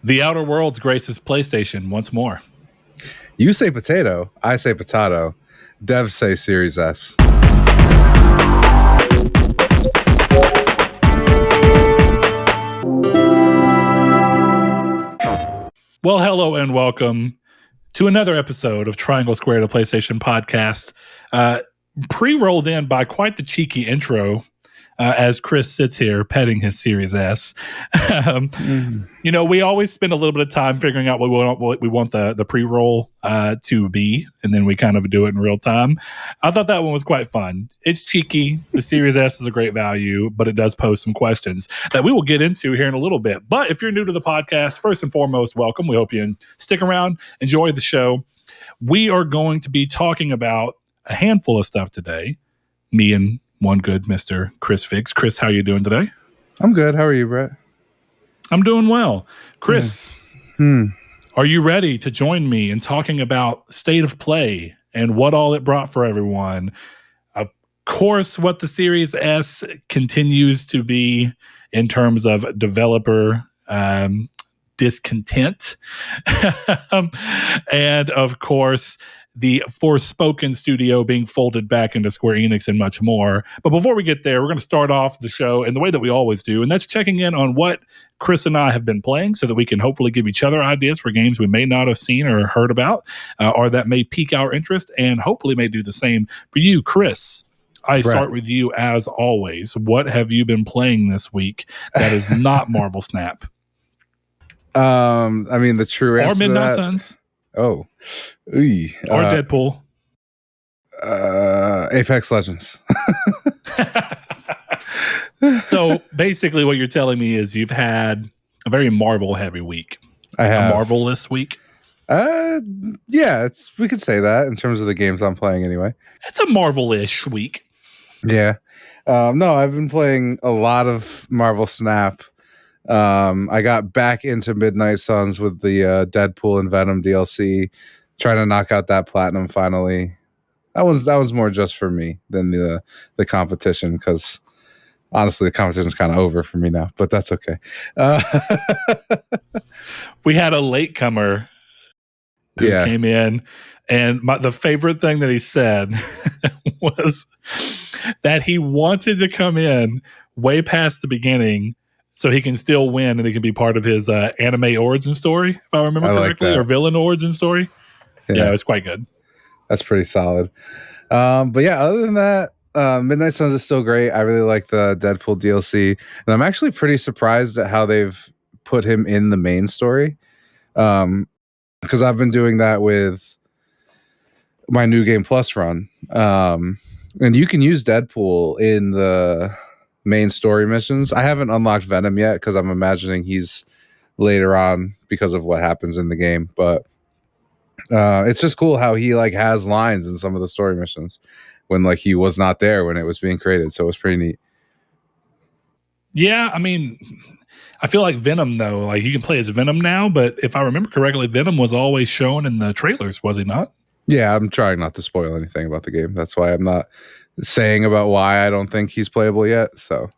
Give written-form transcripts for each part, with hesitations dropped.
The Outer Worlds graces PlayStation once more. You say potato, I say potato. Devs say Series S. Well, hello and welcome to another episode of Triangle Square, the PlayStation podcast. Pre-rolled in by quite the cheeky intro as Chris sits here petting his Series S. You know, we always spend a little bit of time figuring out what we want the pre-roll to be, and then we kind of do it in real time. I thought that one was quite fun. It's cheeky. The Series S is a great value, but it does pose some questions that we will get into here in a little bit. But if you're new to the podcast, first and foremost, welcome. We hope you stick around, enjoy the show. We are going to be talking about a handful of stuff today. Me and one good Mr. Chris Figgs. Chris, how are you doing today? I'm good. How are you, Brett? I'm doing well. Chris, are you ready to join me in talking about State of Play and what all it brought for everyone? Of course, what the Series S continues to be in terms of developer discontent. And of course, the Forspoken studio being folded back into Square Enix and much more. But before we get there, we're going to start off the show in the way that we always do, and that's checking in on what Chris and I have been playing so that we can hopefully give each other ideas for games we may not have seen or heard about, or that may pique our interest and hopefully may do the same for you, Chris. I start with you as always. What have you been playing this week that is not Marvel Snap? I mean, the true answer or Midnight to that, Suns. Oh. Or Deadpool. Apex Legends. So basically what you're telling me is you've had a very Marvel heavy week. I have. A Marvelous week. Yeah, we could say that in terms of the games I'm playing anyway. It's a Marvel-ish week. Yeah. No, I've been playing a lot of Marvel Snap. I got back into Midnight Suns with the Deadpool and Venom DLC, trying to knock out that platinum finally. That was more just for me than the competition, because honestly the competition's kind of over for me now, but that's okay. We had a latecomer who came in, and the favorite thing that he said was that he wanted to come in way past the beginning so he can still win and he can be part of his anime origin story, if I remember correctly, or villain origin story. Yeah, it's quite good. That's pretty solid. But yeah, other than that, Midnight Suns is still great. I really like the Deadpool DLC. And I'm actually pretty surprised at how they've put him in the main story. Because I've been doing that with my New Game Plus run. And you can use Deadpool in the main story missions. I haven't unlocked Venom yet because I'm imagining he's later on because of what happens in the game, but it's just cool how he like has lines in some of the story missions when like he was not there when it was being created, so it was pretty neat. Yeah, I mean, I feel like Venom though, like you can play as Venom now, but if I remember correctly, Venom was always shown in the trailers, was he not? Yeah, I'm trying not to spoil anything about the game. That's why I'm not saying about why I don't think he's playable yet. So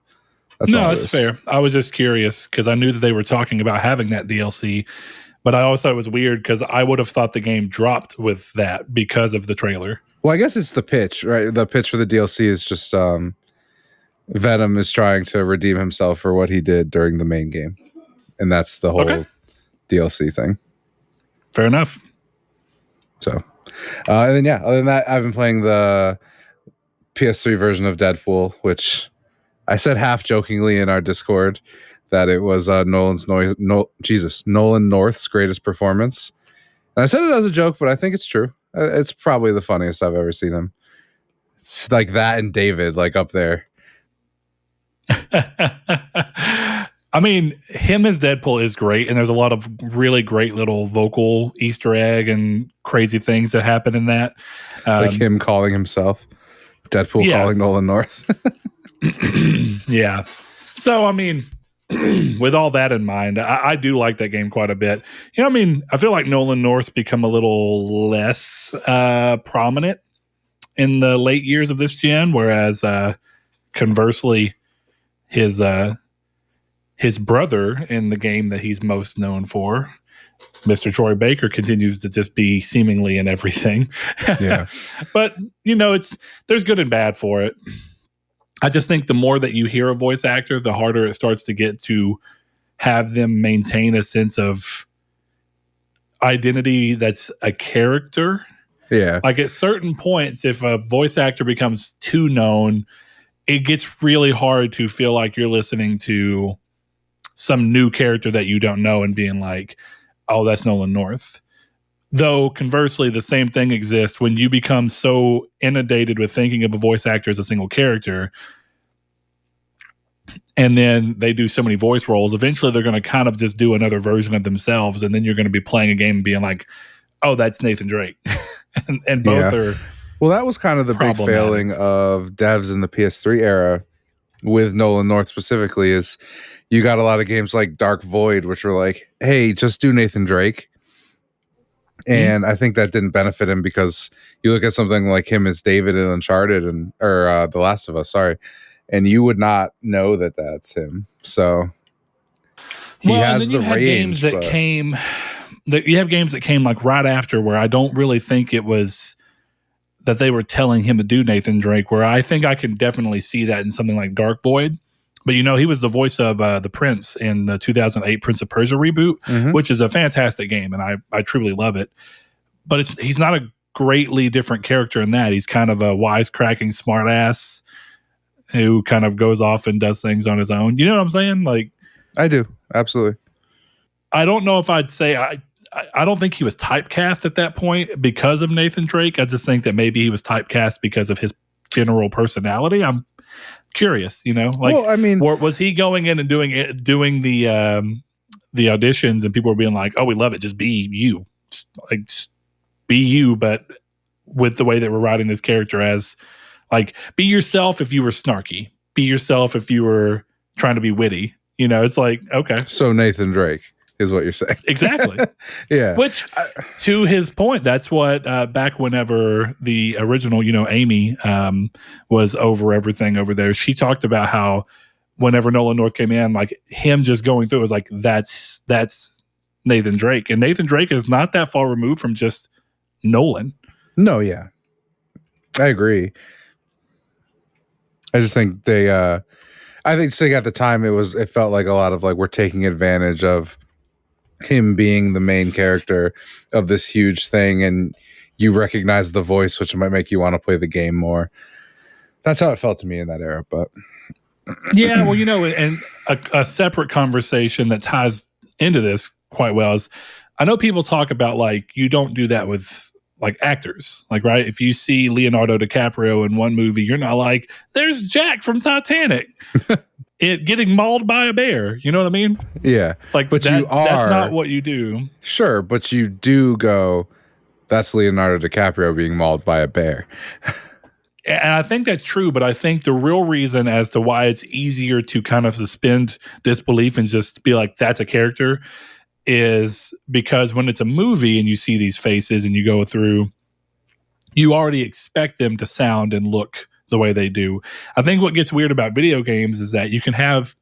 that's fair. I was just curious because I knew that they were talking about having that DLC, but I always thought it was weird because I would have thought the game dropped with that because of the trailer. Well, I guess it's the pitch, right? The pitch for the DLC is just Venom is trying to redeem himself for what he did during the main game, and that's the whole DLC thing. Fair enough. So, and then other than that, I've been playing the PS3 version of Deadpool, which I said half jokingly in our Discord that it was Nolan North's greatest performance. And I said it as a joke, but I think it's true. It's probably the funniest I've ever seen him. It's like that and David, like up there. I mean, him as Deadpool is great, and there's a lot of really great little vocal Easter egg and crazy things that happen in that. Like him calling himself Deadpool, calling Nolan North. Yeah. So, I mean, with all that in mind, I do like that game quite a bit. You know, I mean, I feel like Nolan North's become a little less prominent in the late years of this gen, whereas conversely, his his brother in the game that he's most known for, Mr. Troy Baker, continues to just be seemingly in everything. Yeah. But, there's good and bad for it. I just think the more that you hear a voice actor, the harder it starts to get to have them maintain a sense of identity that's a character. Yeah. Like at certain points, if a voice actor becomes too known, it gets really hard to feel like you're listening to some new character that you don't know and being like, oh, that's Nolan North. Though conversely, the same thing exists when you become so inundated with thinking of a voice actor as a single character, and then they do so many voice roles, eventually they're going to kind of just do another version of themselves, and then you're going to be playing a game and being like, oh, that's Nathan Drake. and both are. Well, that was kind of the big failing of devs in the PS3 era with Nolan North specifically, is you got a lot of games like Dark Void, which were like, hey, just do Nathan Drake. And I think that didn't benefit him, because you look at something like him as David in Uncharted or The Last of Us, sorry, and you would not know that that's him. So he has the range. You have games that came like right after, where I don't really think it was that they were telling him to do Nathan Drake, where I think I can definitely see that in something like Dark Void. But he was the voice of the Prince in the 2008 Prince of Persia reboot, which is a fantastic game, and I truly love it. But he's not a greatly different character in that. He's kind of a wisecracking smartass who kind of goes off and does things on his own. You know what I'm saying? Like, I do, absolutely. I don't know if I'd say I don't think he was typecast at that point because of Nathan Drake. I just think that maybe he was typecast because of his general personality. I'm curious, like, well, I mean, was he going in and doing the auditions, and people were being like, "Oh, we love it, just be you, just be you," but with the way that we're writing this character as, like, be yourself if you were snarky, be yourself if you were trying to be witty. It's like, okay, so Nathan Drake is what you're saying. Exactly. Yeah. Which, to his point, that's what back whenever the original, Amy was over everything over there, she talked about how whenever Nolan North came in, like him just going through it was like, that's Nathan Drake. And Nathan Drake is not that far removed from just Nolan. No, yeah. I agree. I just think I think at the time it felt like a lot of like, we're taking advantage of him being the main character of this huge thing, and you recognize the voice, which might make you want to play the game more. That's how it felt to me in that era. But yeah, well, and a separate conversation that ties into this quite well is, I know people talk about like, you don't do that with like actors, like, right? If you see Leonardo DiCaprio in one movie, you're not like, there's Jack from Titanic. It getting mauled by a bear. You know what I mean? Yeah. Like, but that's not what you do. Sure, but you do go, that's Leonardo DiCaprio being mauled by a bear. And I think that's true, but I think the real reason as to why it's easier to kind of suspend disbelief and just be like, that's a character, is because when it's a movie and you see these faces and you go through, you already expect them to sound and look the way they do. I think what gets weird about video games is that you can have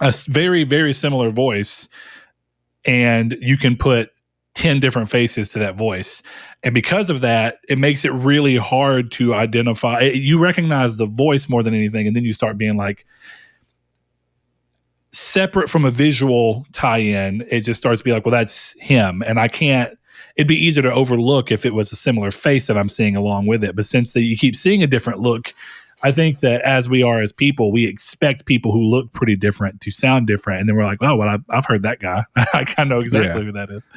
a very, very similar voice and you can put 10 different faces to that voice. And because of that, it makes it really hard to identify. You recognize the voice more than anything, and then you start being like, separate from a visual tie-in, it just starts to be like, well, that's him. And it'd be easier to overlook if it was a similar face that I'm seeing along with it. But since you keep seeing a different look, I think that as we are as people, we expect people who look pretty different to sound different. And then we're like, oh, well, I've heard that guy. I kind of know exactly who that is.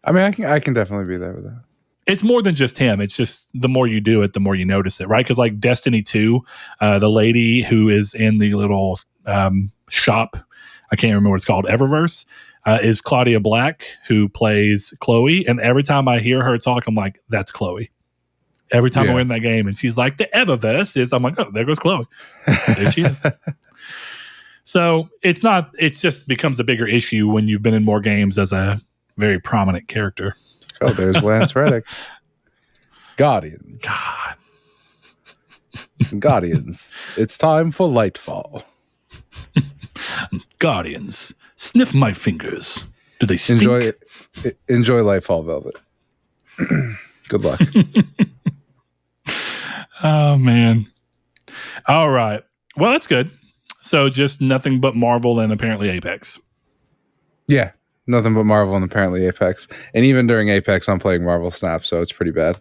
I mean, I can definitely be there with that. It's more than just him. It's just the more you do it, the more you notice it, right? Because like Destiny 2, the lady who is in the little shop, I can't remember what it's called, Eververse, is Claudia Black, who plays Chloe. And every time I hear her talk, I'm like, that's Chloe. Every time we're in that game and she's like, the Eververse is, I'm like, oh, there goes Chloe. There she is. So it just becomes a bigger issue when you've been in more games as a very prominent character. Oh, there's Lance Reddick. Guardians. God. Guardians. It's time for Lightfall. Guardians, sniff my fingers. Do they stink? Enjoy Lightfall Velvet. Good luck. Oh, man. All right. Well, that's good. So just nothing but Marvel and apparently Apex. Yeah, nothing but Marvel and apparently Apex. And even during Apex, I'm playing Marvel Snap, so it's pretty bad.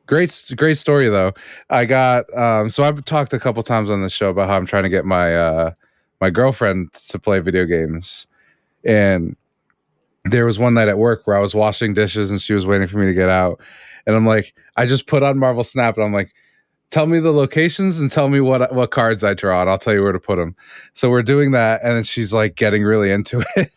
Great story, though. I got, so I've talked a couple times on this show about how I'm trying to get my my girlfriend to play video games. And there was one night at work where I was washing dishes and she was waiting for me to get out. And I'm like, I just put on Marvel Snap and I'm like, tell me the locations and tell me what cards I draw and I'll tell you where to put them. So we're doing that. And then she's like getting really into it.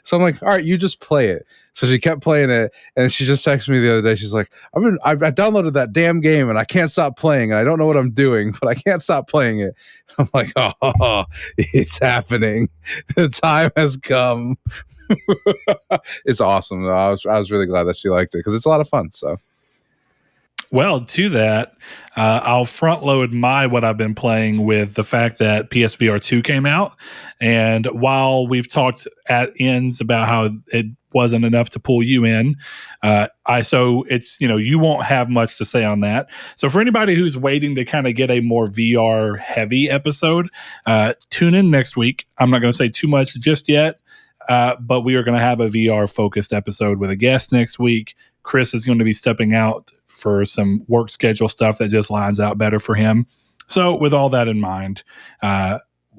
So I'm like, all right, you just play it. So she kept playing it. And she just texted me the other day. She's like, I downloaded that damn game and I can't stop playing. And I don't know what I'm doing, but I can't stop playing it. I'm like, oh, it's happening. The time has come. It's awesome. Though. I was really glad that she liked it because it's a lot of fun. So, well, to that, I'll front load what I've been playing with the fact that PSVR 2 came out, and while we've talked at ends about how it wasn't enough to pull you in, so it's you won't have much to say on that. So for anybody who's waiting to kind of get a more VR heavy episode, tune in next week. I'm not going to say too much just yet. But we are going to have a VR focused episode with a guest next week. Chris is going to be stepping out for some work schedule stuff that just lines out better for him. So with all that in mind,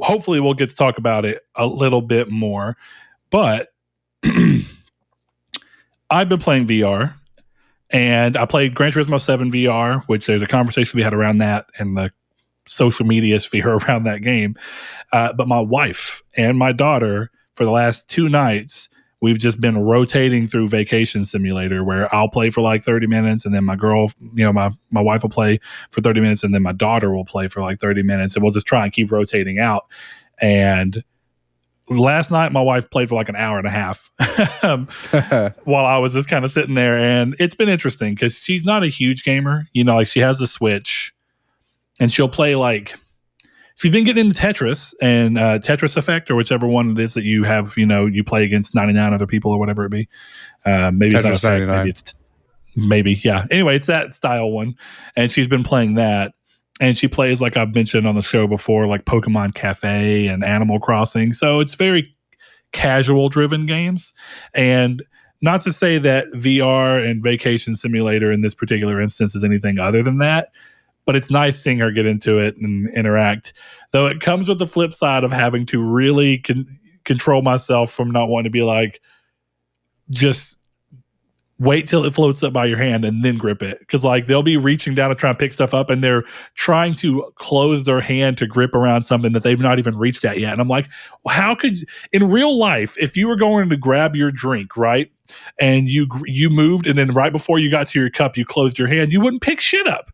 hopefully we'll get to talk about it a little bit more. But I've been playing VR and I played Gran Turismo 7 VR, which there's a conversation we had around that and the social media sphere around that game. But my wife and my daughter, for the last 2 nights, we've just been rotating through Vacation Simulator where I'll play for like 30 minutes and then my girl, my wife will play for 30 minutes and then my daughter will play for like 30 minutes and we'll just try and keep rotating out. And last night, my wife played for like an hour and a half while I was just kind of sitting there. And it's been interesting because she's not a huge gamer. Like she has the Switch and she'll play like... She's been getting into Tetris and Tetris Effect, or whichever one it is that you have, you play against 99 other people or whatever it be. Maybe Tetris it's not Effect, maybe, yeah. Anyway, it's that style one. And she's been playing that. And she plays, like I've mentioned on the show before, like Pokemon Cafe and Animal Crossing. So it's very casual-driven games. And not to say that VR and Vacation Simulator in this particular instance is anything other than that. But it's nice seeing her get into it and interact. Though it comes with the flip side of having to really control myself from not wanting to be like, just wait till it floats up by your hand and then grip it. Because like they'll be reaching down to try and pick stuff up and they're trying to close their hand to grip around something that they've not even reached at yet. And I'm like, well, how could in real life, if you were going to grab your drink, right? And you moved and then right before you got to your cup, you closed your hand, you wouldn't pick shit up.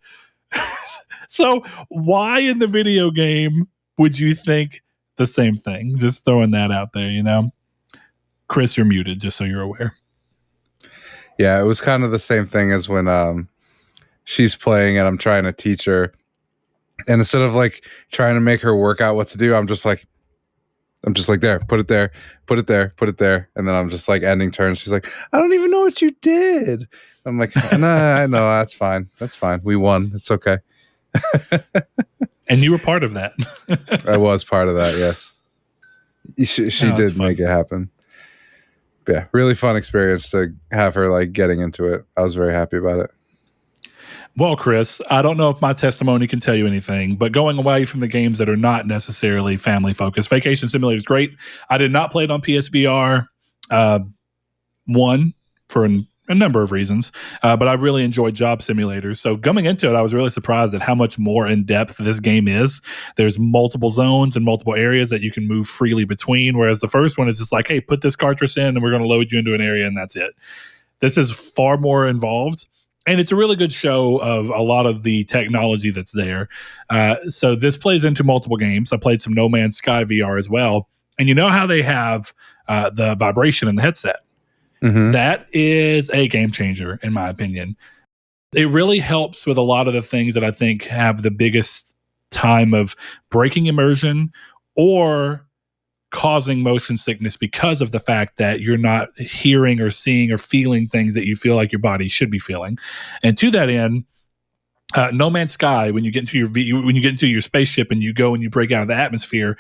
So why in the video game would you think the same thing? Just throwing that out there, Chris, you're muted, just so you're aware. Yeah, it was kind of the same thing as when she's playing and I'm trying to teach her. And instead of like trying to make her work out what to do, I'm just like, there, put it there, put it there, put it there. And then I'm just like ending turns. She's like, I don't even know what you did. I'm like, nah, I know, that's fine. That's fine. We won. It's okay. And you were part of that. I was part of that, yes. She did make it happen. But yeah, really fun experience to have her like getting into it. I was very happy about it. Well, Chris, I don't know if my testimony can tell you anything, but going away from the games that are not necessarily family focused, Vacation Simulator is great. I did not play it on PSVR. One, for a number of reasons, but I really enjoyed Job Simulator. So coming into it, I was really surprised at how much more in depth this game is. There's multiple zones and multiple areas that you can move freely between, whereas the first one is just like, hey, put this cartridge in and we're going to load you into an area and that's it. This is far more involved. And it's a really good show of a lot of the technology that's there. So this plays into multiple games. I played some No Man's Sky VR as well. And you know how they have the vibration in the headset? Mm-hmm. That is a game changer, in my opinion. It really helps with a lot of the things that I think have the biggest time of breaking immersion or causing motion sickness because of the fact that you're not hearing or seeing or feeling things that you feel like your body should be feeling. And to that end, No Man's Sky, when you get into your spaceship and you go and you break out of the atmosphere,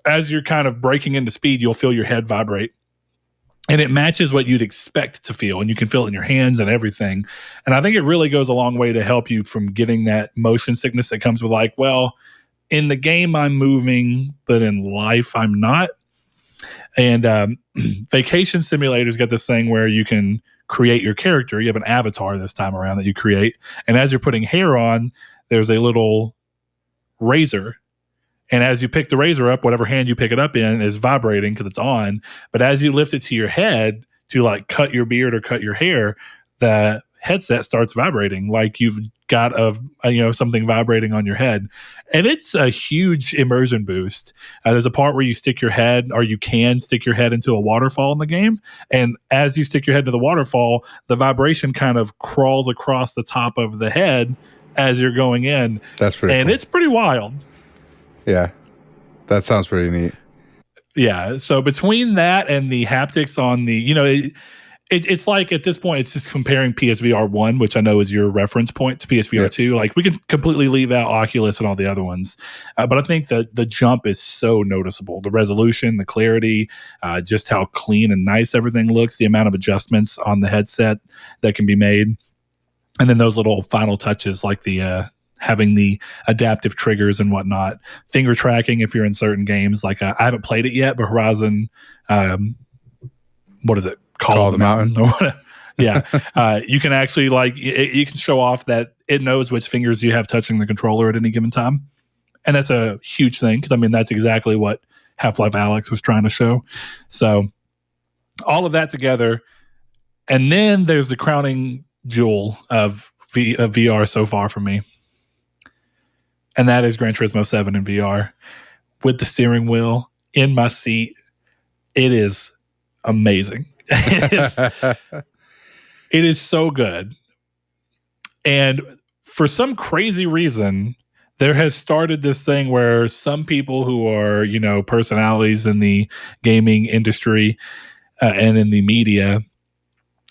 as you're kind of breaking into speed, you'll feel your head vibrate. And it matches what you'd expect to feel, and you can feel it in your hands and everything. And I think it really goes a long way to help you from getting that motion sickness that comes with like, well, in the game I'm moving, but in life I'm not. And Vacation Simulator's got this thing where you can create your character. You have an avatar this time around that you create. And as you're putting hair on, there's a little razor. And as you pick the razor up, whatever hand you pick it up in is vibrating because it's on. But as you lift it to your head to like cut your beard or cut your hair, the headset starts vibrating like you've got something vibrating on your head. And it's a huge immersion boost. There's a part where you stick your head, or you can stick your head into a waterfall in the game. And as you stick your head to the waterfall, the vibration kind of crawls across the top of the head as you're going in. That's pretty cool. It's pretty wild. Yeah, that sounds pretty neat. Yeah, so between that and the haptics on the, it's like at this point, it's just comparing PSVR 1, which I know is your reference point, to PSVR 2. Like we can completely leave out Oculus and all the other ones. But I think that the jump is so noticeable. The resolution, the clarity, just how clean and nice everything looks, the amount of adjustments on the headset that can be made. And then those little final touches like the having the adaptive triggers and whatnot. Finger tracking if you're in certain games. Like I haven't played it yet, but Horizon, what is it? Call of the Mountain. Or whatever. Yeah. You can actually you can show off that it knows which fingers you have touching the controller at any given time. And that's a huge thing because, that's exactly what Half-Life Alyx was trying to show. So all of that together. And then there's the crowning jewel of VR so far for me. And that is Gran Turismo 7 in VR with the steering wheel in my seat. It is amazing. It is so good. And for some crazy reason, there has started this thing where some people who are, personalities in the gaming industry and in the media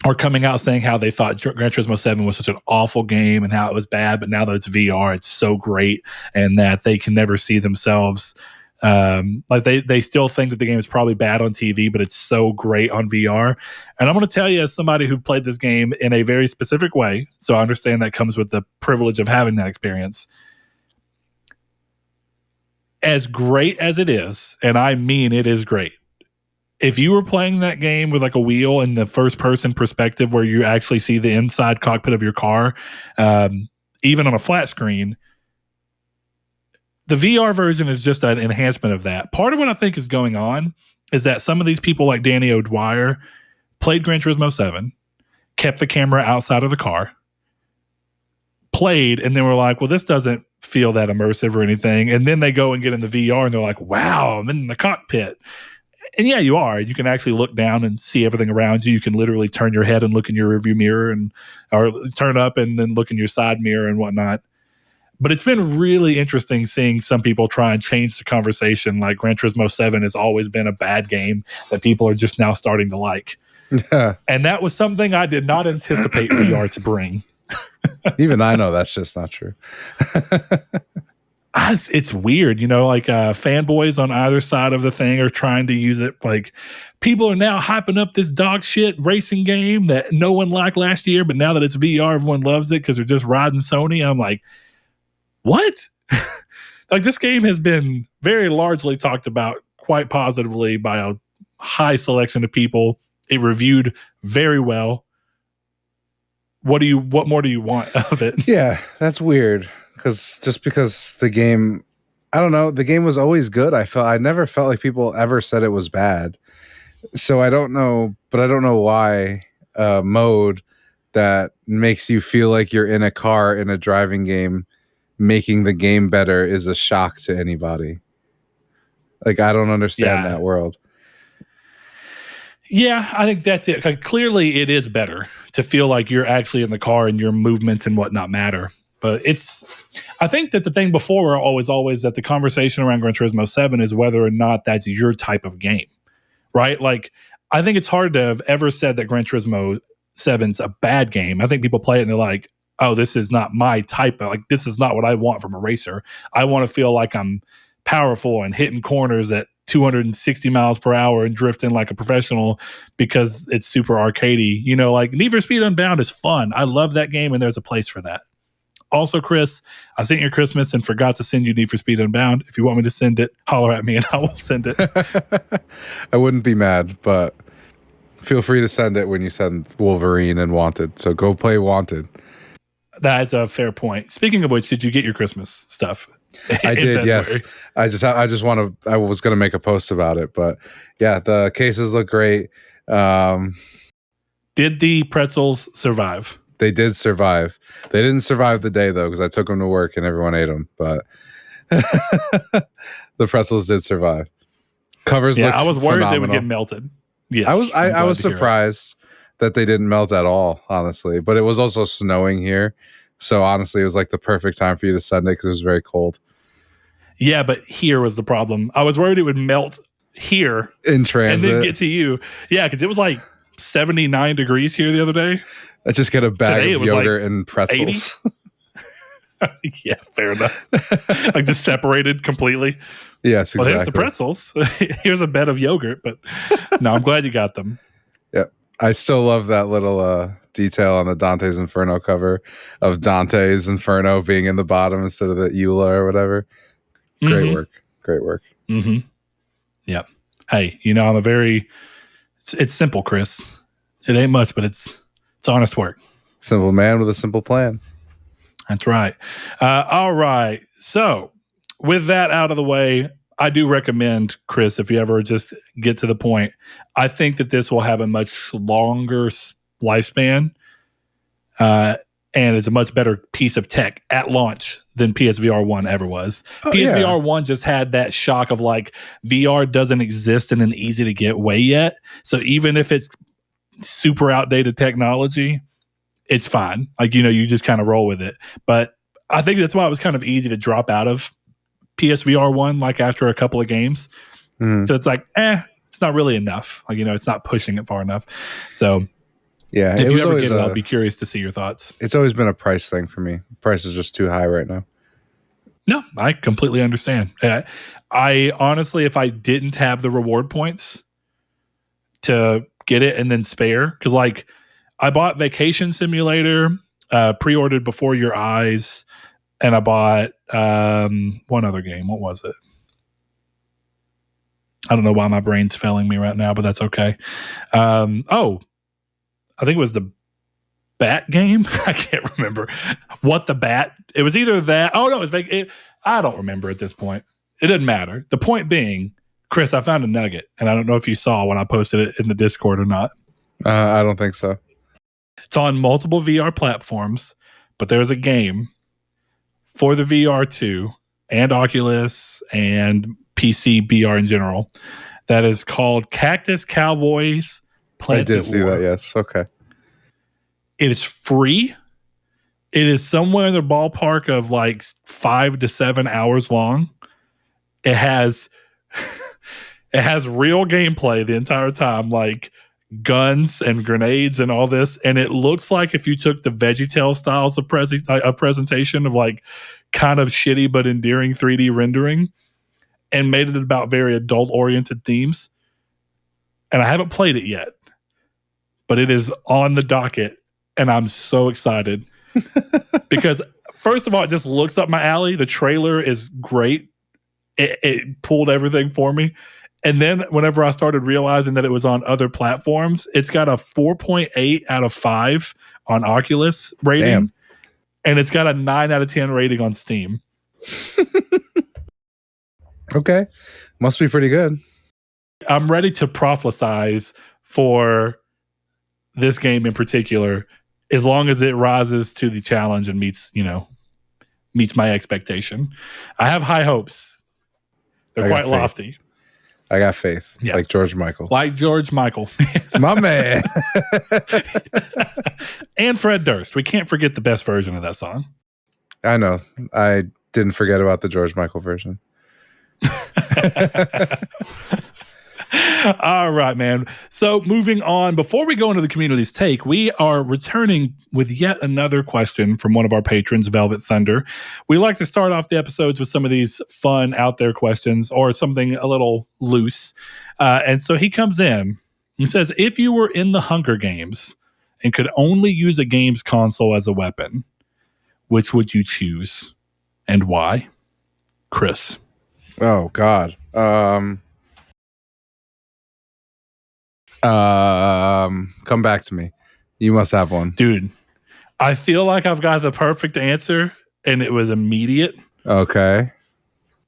are coming out saying how they thought Gran Turismo 7 was such an awful game and how it was bad, but now that it's VR, it's so great, and that they can never see themselves. They still think that the game is probably bad on TV, but it's so great on VR. And I'm going to tell you, as somebody who played this game in a very specific way, so I understand that comes with the privilege of having that experience. As great as it is, and I mean it is great, if you were playing that game with like a wheel in the first person perspective where you actually see the inside cockpit of your car, even on a flat screen, the VR version is just an enhancement of that. Part of what I think is going on is that some of these people like Danny O'Dwyer played Gran Turismo 7, kept the camera outside of the car, played, and then were like, well, this doesn't feel that immersive or anything. And then they go and get in the VR and they're like, wow, I'm in the cockpit. And yeah, you are. You can actually look down and see everything around you. You can literally turn your head and look in your rearview mirror, or turn up and then look in your side mirror and whatnot. But it's been really interesting seeing some people try and change the conversation. Like Gran Turismo 7 has always been a bad game that people are just now starting to like. Yeah. And that was something I did not anticipate VR to bring. Even I know that's just not true. It's weird, fanboys on either side of the thing are trying to use it. Like, people are now hyping up this dog shit racing game that no one liked last year, but now that it's VR, everyone loves it because they're just riding Sony. I'm like, what? Like, this game has been very largely talked about quite positively by a high selection of people. It reviewed very well. What more do you want of it? Yeah, that's weird. Because the game, I don't know, the game was always good. I never felt like people ever said it was bad. So I don't know, but I don't know why mode that makes you feel like you're in a car in a driving game, making the game better is a shock to anybody. Like, I don't understand that world. Yeah, I think that's it. Like, clearly, it is better to feel like you're actually in the car and your movements and whatnot matter. But I think that the thing before always that the conversation around Gran Turismo 7 is whether or not that's your type of game, right? Like, I think it's hard to have ever said that Gran Turismo 7's a bad game. I think people play it and they're like, oh, this is not my type of, like, this is not what I want from a racer. I want to feel like I'm powerful and hitting corners at 260 miles per hour and drifting like a professional because it's super arcadey. You know, like Need for Speed Unbound is fun. I love that game, and there's a place for that. Also, Chris, I sent you Christmas and forgot to send you Need for Speed Unbound. If you want me to send it, holler at me and I will send it. I wouldn't be mad, but feel free to send it when you send Wolverine and Wanted. So go play Wanted. That's a fair point. Speaking of which, did you get your Christmas stuff? I did, yes. I was going to make a post about it, but yeah, the cases look great. Did the pretzels survive? They did survive. They didn't survive the day though, because I took them to work and everyone ate them. But the pretzels did survive. Covers. Yeah, I was worried phenomenal. They would get melted. Yes, I was surprised that they didn't melt at all, honestly. But it was also snowing here, so honestly, it was like the perfect time for you to send it because it was very cold. Yeah, but here was the problem. I was worried it would melt here in transit and then get to you. Yeah, because it was like 79 degrees here the other day. I just get a bag of yogurt like and pretzels. Yeah, fair enough. Like just separated completely. Yes, exactly. Well, there's the pretzels. Here's a bed of yogurt, but no, I'm glad you got them. Yeah, I still love that little detail on the Dante's Inferno cover of Dante's Inferno being in the bottom instead of the EULA or whatever. Great work. Great work. Mm-hmm. Yep. Hey, you know, it's simple, Chris. It ain't much, but it's honest work. Simple man with a simple plan. That's right. All right. So with that out of the way, I do recommend, Chris, if you ever just get to the point, I think that this will have a much longer lifespan and is a much better piece of tech at launch than PSVR 1 ever was. PSVR 1 just had that shock of like VR doesn't exist in an easy to get way yet. So even if it's super outdated technology, it's fine. Like, you know, you just kind of roll with it. But I think that's why it was kind of easy to drop out of PSVR 1, like after a couple of games. So it's like, it's not really enough. Like, you know, it's not pushing it far enough. So yeah, if you ever get it, I'll be curious to see your thoughts. It's always been a price thing for me. The price is just too high right now. No, I completely understand. I honestly, if I didn't have the reward points to get it and then spare, because like I bought Vacation Simulator, pre-ordered Before Your Eyes, and I bought one other game. What was it? I don't know why my brain's failing me right now, but that's okay. I think it was the Bat game. I can't remember what the Bat. It was either that. Oh no, I don't remember at this point. It doesn't matter. The point being, Chris, I found a nugget, and I don't know if you saw when I posted it in the Discord or not. I don't think so. It's on multiple VR platforms, but there's a game for the VR2 and Oculus and PC VR in general that is called Cactus Cowboys Plants I did see that, yes. Okay. It is free. It is somewhere in the ballpark of like 5 to 7 hours long. It has real gameplay the entire time, like guns and grenades and all this. And it looks like if you took the VeggieTale styles of presentation of like kind of shitty but endearing 3D rendering and made it about very adult-oriented themes. And I haven't played it yet, but it is on the docket. And I'm so excited because, first of all, it just looks up my alley. The trailer is great. It pulled everything for me. And then whenever I started realizing that it was on other platforms, it's got a 4.8 out of 5 on Oculus rating. Damn. And it's got a 9 out of 10 rating on Steam. Okay. Must be pretty good. I'm ready to prophesize for this game in particular, as long as it rises to the challenge and meets my expectation. I have high hopes. They're quite lofty. I got faith. Yeah. Like George Michael. My man. And Fred Durst. We can't forget the best version of that song. I know. I didn't forget about the George Michael version. All right, man. So moving on, before we go into the community's take, we are returning with yet another question from one of our patrons, Velvet Thunder. We like to start off the episodes with some of these fun out there questions or something a little loose. And so he comes in and says, if you were in the Hunger Games and could only use a games console as a weapon, which would you choose and why? Chris. Oh, God. Come back to me. You must have one. Dude, I feel like I've got the perfect answer and it was immediate. Okay.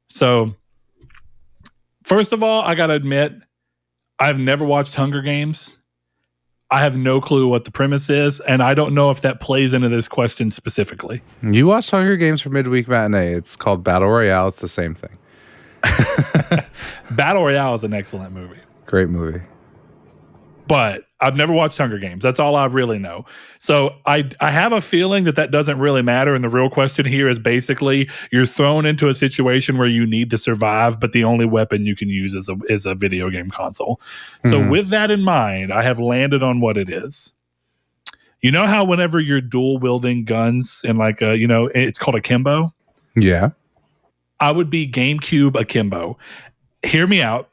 So, first of all, I got to admit, I've never watched Hunger Games. I have no clue what the premise is, and I don't know if that plays into this question specifically. You watched Hunger Games for Midweek Matinee. It's called Battle Royale. It's the same thing. Battle Royale is an excellent movie. Great movie. But I've never watched Hunger Games. That's all I really know. So I have a feeling that doesn't really matter. And the real question here is basically you're thrown into a situation where you need to survive, but the only weapon you can use is a video game console. So with that in mind, I have landed on what it is. You know how whenever you're dual wielding guns and it's called akimbo? Yeah. I would be GameCube akimbo. Hear me out.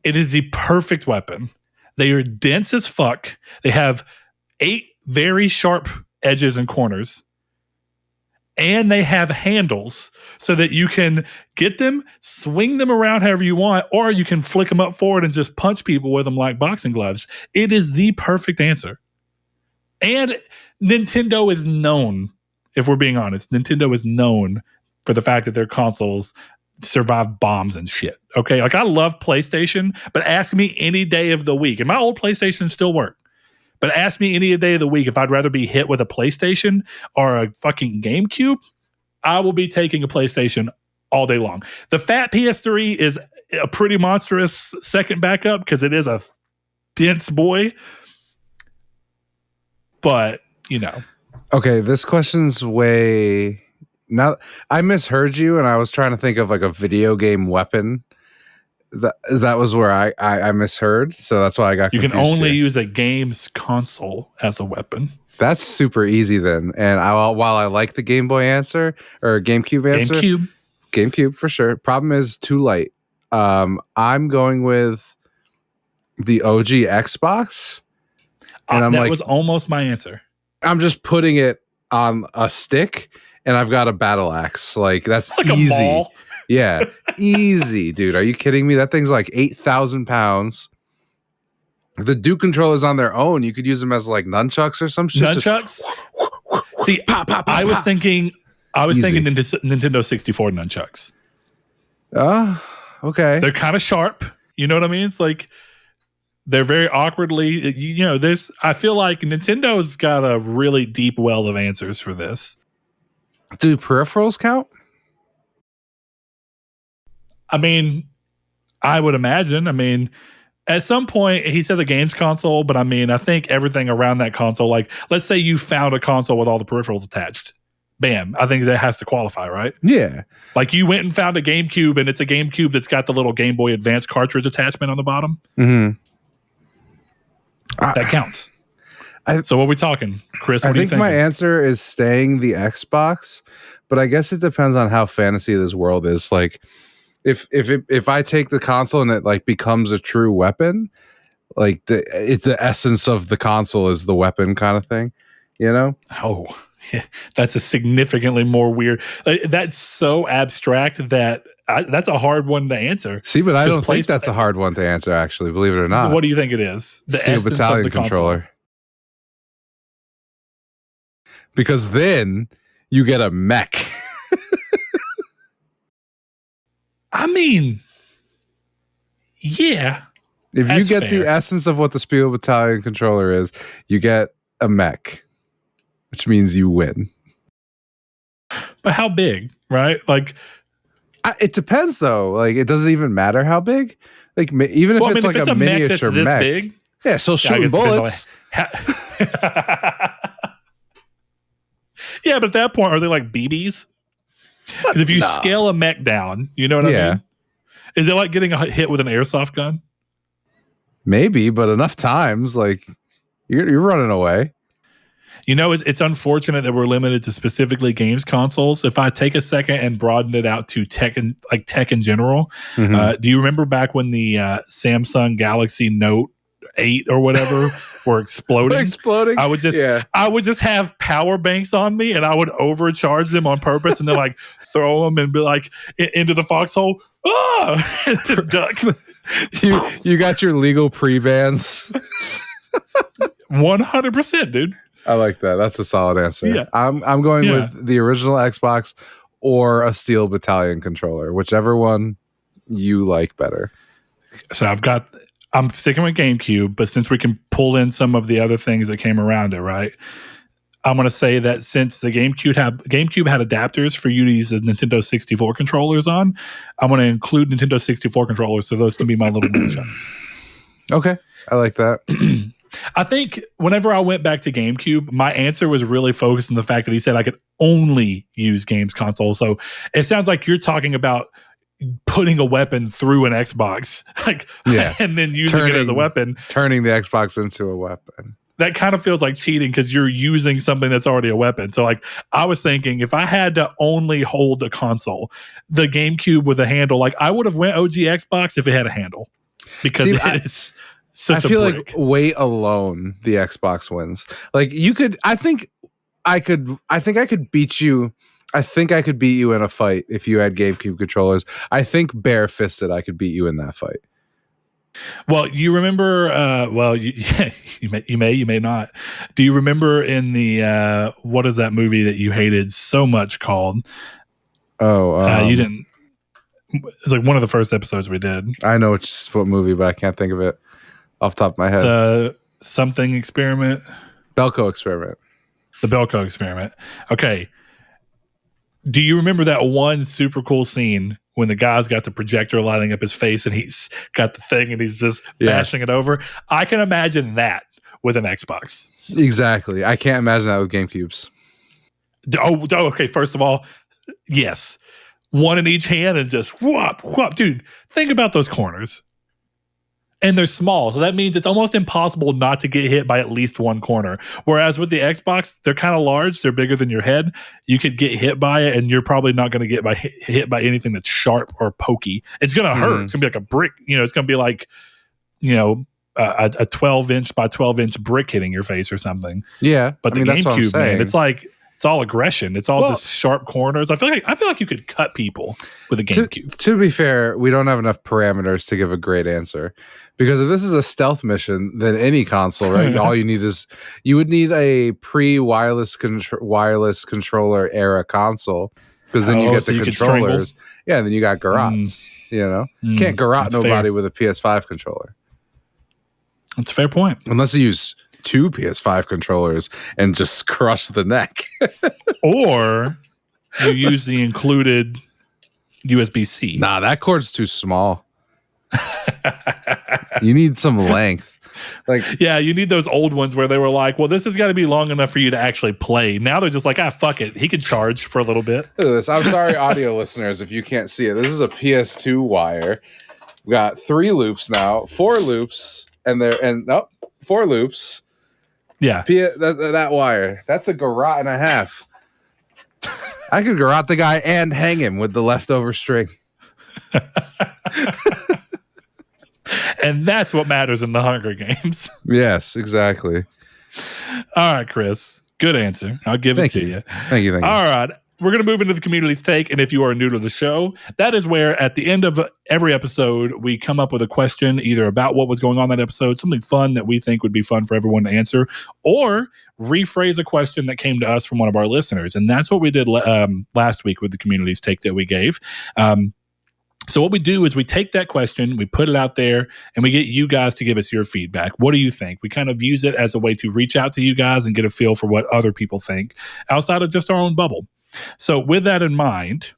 It is the perfect weapon. They are dense as fuck. They have 8 very sharp edges and corners. And they have handles so that you can get them, swing them around however you want, or you can flick them up forward and just punch people with them like boxing gloves. It is the perfect answer. And Nintendo is known, if we're being honest, Nintendo is known for the fact that their consoles survive bombs and shit. Okay, like I love PlayStation, but ask me any day of the week, and my old PlayStation still work. But ask me any day of the week if I'd rather be hit with a PlayStation or a fucking GameCube. I will be taking a PlayStation all day long. The fat PS3 is a pretty monstrous second backup because it is a dense boy. But Okay, this question's way. Now, I misheard you, and I was trying to think of like a video game weapon. That was where I misheard, so that's why I got confused. You can only use a games console as a weapon. That's super easy then. And while I like the Game Boy answer or GameCube answer, GameCube for sure. Problem is too light. I'm going with the OG Xbox, and that was almost my answer. I'm just putting it on a stick. And I've got a battle axe. Like, that's like easy. A ball. Yeah. Easy, dude. Are you kidding me? That thing's like 8,000 pounds. The Duke controllers on their own, you could use them as like nunchucks or some shit. Nunchucks? See, I was thinking Nintendo 64 nunchucks. Okay. They're kind of sharp. You know what I mean? It's like they're very awkwardly, I feel like Nintendo's got a really deep well of answers for this. Do peripherals count? I mean, I would imagine. I mean, at some point, he said the games console, but I mean, I think everything around that console, like, let's say you found a console with all the peripherals attached. Bam. I think that has to qualify, right? Yeah. Like you went and found a GameCube, and it's a GameCube that's got the little Game Boy Advance cartridge attachment on the bottom. Mm-hmm. That counts. So what are we talking, Chris? What do you think? I think my answer is staying the Xbox, but I guess it depends on how fantasy this world is. Like, if I take the console and it like becomes a true weapon, like the essence of the console is the weapon kind of thing, Oh, yeah, that's a significantly more weird. That's so abstract that that's a hard one to answer. See, but I don't think that's a hard one to answer. Actually, believe it or not. What do you think it is? The Steel Battalion controller. Because then you get a mech. I mean, yeah. If you get the essence of what the Steel Battalion controller is, you get a mech, which means you win. But how big, right? Like, it depends though. Like, it doesn't even matter how big. Like, even if it's like a miniature mech. Big, yeah, so shooting bullets. Yeah, but at that point, are they like BBs? Because if you scale a mech down, you know what I mean? Is it like getting a hit with an airsoft gun? Maybe, but enough times, like you're running away. You know, it's unfortunate that we're limited to specifically games consoles. If I take a second and broaden it out to tech and like tech in general, do you remember back when the Samsung Galaxy Note 8 or whatever were exploding? I would just have power banks on me, and I would overcharge them on purpose, and then like throw them and be like into the foxhole. Duck. You got your legal pre-bans. 100%, dude. I like that. That's a solid answer. Yeah. I'm going with the original Xbox or a Steel Battalion controller, whichever one you like better. So I'm sticking with GameCube, but since we can pull in some of the other things that came around it, right? I'm going to say that since the GameCube had adapters for you to use the Nintendo 64 controllers on, I'm going to include Nintendo 64 controllers, so those can be my little nunchucks. Okay, I like that. I think whenever I went back to GameCube, my answer was really focused on the fact that he said I could only use games console. So it sounds like you're talking about putting a weapon through an Xbox, and then using it as a weapon. Turning the Xbox into a weapon. That kind of feels like cheating because you're using something that's already a weapon. So like I was thinking if I had to only hold a console, the GameCube with a handle, like I would have went OG Xbox if it had a handle. Because it is such a break. I feel like weight alone, the Xbox wins. Like you could, I think I could beat you. I think I could beat you in a fight if you had GameCube controllers. I think bare-fisted, I could beat you in that fight. Well, you remember? You may not. Do you remember in the what is that movie that you hated so much called? You didn't. It was like one of the first episodes we did. I know what movie, but I can't think of it off the top of my head. The something experiment. Belko experiment. The Belko experiment. Okay. Do you remember that one super cool scene when the guy's got the projector lighting up his face and he's got the thing and he's just bashing it over? I can imagine that with an Xbox. Exactly. I can't imagine that with GameCubes. Oh, okay. First of all, yes. One in each hand and just whoop, whoop. Dude, think about those corners. And they're small, so that means it's almost impossible not to get hit by at least one corner. Whereas with the Xbox, they're kind of large. They're bigger than your head. You could get hit by it, and you're probably not going to get hit by anything that's sharp or pokey. It's going to hurt. It's going to be like a brick. It's going to be like, a 12-inch by 12-inch brick hitting your face or something. Yeah, but the GameCube, man, it's like it's all aggression. It's all just sharp corners. I feel like you could cut people with a GameCube. To be fair, we don't have enough parameters to give a great answer. Because if this is a stealth mission, then any console, right? All you need is you would need a pre-wireless wireless controller era console, because then you get the controllers. Yeah, and then you got garrots. Can't garrot nobody with a PS5 controller. That's a fair point. Unless you use 2 PS5 controllers and just crush the neck. Or you use the included USB-C. Nah, that cord's too small. You need some length. You need those old ones where they were like, well, this has got to be long enough for you to actually play. Now they're just like, fuck it. He can charge for a little bit. Look at this. I'm sorry, audio listeners, if you can't see it. This is a PS2 wire. We got 3 loops now, 4 loops, and 4 loops. Yeah. That wire. That's a garrote and a half. I could garrote the guy and hang him with the leftover string. And that's what matters in the Hunger Games. Yes, exactly. All right, Chris. Good answer. I'll give it to you. Thank you. All right. We're going to move into the community's take. And if you are new to the show, that is where at the end of every episode, we come up with a question either about what was going on that episode, something fun that we think would be fun for everyone to answer, or rephrase a question that came to us from one of our listeners. And that's what we did last week with the community's take that we gave. So what we do is we take that question, we put it out there, and we get you guys to give us your feedback. What do you think? We kind of use it as a way to reach out to you guys and get a feel for what other people think outside of just our own bubble. So with that in mind,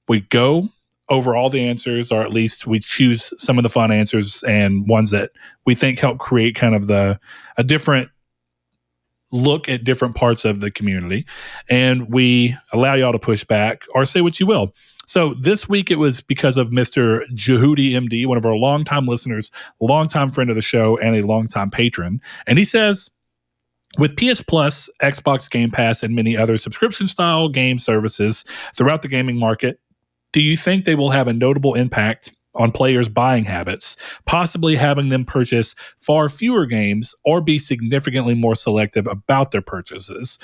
we go over all the answers, or at least we choose some of the fun answers and ones that we think help create kind of a different look at different parts of the community, and we allow y'all to push back or say what you will. So this week it was because of Mr. Jehudi MD, one of our longtime listeners, longtime friend of the show, and a longtime patron. And he says, with PS Plus, Xbox Game Pass, and many other subscription-style game services throughout the gaming market, do you think they will have a notable impact on players' buying habits, possibly having them purchase far fewer games or be significantly more selective about their purchases?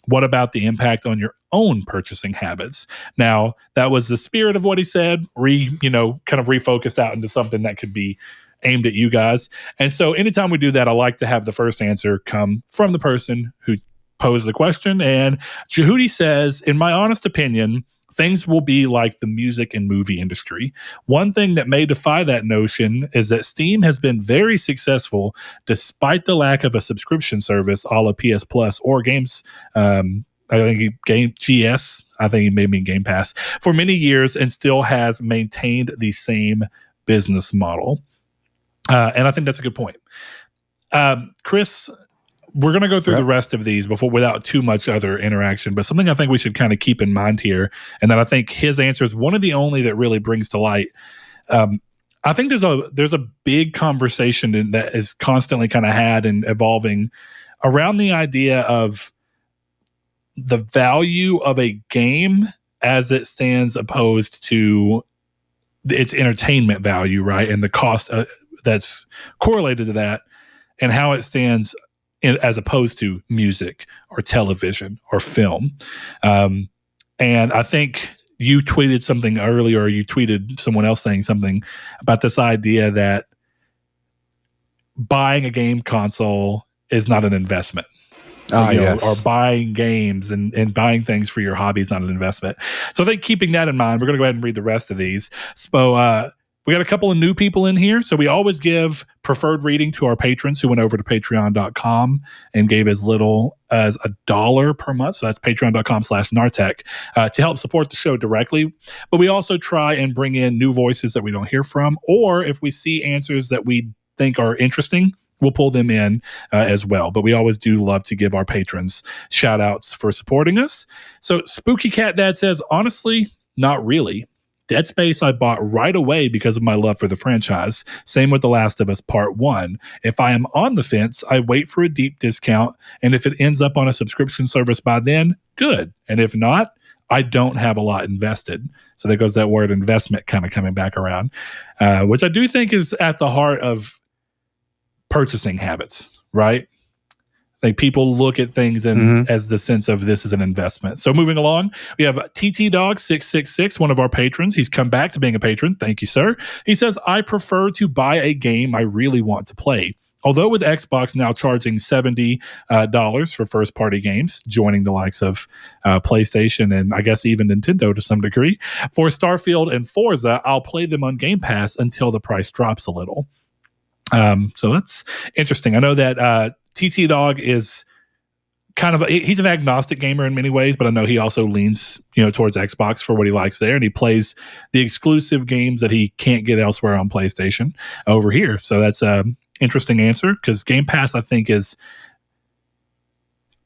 What about the impact on your own purchasing habits? Now, that was the spirit of what he said, kind of refocused out into something that could be aimed at you guys. And so anytime we do that, I like to have the first answer come from the person who posed the question. And Jehudi says, in my honest opinion, things will be like the music and movie industry. One thing that may defy that notion is that Steam has been very successful despite the lack of a subscription service a la PS Plus or games. I think GS, I think he may mean Game Pass, for many years, and still has maintained the same business model. And I think that's a good point. Chris, we're going to go through the rest of these without too much other interaction, but something I think we should kind of keep in mind here, and that I think his answer is one of the only that really brings to light. I think there's a big conversation that is constantly kind of had and evolving around the idea of the value of a game as it stands opposed to its entertainment value, right? And the cost that's correlated to that, and how it stands as opposed to music or television or film. And I think you tweeted something earlier, or you tweeted someone else saying something about this idea that buying a game console is not an investment. Yes. Or buying games and buying things for your hobby is not an investment. So I think keeping that in mind, we're going to go ahead and read the rest of these. So we got a couple of new people in here. So we always give preferred reading to our patrons who went over to patreon.com and gave as little as $1 per month. So that's patreon.com/Nartech to help support the show directly. But we also try and bring in new voices that we don't hear from, or if we see answers that we think are interesting, we'll pull them in as well. But we always do love to give our patrons shout outs for supporting us. So Spooky Cat Dad says, honestly, not really. Dead Space I bought right away because of my love for the franchise. Same with The Last of Us Part 1. If I am on the fence, I wait for a deep discount, and if it ends up on a subscription service by then, good. And if not, I don't have a lot invested. So there goes that word investment kind of coming back around, which I do think is at the heart of purchasing habits, right? Like people look at things as the sense of this is an investment. So moving along, we have TT Dog 666, one of our patrons. He's come back to being a patron. Thank you, sir. He says, I prefer to buy a game I really want to play. Although with Xbox now charging $70 for first-party games, joining the likes of PlayStation and I guess even Nintendo to some degree, for Starfield and Forza, I'll play them on Game Pass until the price drops a little. So that's interesting. I know that TT Dog is he's an agnostic gamer in many ways, but I know he also leans, towards Xbox for what he likes there, and he plays the exclusive games that he can't get elsewhere on PlayStation over here. So that's an interesting answer, because Game Pass, I think, is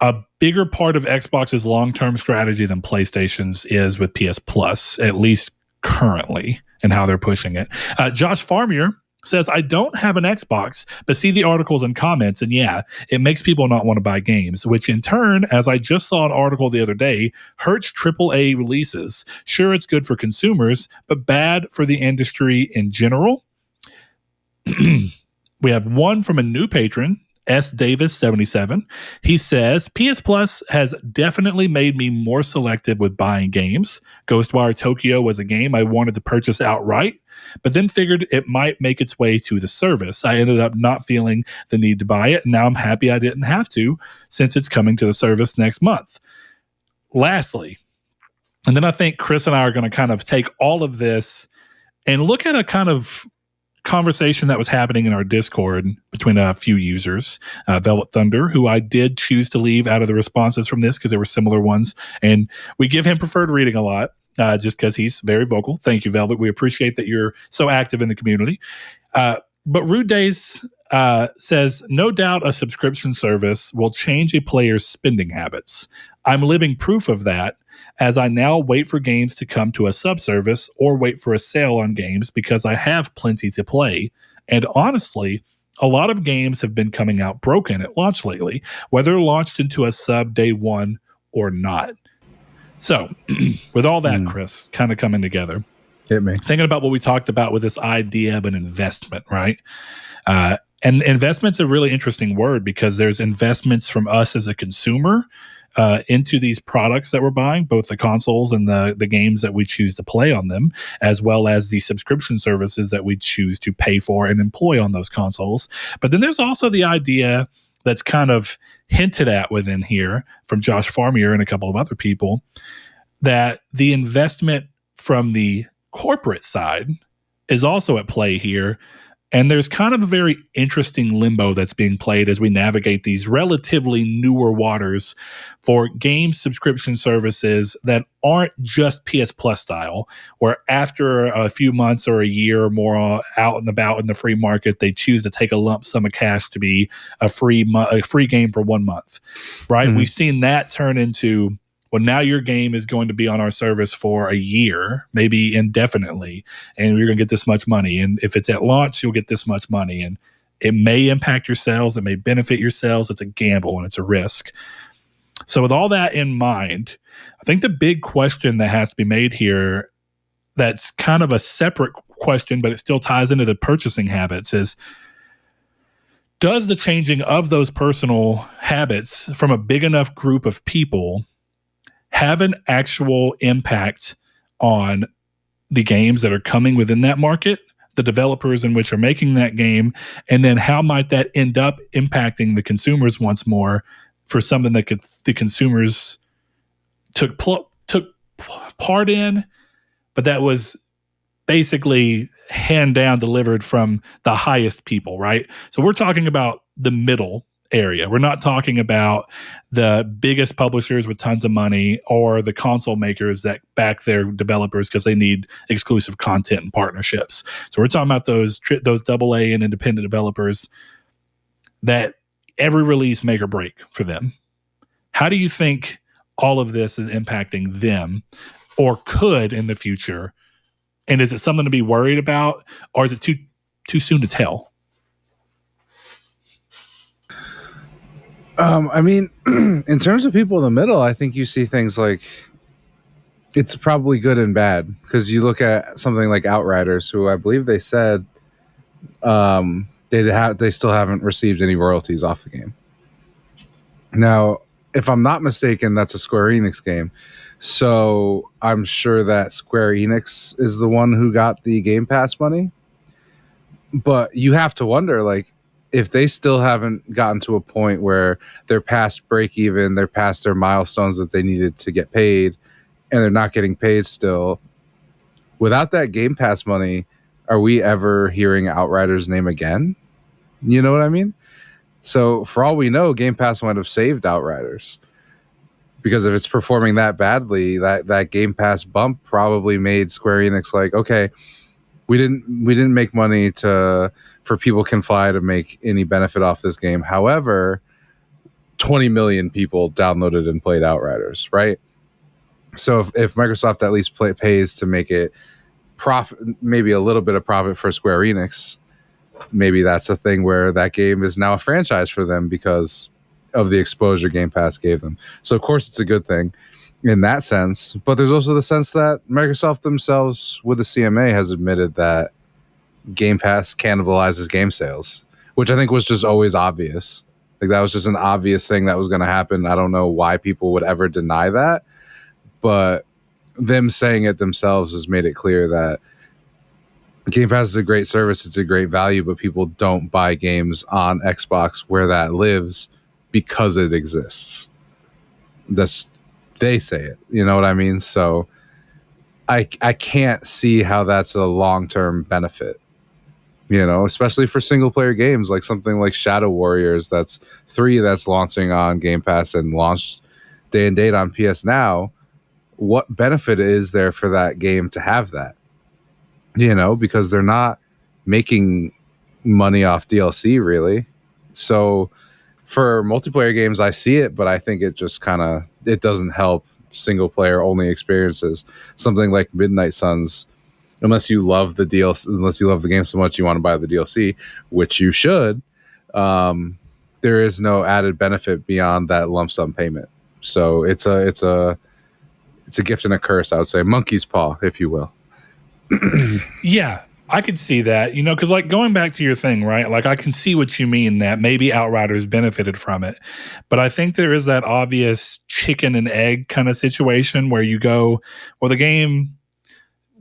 a bigger part of Xbox's long-term strategy than PlayStation's is with PS Plus, at least currently, and how they're pushing it. Josh Farmier says, I don't have an Xbox, but see the articles and comments, and yeah, it makes people not want to buy games, which in turn, as I just saw an article the other day, hurts AAA releases. Sure, it's good for consumers, but bad for the industry in general. We have one from a new patron, S. Davis 77. He says, PS Plus has definitely made me more selective with buying games. Ghostwire Tokyo was a game I wanted to purchase outright, but then figured it might make its way to the service. I ended up not feeling the need to buy it, and now I'm happy I didn't have to, since it's coming to the service next month. Lastly, and then I think Chris and I are going to kind of take all of this and look at a kind of conversation that was happening in our Discord between a few users, Velvet Thunder, who I did choose to leave out of the responses from this because there were similar ones, and we give him preferred reading a lot just because he's very vocal. Thank you, Velvet. We appreciate that you're so active in the community. But Rude Days says, no doubt a subscription service will change a player's spending habits. I'm living proof of that, as I now wait for games to come to a subservice or wait for a sale on games because I have plenty to play. And honestly, a lot of games have been coming out broken at launch lately, whether launched into a sub day one or not. So, with all that, Chris, kind of coming together, hit me. Thinking about what we talked about with this idea of an investment, right? And investment's a really interesting word because there's investments from us as a consumer into these products that we're buying, both the consoles and the games that we choose to play on them, as well as the subscription services that we choose to pay for and employ on those consoles. But then there's also the idea that's kind of hinted at within here from Josh Farmier and a couple of other people, that the investment from the corporate side is also at play here. And there's kind of a very interesting limbo that's being played as we navigate these relatively newer waters for game subscription services that aren't just PS Plus style, where after a few months or a year or more out and about in the free market, they choose to take a lump sum of cash to be a free game for 1 month, right? Mm-hmm. We've seen that turn into, well, now your game is going to be on our service for a year, maybe indefinitely, and you're going to get this much money. And if it's at launch, you'll get this much money. And it may impact your sales. It may benefit your sales. It's a gamble and it's a risk. So with all that in mind, I think the big question that has to be made here, that's kind of a separate question, but it still ties into the purchasing habits, is, does the changing of those personal habits from a big enough group of people have an actual impact on the games that are coming within that market, the developers in which are making that game, and then how might that end up impacting the consumers once more for something that the consumers took part in, but that was basically hand down delivered from the highest people, right? So we're talking about the middle area. We're not talking about the biggest publishers with tons of money or the console makers that back their developers because they need exclusive content and partnerships. So we're talking about those AA and independent developers that every release make or break for them. How do you think all of this is impacting them, or could in the future? And is it something to be worried about, or is it too soon to tell? I mean, in terms of people in the middle, I think you see things like, it's probably good and bad, because you look at something like Outriders, who I believe they said they still haven't received any royalties off the game. Now, if I'm not mistaken, that's a Square Enix game, so I'm sure that Square Enix is the one who got the Game Pass money. But you have to wonder, like, if they still haven't gotten to a point where they're past break even, they're past their milestones that they needed to get paid, and they're not getting paid still, without that Game Pass money, are we ever hearing Outriders' name again? You know what I mean? So for all we know, Game Pass might have saved Outriders, because if it's performing that badly, that Game Pass bump probably made Square Enix like, okay, we didn't make money for People Can Fly to make any benefit off this game. However, 20 million people downloaded and played Outriders, right? So if Microsoft at least pays to make it profit, maybe a little bit of profit for Square Enix, maybe that's a thing where that game is now a franchise for them because of the exposure Game Pass gave them. So of course it's a good thing in that sense, but there's also the sense that Microsoft themselves with the CMA has admitted that Game Pass cannibalizes game sales, which I think was just always obvious. Like, that was just an obvious thing that was going to happen. I don't know why people would ever deny that, but them saying it themselves has made it clear that Game Pass is a great service. It's a great value, but people don't buy games on Xbox where that lives because it exists. They say it, you know what I mean? So I can't see how that's a long-term benefit, you know, especially for single-player games, like something like Shadow Warriors that's launching on Game Pass and launched day and date on PS Now. What benefit is there for that game to have that? You know, because they're not making money off DLC, really. So for multiplayer games, I see it, but I think it just it doesn't help single player only experiences. Something like Midnight Suns, unless you love the DLC, unless you love the game so much you want to buy the DLC, which you should, there is no added benefit beyond that lump sum payment. So it's a gift and a curse, I would say, monkey's paw, if you will. Yeah, I could see that, because like going back to your thing, right? Like I can see what you mean that maybe Outriders benefited from it. But I think there is that obvious chicken and egg kind of situation where you go, well, the game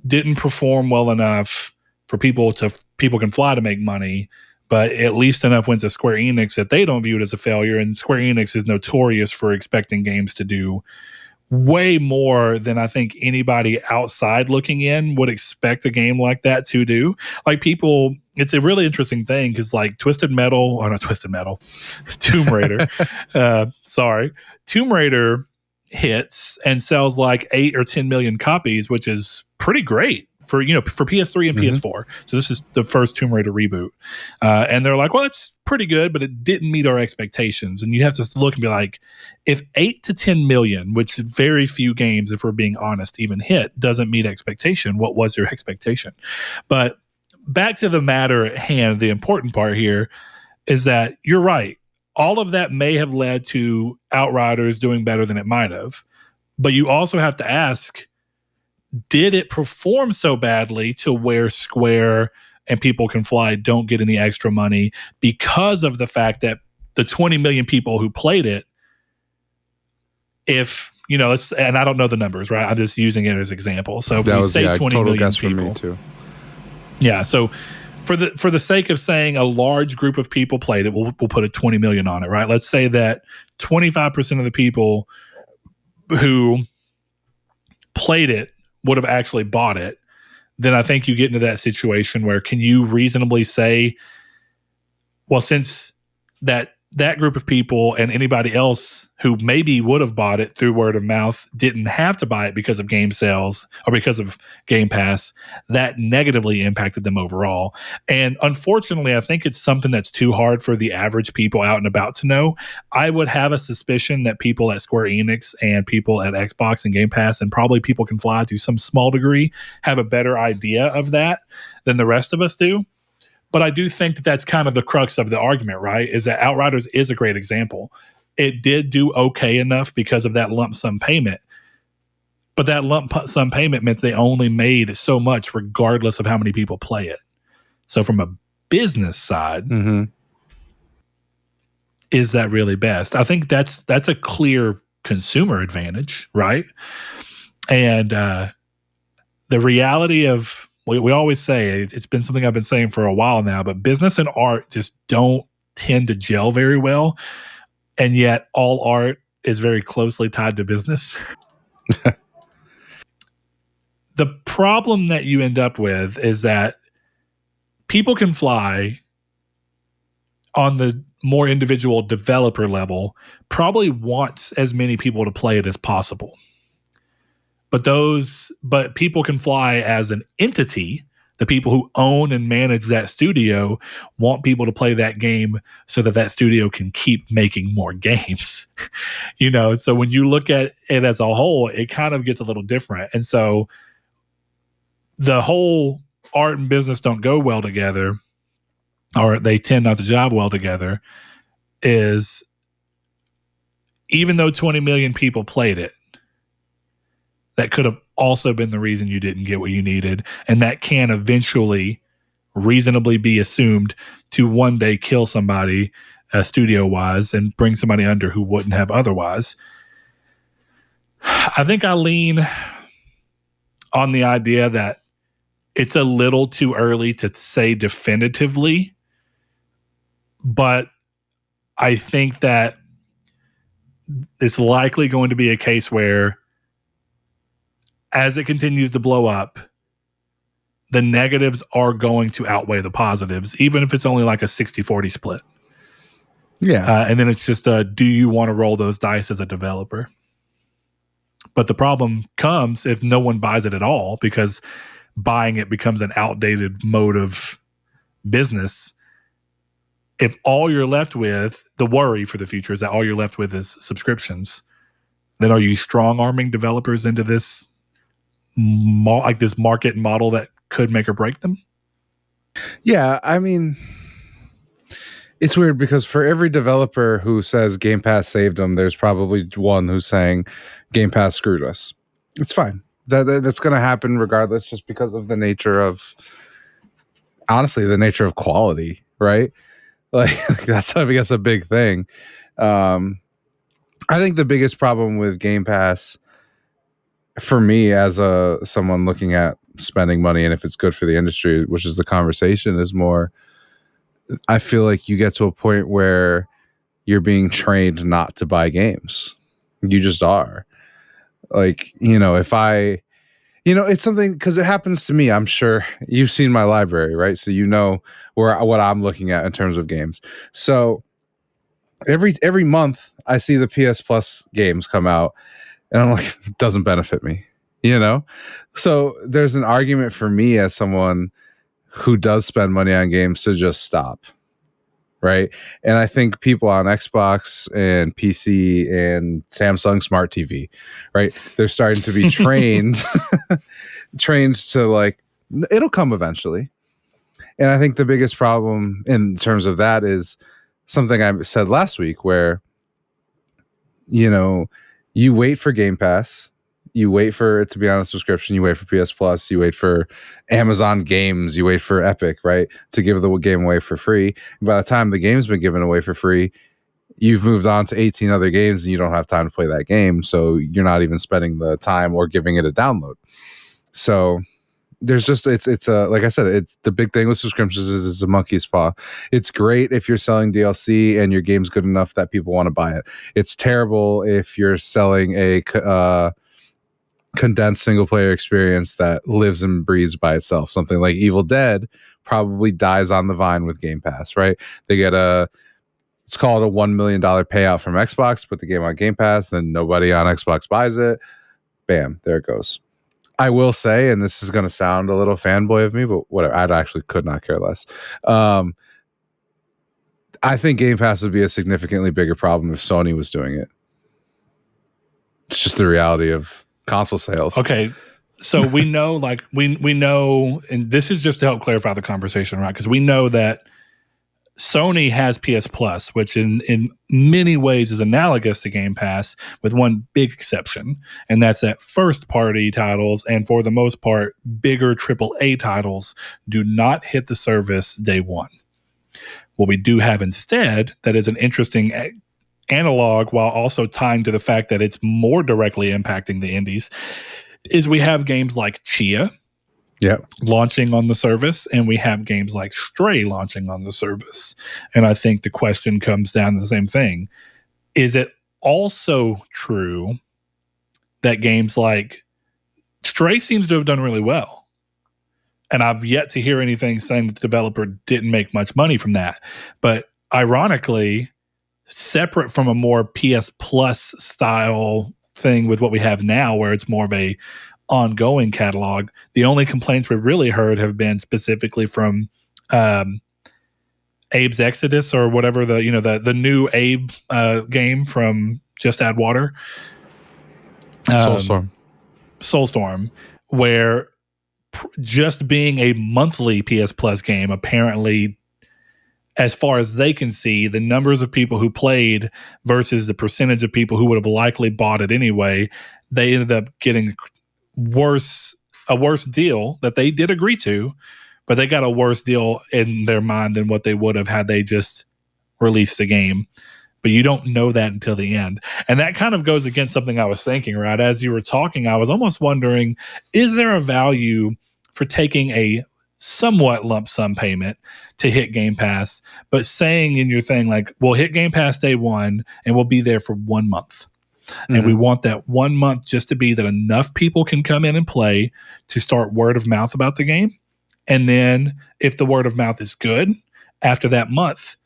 didn't perform well enough for people can fly to make money, but at least enough went to Square Enix that they don't view it as a failure. And Square Enix is notorious for expecting games to do way more than I think anybody outside looking in would expect a game like that to do. Like people, it's a really interesting thing because like Tomb Raider, Tomb Raider hits and sells like 8 or 10 million copies, which is pretty great for PS3 and PS4. So this is the first Tomb Raider reboot, and they're like, well, it's pretty good, but it didn't meet our expectations. And you have to look and be like, if 8 to 10 million, which very few games, if we're being honest, even hit, doesn't meet expectation, what was your expectation? But back to the matter at hand, the important part here is that you're right. All of that may have led to Outriders doing better than it might have. But you also have to ask, did it perform so badly to where Square and People Can Fly don't get any extra money because of the fact that the 20 million people who played it, and I don't know the numbers, right? I'm just using it as example. So that was 20 total million guess people, from me too. Yeah, so for the sake of saying a large group of people played it, we'll put a 20 million on it, right? Let's say that 25% of the people who played it would have actually bought it. Then I think you get into that situation where can you reasonably say, well, since that group of people and anybody else who maybe would have bought it through word of mouth didn't have to buy it because of game sales or because of Game Pass, that negatively impacted them overall. And unfortunately, I think it's something that's too hard for the average people out and about to know. I would have a suspicion that people at Square Enix and people at Xbox and Game Pass and probably People Can Fly to some small degree have a better idea of that than the rest of us do. But I do think that that's kind of the crux of the argument, right? Is that Outriders is a great example. It did do okay enough because of that lump sum payment. But that lump sum payment meant they only made so much regardless of how many people play it. So from a business side, is that really best? I think that's a clear consumer advantage, right? And the reality of, we always say, it's been something I've been saying for a while now, but business and art just don't tend to gel very well. And yet all art is very closely tied to business. The problem that you end up with is that People Can Fly on the more individual developer level probably wants as many people to play it as possible. But People Can Fly as an entity, the people who own and manage that studio, want people to play that game so that studio can keep making more games. So when you look at it as a whole, it kind of gets a little different. And so the whole art and business don't go well together, or they tend not to jive well together, is even though 20 million people played it, that could have also been the reason you didn't get what you needed. And that can eventually reasonably be assumed to one day kill somebody studio-wise and bring somebody under who wouldn't have otherwise. I think I lean on the idea that it's a little too early to say definitively, but I think that it's likely going to be a case where as it continues to blow up, the negatives are going to outweigh the positives, even if it's only like a 60-40 split. Yeah. And then it's just, do you want to roll those dice as a developer? But the problem comes if no one buys it at all, because buying it becomes an outdated mode of business. if all you're left with, the worry for the future is that all you're left with is subscriptions, then are you strong arming developers into this this market model that could make or break them? Yeah, I mean, it's weird because for every developer who says Game Pass saved them, there's probably one who's saying Game Pass screwed us. It's fine. That's going to happen regardless, just because of the nature of, honestly, the nature of quality, right? Like that's, I guess, a big thing. I think the biggest problem with Game Pass for me as someone looking at spending money and if it's good for the industry, which is the conversation, is more, I feel like you get to a point where you're being trained not to buy games. You just are. Like, if I, it's something, because it happens to me. I'm sure you've seen my library, right? So what I'm looking at in terms of games. So every month I see the PS Plus games come out, and I'm like, it doesn't benefit me, So there's an argument for me as someone who does spend money on games to just stop. Right. And I think people on Xbox and PC and Samsung Smart TV, right, they're starting to be trained to, like, it'll come eventually. And I think the biggest problem in terms of that is something I said last week, where, you wait for Game Pass, you wait for it to be on a subscription, you wait for PS Plus, you wait for Amazon Games, you wait for Epic, right, to give the game away for free. And by the time the game's been given away for free, you've moved on to 18 other games and you don't have time to play that game. So you're not even spending the time or giving it a download. So there's just, it's like I said, it's the big thing with subscriptions is it's a monkey's paw. It's great if you're selling DLC and your game's good enough that people want to buy it. It's terrible if you're selling a condensed single player experience that lives and breathes by itself. Something like Evil Dead probably dies on the vine with Game Pass, right? They get it's called a $1 million payout from Xbox, put the game on Game Pass, then nobody on Xbox buys it. Bam, there it goes. I will say, and this is going to sound a little fanboy of me, but whatever, I actually could not care less. I think Game Pass would be a significantly bigger problem if Sony was doing it. It's just the reality of console sales. Okay, so we know, like we know, and this is just to help clarify the conversation, right? Because we know that Sony has PS Plus, which in many ways is analogous to Game Pass, with one big exception, and that's that first-party titles, and for the most part, bigger AAA titles, do not hit the service day one. What we do have instead, that is an interesting analog, while also tying to the fact that it's more directly impacting the indies, is we have games like Chia, launching on the service, and we have games like Stray launching on the service. And I think the question comes down to the same thing. Is it also true that games like Stray seems to have done really well? And I've yet to hear anything saying that the developer didn't make much money from that. But ironically, separate from a more PS Plus style thing with what we have now, where it's more of a ongoing catalog, the only complaints we've really heard have been specifically from Abe's Exodus, or whatever, the new Abe game from Just Add Water, Soulstorm, where just being a monthly PS Plus game, apparently, as far as they can see, the numbers of people who played versus the percentage of people who would have likely bought it anyway, they ended up getting a worse deal that they did agree to, but they got a worse deal in their mind than what they would have had they just released the game. But you don't know that until the end. And that kind of goes against something I was thinking, right? As you were talking, I was almost wondering, is there a value for taking a somewhat lump sum payment to hit Game Pass, but saying in your thing, like, we'll hit Game Pass day one and we'll be there for 1 month. And we want that 1 month just to be that enough people can come in and play to start word of mouth about the game. And then if the word of mouth is good, after that month,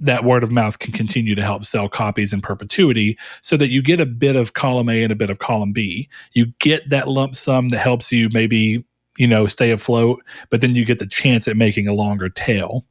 that word of mouth can continue to help sell copies in perpetuity, so that you get a bit of column A and a bit of column B. You get that lump sum that helps you maybe, stay afloat, but then you get the chance at making a longer tail.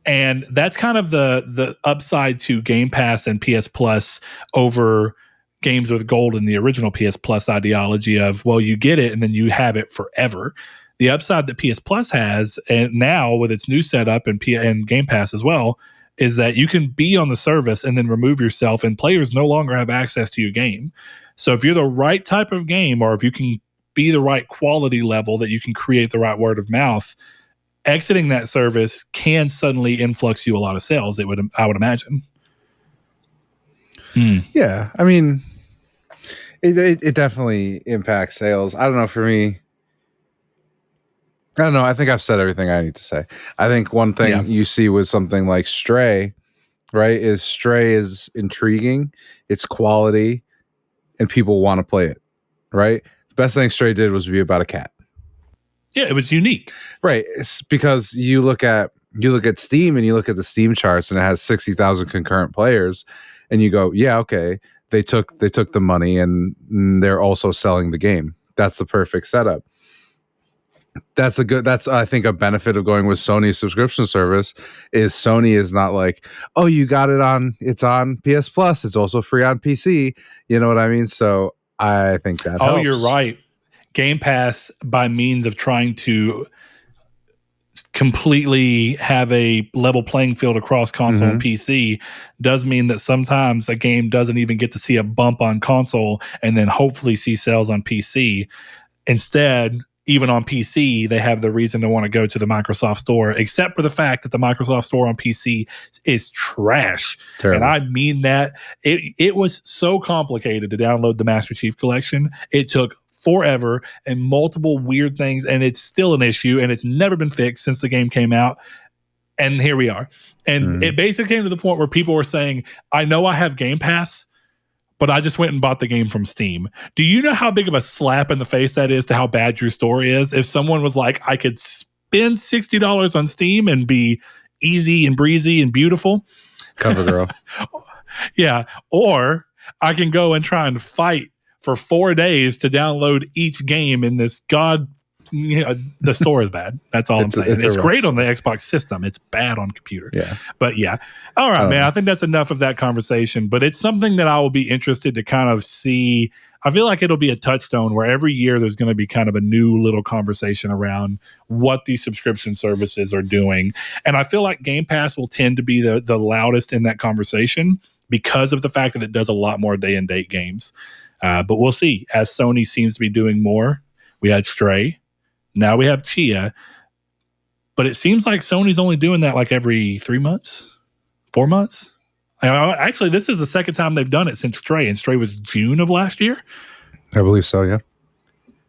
And that's kind of the upside to Game Pass and PS Plus over games with gold in the original PS Plus ideology of, well, you get it and then you have it forever. The upside that PS Plus has, and now with its new setup and Game Pass as well, is that you can be on the service and then remove yourself, and players no longer have access to your game. So if you're the right type of game, or if you can be the right quality level that you can create the right word of mouth, exiting that service can suddenly influx you a lot of sales. I would imagine. Yeah, I mean, it definitely impacts sales. I don't know. For me, I don't know. I think I've said everything I need to say. I think one thing you see with something like Stray, right, is Stray is intriguing, it's quality, and people want to play it, right? The best thing Stray did was be about a cat. Yeah, it was unique. Right. It's because you look at Steam and you look at the Steam charts and it has 60,000 concurrent players, and you go, yeah, okay, they took the money and they're also selling the game. That's the perfect setup. That's I think a benefit of going with Sony's subscription service is Sony is not like, oh, you got it's on PS Plus, it's also free on PC. You know what I mean? So I think that helps. You're right. Game Pass, by means of trying to completely have a level playing field across console and PC, does mean that sometimes a game doesn't even get to see a bump on console and then hopefully see sales on PC. Instead, even on PC, they have the reason to want to go to the Microsoft Store, except for the fact that the Microsoft Store on PC is trash. Terrible. And I mean that. It was so complicated to download the Master Chief Collection. It took forever and multiple weird things, and it's still an issue, and it's never been fixed since the game came out. And here we are. And it basically came to the point where people were saying, I know I have Game Pass, but I just went and bought the game from Steam. Do you know how big of a slap in the face that is to how bad your story is? If someone was like, I could spend $60 on Steam and be easy and breezy and beautiful. Cover girl. Yeah. Or I can go and try and fight for 4 days to download each game in this the store is bad. That's all I'm saying. It's great on the Xbox system. It's bad on computer. Yeah. But yeah. All right, man. I think that's enough of that conversation. But it's something that I will be interested to kind of see. I feel like it'll be a touchstone where every year there's going to be kind of a new little conversation around what these subscription services are doing. And I feel like Game Pass will tend to be the loudest in that conversation because of the fact that it does a lot more day-and-date games. But we'll see. As Sony seems to be doing more, we had Stray. Now we have Chia, but it seems like Sony's only doing that like every 3 months, 4 months. Actually, this is the second time they've done it since Stray, and Stray was June of last year. I believe so, yeah.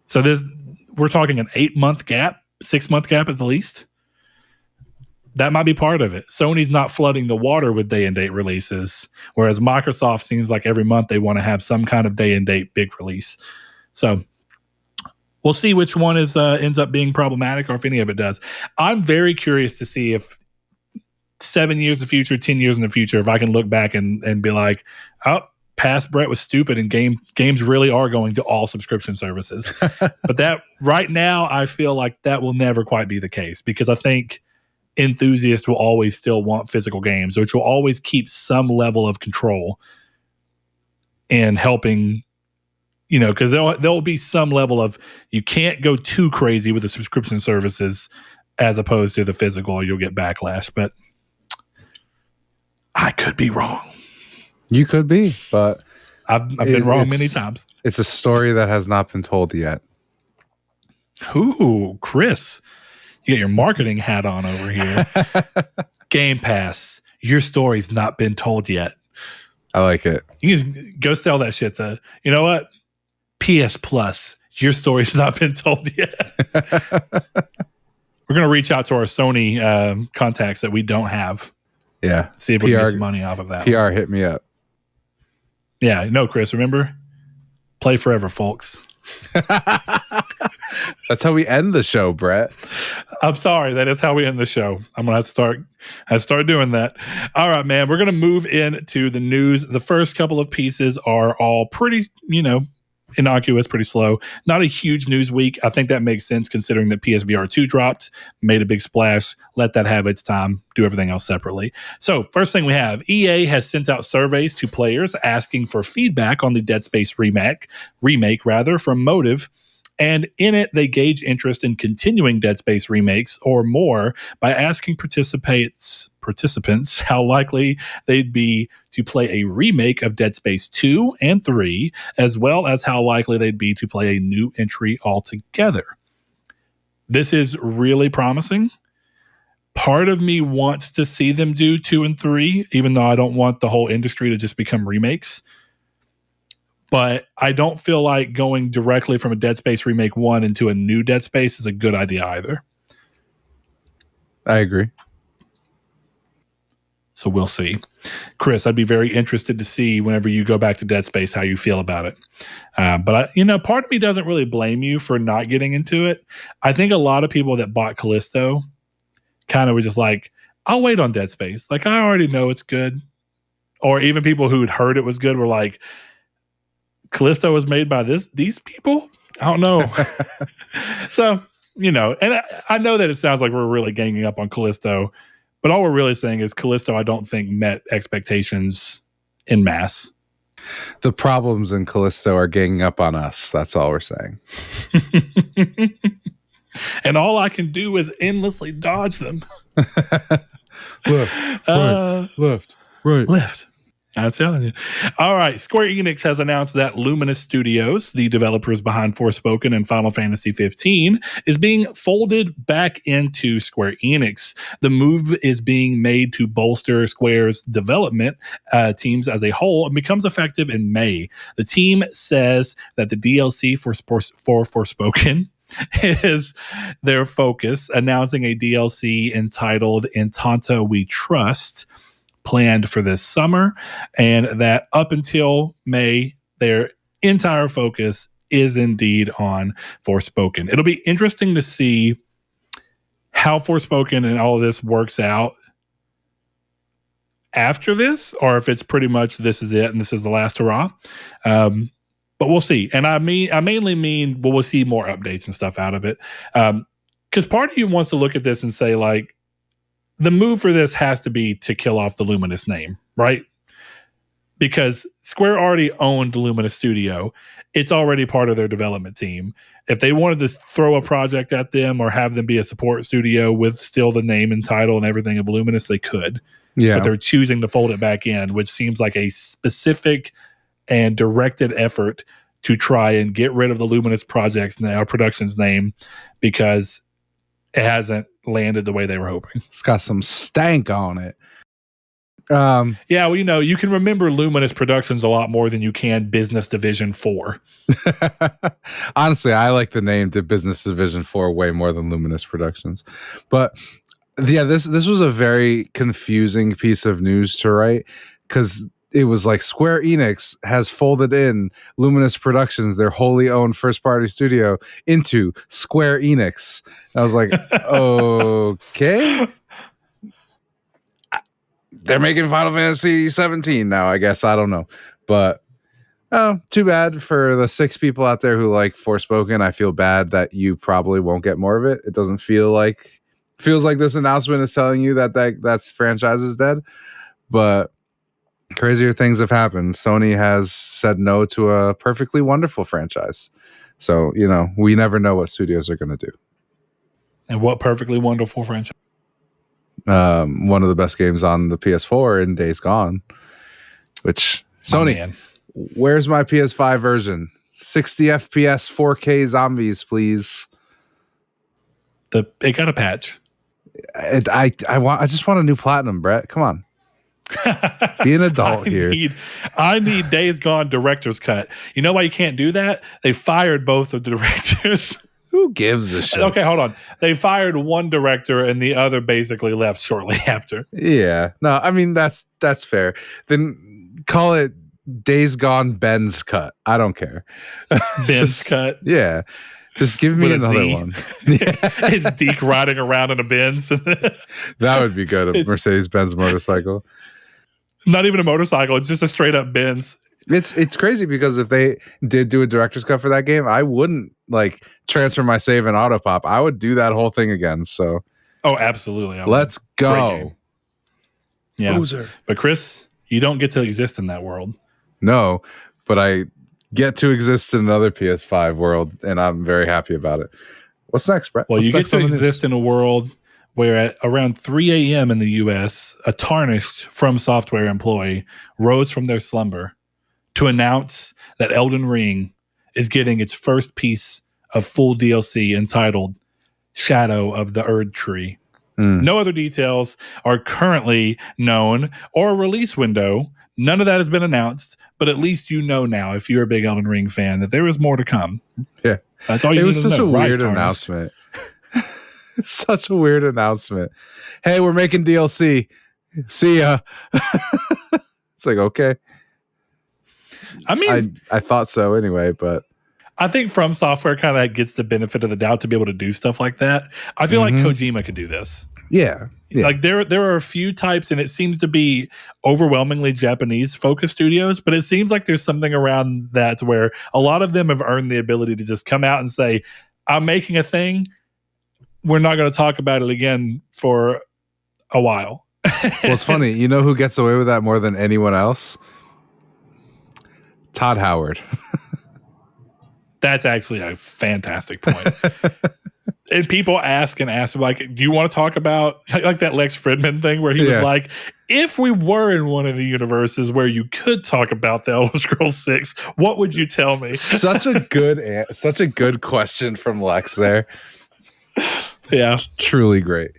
So we're talking an 8-month gap, 6-month gap at the least. That might be part of it. Sony's not flooding the water with day-and-date releases, whereas Microsoft seems like every month they want to have some kind of day-and-date big release. So we'll see which one ends up being problematic or if any of it does. I'm very curious to see if 7 years in the future, 10 years in the future, if I can look back and be like, oh, past Brett was stupid and games really are going to all subscription services. But that right now, I feel like that will never quite be the case because I think enthusiasts will always still want physical games, which will always keep some level of control and helping, because there'll be some level of you can't go too crazy with the subscription services as opposed to the physical or you'll get backlash. But I could be wrong. You could be, but I've been wrong many times. It's a story that has not been told yet. Ooh, Chris, you got your marketing hat on over here. Game Pass, your story's not been told yet. I like it. You can go sell that shit to, you know what? PS Plus, your story's not been told yet. We're going to reach out to our Sony contacts that we don't have. Yeah. See if we can get some money off of that. PR hit me up. Yeah. No, Chris, remember? Play forever, folks. That's how we end the show, Brett. I'm sorry. That is how we end the show. I'm going to have to start doing that. All right, man. We're going to move into the news. The first couple of pieces are all pretty, innocuous, pretty slow. Not a huge news week. I think that makes sense considering that PSVR 2 dropped, made a big splash. Let that have its time. Do everything else separately. So first thing we have, EA has sent out surveys to players asking for feedback on the Dead Space remake from Motive. And in it, they gauge interest in continuing Dead Space remakes or more by asking participants how likely they'd be to play a remake of Dead Space 2 and 3, as well as how likely they'd be to play a new entry altogether. This is really promising. Part of me wants to see them do 2 and 3, even though I don't want the whole industry to just become remakes. But I don't feel like going directly from a Dead Space Remake 1 into a new Dead Space is a good idea either. I agree. So we'll see. Chris, I'd be very interested to see whenever you go back to Dead Space how you feel about it. But part of me doesn't really blame you for not getting into it. I think a lot of people that bought Callisto kind of were just like, I'll wait on Dead Space. Like, I already know it's good. Or even people who had heard it was good were like, Callisto was made by these people? I don't know. So, and I know that it sounds like we're really ganging up on Callisto, but all we're really saying is Callisto, I don't think, met expectations en masse. The problems in Callisto are ganging up on us. That's all we're saying. And all I can do is endlessly dodge them. Left, right. I'm telling you. All right. Square Enix has announced that Luminous Studios, the developers behind Forspoken and Final Fantasy 15, is being folded back into Square Enix. The move is being made to bolster Square's development teams as a whole and becomes effective in May. The team says that the DLC for Forspoken is their focus, announcing a DLC entitled Entanto We Trust, planned for this summer, and that up until May, their entire focus is indeed on Forspoken. It'll be interesting to see how Forspoken and all of this works out after this, or if it's pretty much this is it and this is the last hurrah. But we'll see. And I mainly mean we'll see more updates and stuff out of it. Because part of you wants to look at this and say, like, the move for this has to be to kill off the Luminous name, right? Because Square already owned Luminous Studio. It's already part of their development team. If they wanted to throw a project at them or have them be a support studio with still the name and title and everything of Luminous, they could. Yeah. But they're choosing to fold it back in, which seems like a specific and directed effort to try and get rid of the Luminous production's name, because it hasn't landed the way they were hoping. It's got some stank on it. Yeah, well, you can remember Luminous Productions a lot more than you can Business Division 4. Honestly, I like the name to Business Division 4 way more than Luminous Productions. But yeah, this was a very confusing piece of news to write, because it was like Square Enix has folded in Luminous Productions, their wholly owned first-party studio, into Square Enix. And I was like, okay. They're making Final Fantasy 17 now, I guess. I don't know. But too bad for the 6 people out there who like Forspoken. I feel bad that you probably won't get more of it. It doesn't feels like this announcement is telling you that's franchise is dead. But crazier things have happened. Sony has said no to a perfectly wonderful franchise. So, we never know what studios are going to do. And what perfectly wonderful franchise? One of the best games on the PS4 in Days Gone, which Sony, where's my PS5 version? 60 FPS, 4K zombies, please. It got a patch. I just want a new platinum, Brett. Come on. Be an adult here. I need Days Gone director's cut. You know why you can't do that? They fired both of the directors. Who gives a shit? Okay, hold on. They fired one director and the other basically left shortly after. Yeah. No, I mean, that's fair. Then call it Days Gone Ben's cut. I don't care. Ben's cut? Yeah. Just give me another one. It's Deke riding around in a Benz. That would be good. A Mercedes-Benz motorcycle. Not even a motorcycle. It's just a straight up Benz. It's crazy because if they did do a director's cut for that game, I wouldn't like transfer my save and auto pop. I would do that whole thing again. So, absolutely. Let's go. Yeah, Loser. But Chris, you don't get to exist in that world. No, but I get to exist in another PS5 world, and I'm very happy about it. What's next, Brett? Well, What's you get to exist in a world where at around 3 a.m. in the U.S., a tarnished From Software employee rose from their slumber to announce that Elden Ring is getting its first piece of full DLC entitled Shadow of the Erdtree. No other details are currently known or a release window. None of that has been announced, but at least you know now, if you're a big Elden Ring fan, that there is more to come. Yeah. That's all you need to know. It was such a weird announcement. Such a weird announcement. Hey, we're making DLC. See ya. It's like, okay. I mean, I thought so anyway, but I think From Software kind of gets the benefit of the doubt to be able to do stuff like that. I feel like Kojima could do this. Yeah. Like there are a few types, and it seems to be overwhelmingly Japanese focused studios, but it seems like there's something around that where a lot of them have earned the ability to just come out and say, I'm making a thing. We're not going to talk about it again for a while. Well, it's funny. You know who gets away with that more than anyone else? Todd Howard. That's actually a fantastic point. And people ask, like, do you want to talk about like that Lex Fridman thing where he was like, if we were in one of the universes where you could talk about the Elder Scrolls 6, what would you tell me? Such a good question from Lex there. Yeah. Truly great.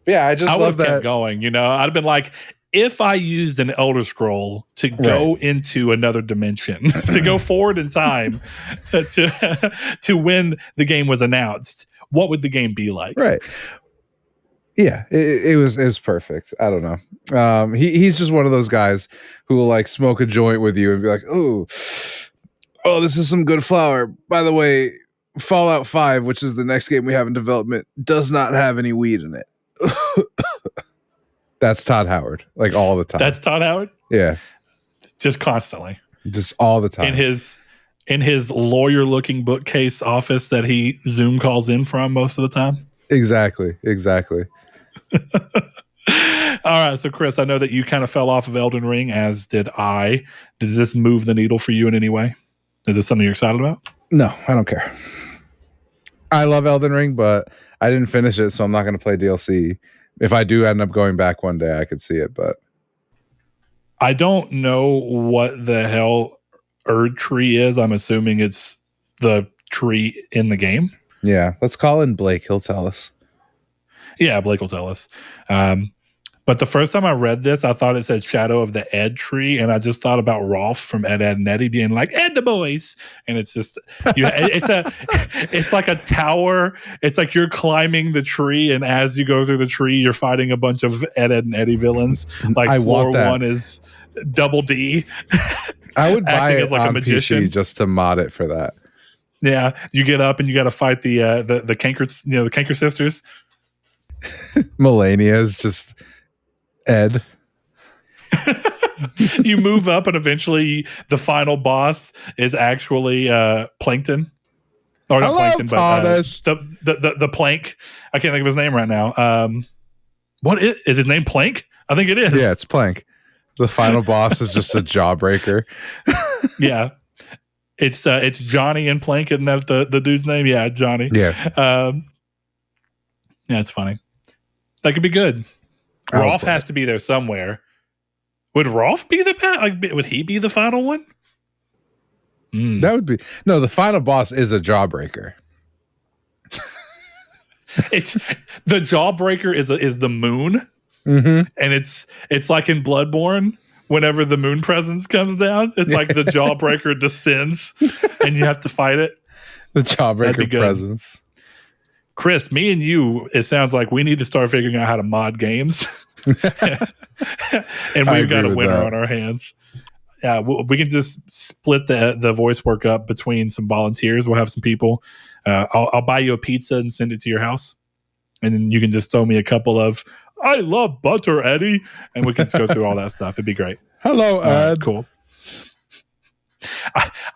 Yeah, I love that. Kept going, I'd have been like, if I used an Elder Scroll to go into another dimension, to go forward in time to when the game was announced, what would the game be like? Right. Yeah, it was perfect. I don't know. He's just one of those guys who will like smoke a joint with you and be like, oh, this is some good flower. By the way, Fallout 5, which is the next game we have in development, does not have any weed in it. That's Todd Howard, like all the time. That's Todd Howard? Yeah. Just constantly. Just all the time. In his lawyer-looking bookcase office that he Zoom calls in from most of the time. Exactly. All right, so Chris, I know that you kind of fell off of Elden Ring, as did I. Does this move the needle for you in any way? Is this something you're excited about? No, I don't care. I love Elden Ring, but I didn't finish it, so I'm not going to play DLC. If I do end up going back one day, I could see it, but I don't know what the hell Erdtree is. I'm assuming it's the tree in the game. Yeah, let's call in Blake. He'll tell us. Yeah, Blake will tell us. But the first time I read this, I thought it said Shadow of the Erdtree, and I just thought about Rolf from Ed, Edd and Eddy being like, Ed the boys. And it's just, it's like a tower. It's like you're climbing the tree, and as you go through the tree, you're fighting a bunch of Ed, Edd and Eddy villains. Like floor 1 is Double D. I would buy it like on a magician. PC just to mod it for that. Yeah, you get up and you got to fight the Canker, the Canker sisters. Melania is just Ed. You move up, and eventually the final boss is actually Plankton. Or not Plankton, but the Plank. I can't think of his name right now. What is his name? Plank? I think it is. Yeah, it's Plank. The final boss is just a jawbreaker. Yeah. It's Johnny and Plank, isn't that the dude's name? Yeah, Johnny. Yeah. Yeah, it's funny. That could be good. Rolf has to be there somewhere. Would Rolf be would he be the final one? That would be the final boss is a jawbreaker. It's the jawbreaker is the moon, and it's like in Bloodborne. Whenever the moon presence comes down, it's like the jawbreaker descends, and you have to fight it. The jawbreaker presence. Chris, me and you, it sounds like we need to start figuring out how to mod games. And we've got a winner on our hands. Yeah, we can just split the voice work up between some volunteers. We'll have some people. I'll buy you a pizza and send it to your house. And then you can just throw me a couple of, I love butter, Eddie. And we can just go through all that stuff. It'd be great. Hello, Ed. Cool.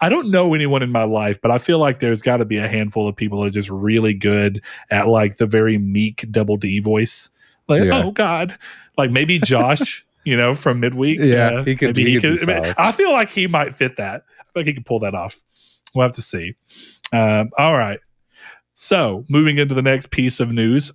I don't know anyone in my life, but I feel like there's got to be a handful of people that are just really good at like the very meek Double D voice. Like, oh God, like maybe Josh, from Midweek. Yeah, he could. Maybe he could. Be solid. I feel like he might fit that. I feel like he could pull that off. We'll have to see. All right. So moving into the next piece of news.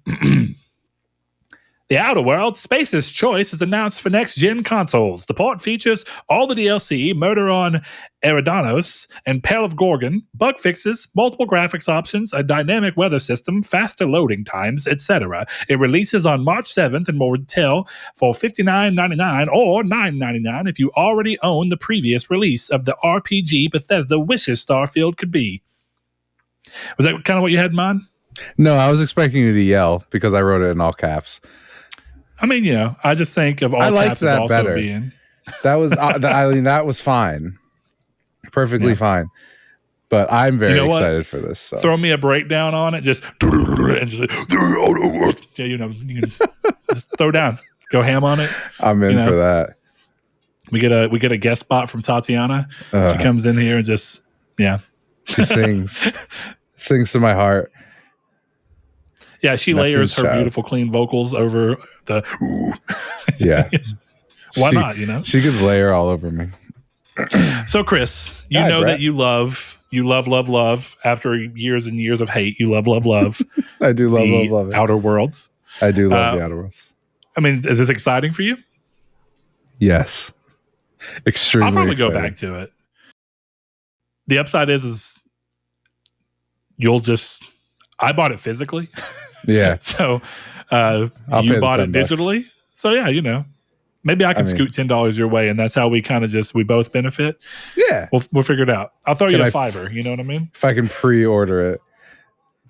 The Outer Worlds Space's Choice is announced for next-gen consoles. The port features all the DLC, Murder on Eridanos, and Pale of Gorgon, bug fixes, multiple graphics options, a dynamic weather system, faster loading times, etc. It releases on March 7th and will retail for $59.99 or $9.99 if you already own the previous release of the RPG Bethesda wishes Starfield could be. Was that kind of what you had in mind? No, I was expecting you to yell because I wrote it in all caps. I mean, I just think of all caps as also better. Being. That was, that was fine. Perfectly fine. But I'm very excited for this. So. Throw me a breakdown on it. Just, and just you can just throw down. Go ham on it. I'm in for that. We get a guest spot from Tatiana. She comes in here and just, She sings to my heart. Yeah, she layers her beautiful, clean vocals over the. Yeah. Why not? She could layer all over me. So, Chris, that you love. After years and years of hate, you love. I do love it. Outer Worlds. I do love the Outer Worlds. I mean, is this exciting for you? Yes, extremely. I'll probably exciting. Go back to it. The upside is you'll just. I bought it physically. Yeah. So you bought it digitally. So yeah, maybe I can scoot $10 your way, and that's how we kind of we both benefit. Yeah. We'll figure it out. I'll throw you a $5. You know what I mean? If I can pre-order it.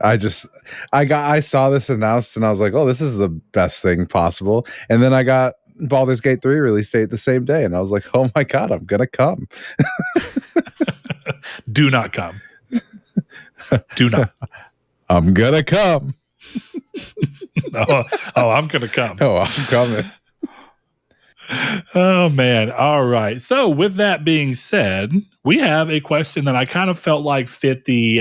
I saw this announced and I was like, oh, this is the best thing possible. And then I got Baldur's Gate 3 release date the same day, and I was like, oh my God, I'm gonna come. Do not come. Do not. I'm gonna come. I'm gonna come. Oh, I'm coming. Oh man. All right. So with that being said, we have a question that I kind of felt like fit the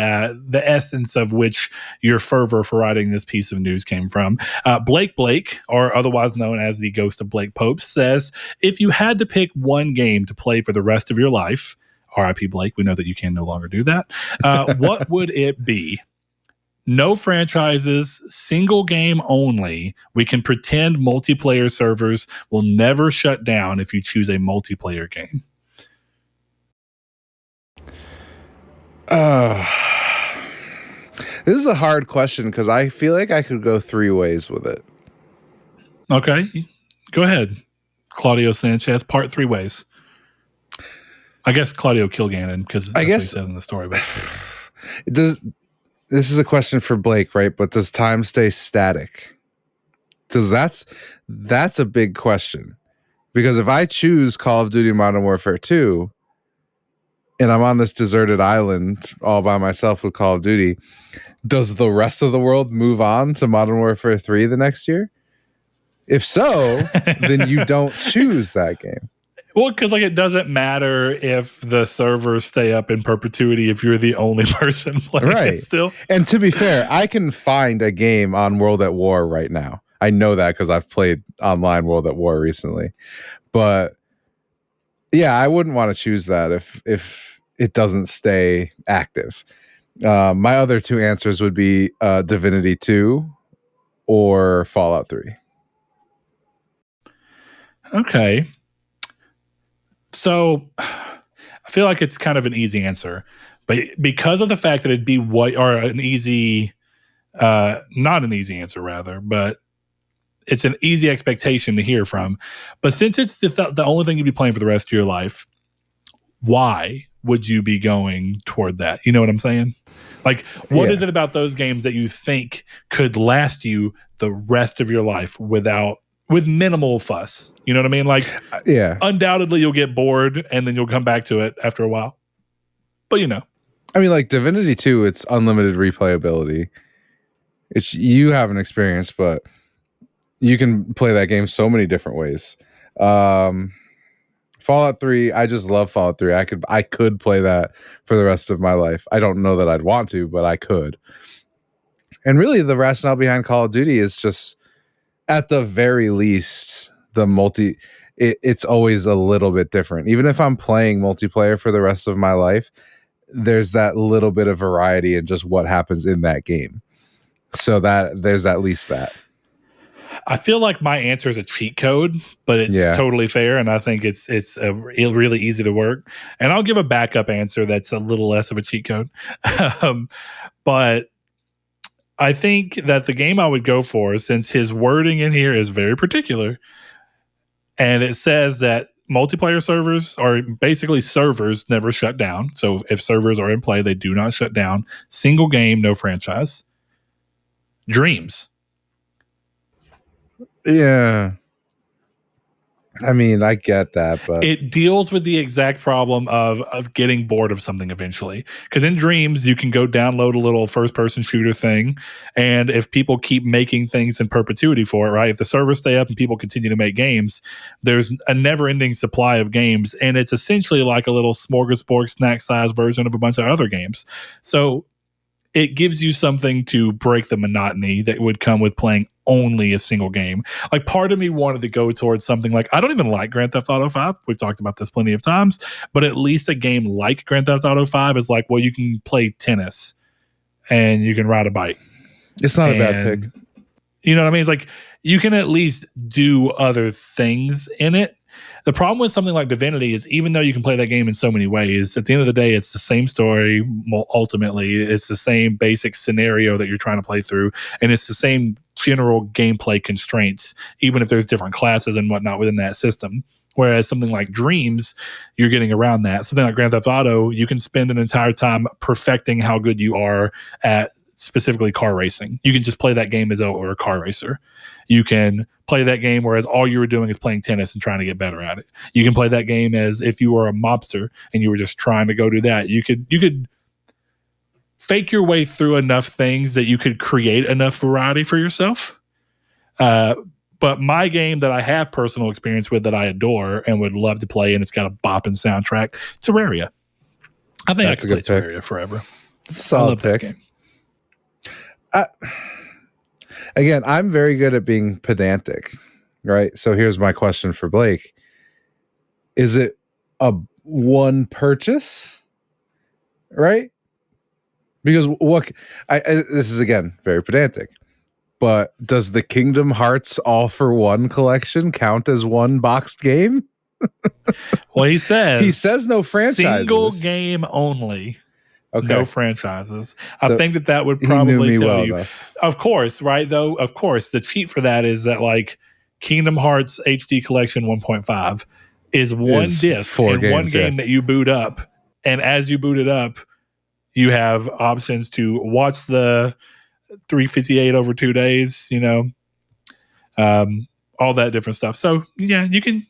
essence of which your fervor for writing this piece of news came from. Blake, or otherwise known as the Ghost of Blake Pope, says, if you had to pick one game to play for the rest of your life, R.I.P. Blake, we know that you can no longer do that. What would it be? No franchises, single game only. We can pretend multiplayer servers will never shut down if you choose a multiplayer game. This is a hard question because I feel like I could go 3 ways with it. Okay. Go ahead. Claudio Sanchez, part 3 ways. I guess Claudio Kilgannon, because that's what he says in the story. But this is a question for Blake, right? But does time stay static? Because that's a big question. Because if I choose Call of Duty Modern Warfare 2 and I'm on this deserted island all by myself with Call of Duty, does the rest of the world move on to Modern Warfare 3 the next year? If so, then you don't choose that game. Well, because it doesn't matter if the servers stay up in perpetuity if you're the only person playing it still. And to be fair, I can find a game on World at War right now. I know that because I've played online World at War recently. But yeah, I wouldn't want to choose that if it doesn't stay active. My other 2 answers would be Divinity 2 or Fallout 3. Okay. So I feel like it's kind of an easy answer, but because of the fact that it'd be an easy, not an easy answer rather, but it's an easy expectation to hear from. But since it's the only thing you'd be playing for the rest of your life, why would you be going toward that? You know what I'm saying? What is it about those games that you think could last you the rest of your life with minimal fuss? You know what I mean? Undoubtedly you'll get bored and then you'll come back to it after a while. But I mean, Divinity 2, it's unlimited replayability. You have an experience, but you can play that game so many different ways. Fallout 3, I just love Fallout 3. I could play that for the rest of my life. I don't know that I'd want to, but I could. And really the rationale behind Call of Duty is just at the very least it's always a little bit different. Even if I'm playing multiplayer for the rest of my life, there's that little bit of variety in just what happens in that game. So that there's at least that. I feel like my answer is a cheat code, but it's totally fair, and I think it's really easy to work. And I'll give a backup answer that's a little less of a cheat code. But I think that the game I would go for, since his wording in here is very particular, and it says that multiplayer servers, or basically servers, never shut down. So if servers are in play, they do not shut down. Single game, no franchise. Dreams. Yeah. I mean, I get that, but it deals with the exact problem of getting bored of something eventually. Because in Dreams, you can go download a little first-person shooter thing, and if people keep making things in perpetuity for it, right? If the servers stay up and people continue to make games, there's a never-ending supply of games, and it's essentially like a little smorgasbord snack-sized version of a bunch of other games. So it gives you something to break the monotony that would come with playing only a single game. Like, part of me wanted to go towards something like, I don't even like Grand Theft Auto 5. We've talked about this plenty of times, but at least a game like Grand Theft Auto 5 is like, well, you can play tennis and you can ride a bike. It's not a bad pick. You know what I mean? It's like, you can at least do other things in it. The problem with something like Divinity is, even though you can play that game in so many ways, at the end of the day, it's the same story. Ultimately, it's the same basic scenario that you're trying to play through, and it's the same general gameplay constraints, even if there's different classes and whatnot within that system. Whereas something like Dreams, you're getting around that. Something like Grand Theft Auto, you can spend an entire time perfecting how good you are at specifically car racing. You can just play that game as a car racer. You can play that game whereas all you were doing is playing tennis and trying to get better at it. You can play that game as if you were a mobster and you were just trying to go do that. You could fake your way through enough things that you could create enough variety for yourself. But my game that I have personal experience with, that I adore and would love to play, and it's got a bopping soundtrack, Terraria. I think that's I could play Terraria forever. Solid pick. Again, I'm very good at being pedantic, right? So here's my question for Blake. Is it a one purchase, right? Because this is, again, very pedantic, but does the Kingdom Hearts All for One collection count as one boxed game? Well, he says no franchises. Single game only. Okay. No franchises. So I think that would probably tell you. Enough. Of course, right? Though, of course, the cheat for that is that, like, Kingdom Hearts HD Collection 1.5 is one disc and one game that you boot up. And as you boot it up, you have options to watch the 358 over 2 days, all that different stuff. So, yeah, you can.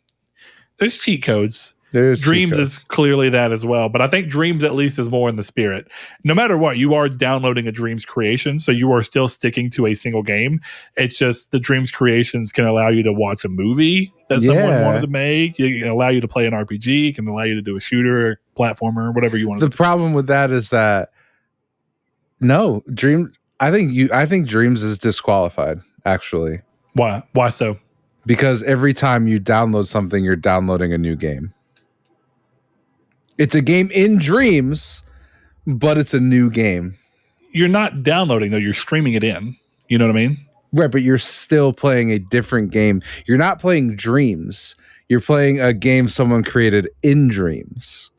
There's cheat codes. Dreams is clearly that as well, but I think Dreams at least is more in the spirit. No matter what, you are downloading a Dreams creation, so you are still sticking to a single game. It's just the Dreams creations can allow you to watch a movie that someone wanted to make. It can allow you to play an RPG. It can allow you to do a shooter, platformer, whatever you want to do. The problem with that is that I think Dreams is disqualified, actually. Why? Why so? Because every time you download something, you're downloading a new game. It's a game in Dreams, but it's a new game. You're not downloading, though. You're streaming it in. You know what I mean? Right, but you're still playing a different game. You're not playing Dreams. You're playing a game someone created in Dreams.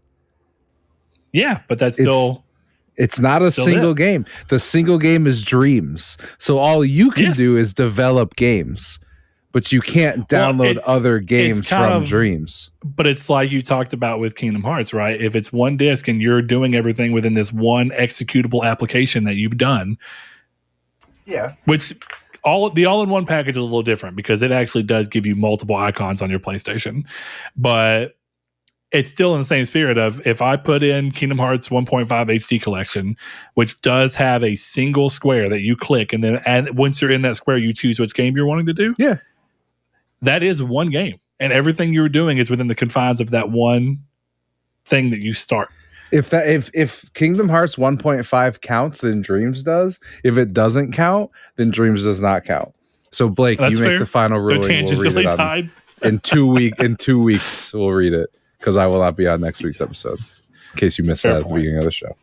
Yeah, but that's still... It's not a single game. The single game is Dreams. So all you can do is develop games. But you can't download other games from Dreams. But it's like you talked about with Kingdom Hearts, right? If it's one disc and you're doing everything within this one executable application that you've done, which the all-in-one package is a little different because it actually does give you multiple icons on your PlayStation. But it's still in the same spirit of, if I put in Kingdom Hearts 1.5 HD collection, which does have a single square that you click, and once you're in that square, you choose which game you're wanting to do. Yeah. That is one game. and everything you're doing is within the confines of that one thing that you start. If Kingdom Hearts 1.5 counts, then Dreams does. If it doesn't count, then Dreams does not count. So Blake, That's you make fair. the final ruling. We'll read it tied. in 2 weeks. We'll read it because I will not be on next week's episode. In case you missed Fair that at the point. beginning of the show.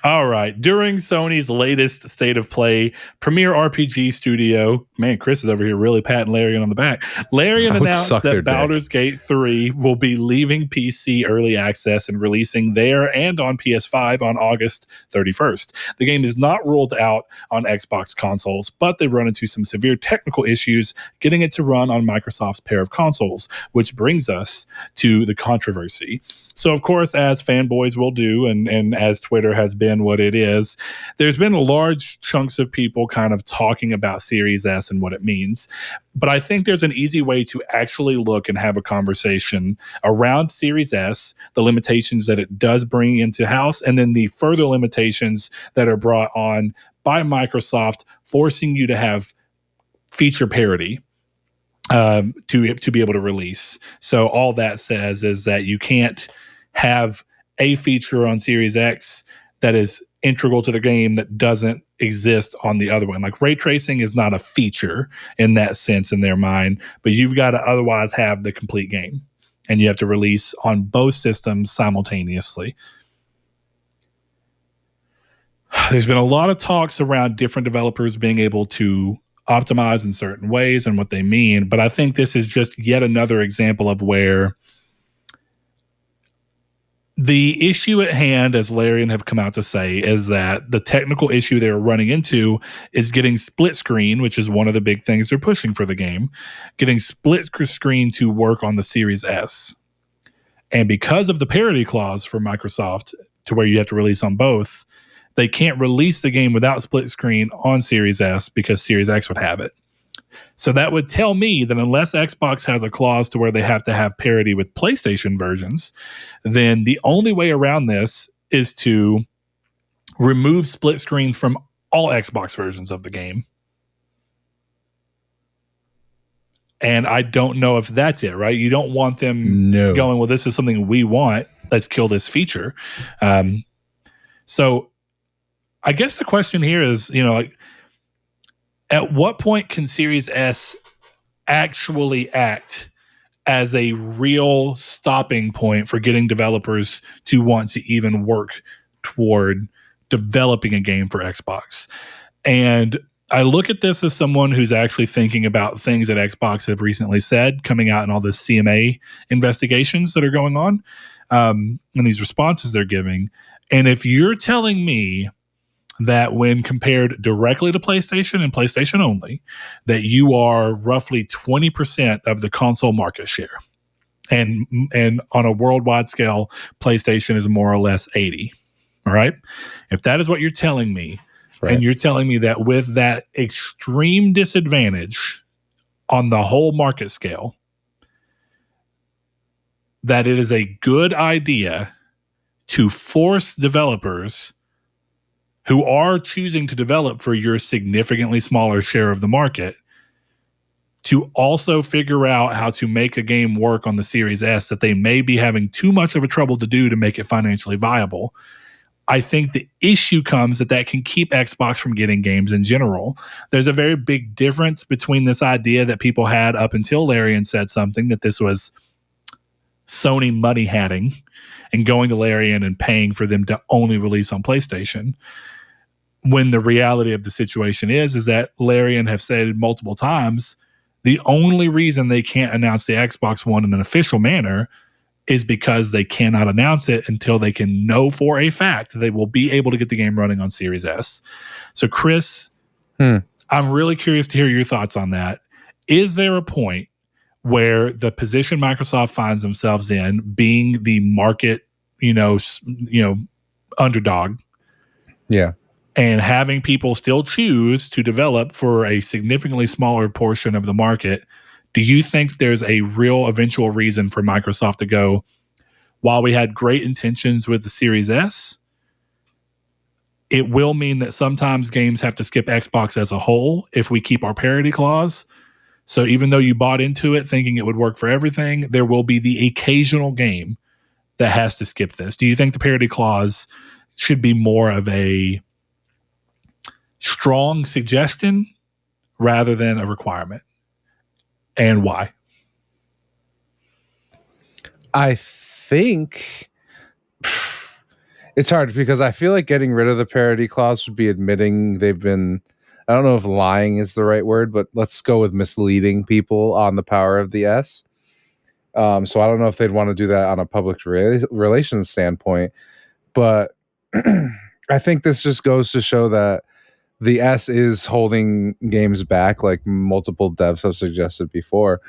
All right. During Sony's latest State of Play Premier RPG Studio, man, Chris is over here really patting Larian on the back. Larian announced that Baldur's Gate 3 will be leaving PC early access and releasing there and on PS5 on August 31st. The game is not ruled out on Xbox consoles, but they've run into some severe technical issues getting it to run on Microsoft's pair of consoles, which brings us to the controversy. So, of course, as fanboys will do, and as Twitter has been what it is, there's been large chunks of people kind of talking about Series S and what it means. But I think there's an easy way to actually look and have a conversation around Series S, the limitations that it does bring into house, and then the further limitations that are brought on by Microsoft, forcing you to have feature parity to be able to release. So all that says is that you can't have a feature on Series X that is integral to the game that doesn't exist on the other one. Like ray tracing is not a feature in that sense in their mind, but you've got to otherwise have the complete game, and you have to release on both systems simultaneously. There's been a lot of talks around different developers being able to optimize in certain ways and what they mean, but I think this is just yet another example of where the issue at hand, as Larian have come out to say, is that the technical issue they're running into is getting split screen, which is one of the big things they're pushing for the game, getting split screen to work on the Series S. And because of the parity clause for Microsoft, to where you have to release on both, they can't release the game without split screen on Series S because Series X would have it. So that would tell me that unless Xbox has a clause to where they have to have parity with PlayStation versions, then the only way around this is to remove split screen from all Xbox versions of the game. And I don't know if that's it, right? You don't want them going, well, this is something we want. Let's kill this feature. So I guess the question here is, like, at what point can Series S actually act as a real stopping point for getting developers to want to even work toward developing a game for Xbox? And I look at this as someone who's actually thinking about things that Xbox have recently said, coming out in all the CMA investigations that are going on, and these responses they're giving. And if you're telling me that when compared directly to PlayStation and PlayStation only, that you are roughly 20% of the console market share. And on a worldwide scale, PlayStation is more or less 80. All right. If that is what you're telling me, right, and you're telling me that with that extreme disadvantage on the whole market scale, that it is a good idea to force developers who are choosing to develop for your significantly smaller share of the market to also figure out how to make a game work on the Series S that they may be having too much of a trouble to do to make it financially viable. I think the issue comes that can keep Xbox from getting games in general. There's a very big difference between this idea that people had up until Larian said something, that this was Sony money hatting and going to Larian and paying for them to only release on PlayStation, when the reality of the situation is that Larian have said multiple times, the only reason they can't announce the Xbox One in an official manner is because they cannot announce it until they can know for a fact they will be able to get the game running on Series S. So, Chris, I'm really curious to hear your thoughts on that. Is there a point where the position Microsoft finds themselves in, being the market, underdog, and having people still choose to develop for a significantly smaller portion of the market, do you think there's a real eventual reason for Microsoft to go, while we had great intentions with the Series S, it will mean that sometimes games have to skip Xbox as a whole if we keep our parity clause? So even though you bought into it thinking it would work for everything, there will be the occasional game that has to skip this. Do you think the parity clause should be more of a strong suggestion rather than a requirement? And why? I think it's hard because I feel like getting rid of the parity clause would be admitting they've been, I don't know if lying is the right word, but let's go with misleading people on the power of the S. So I don't know if they'd want to do that on a public relations standpoint, but I think this just goes to show that the S is holding games back, like multiple devs have suggested before.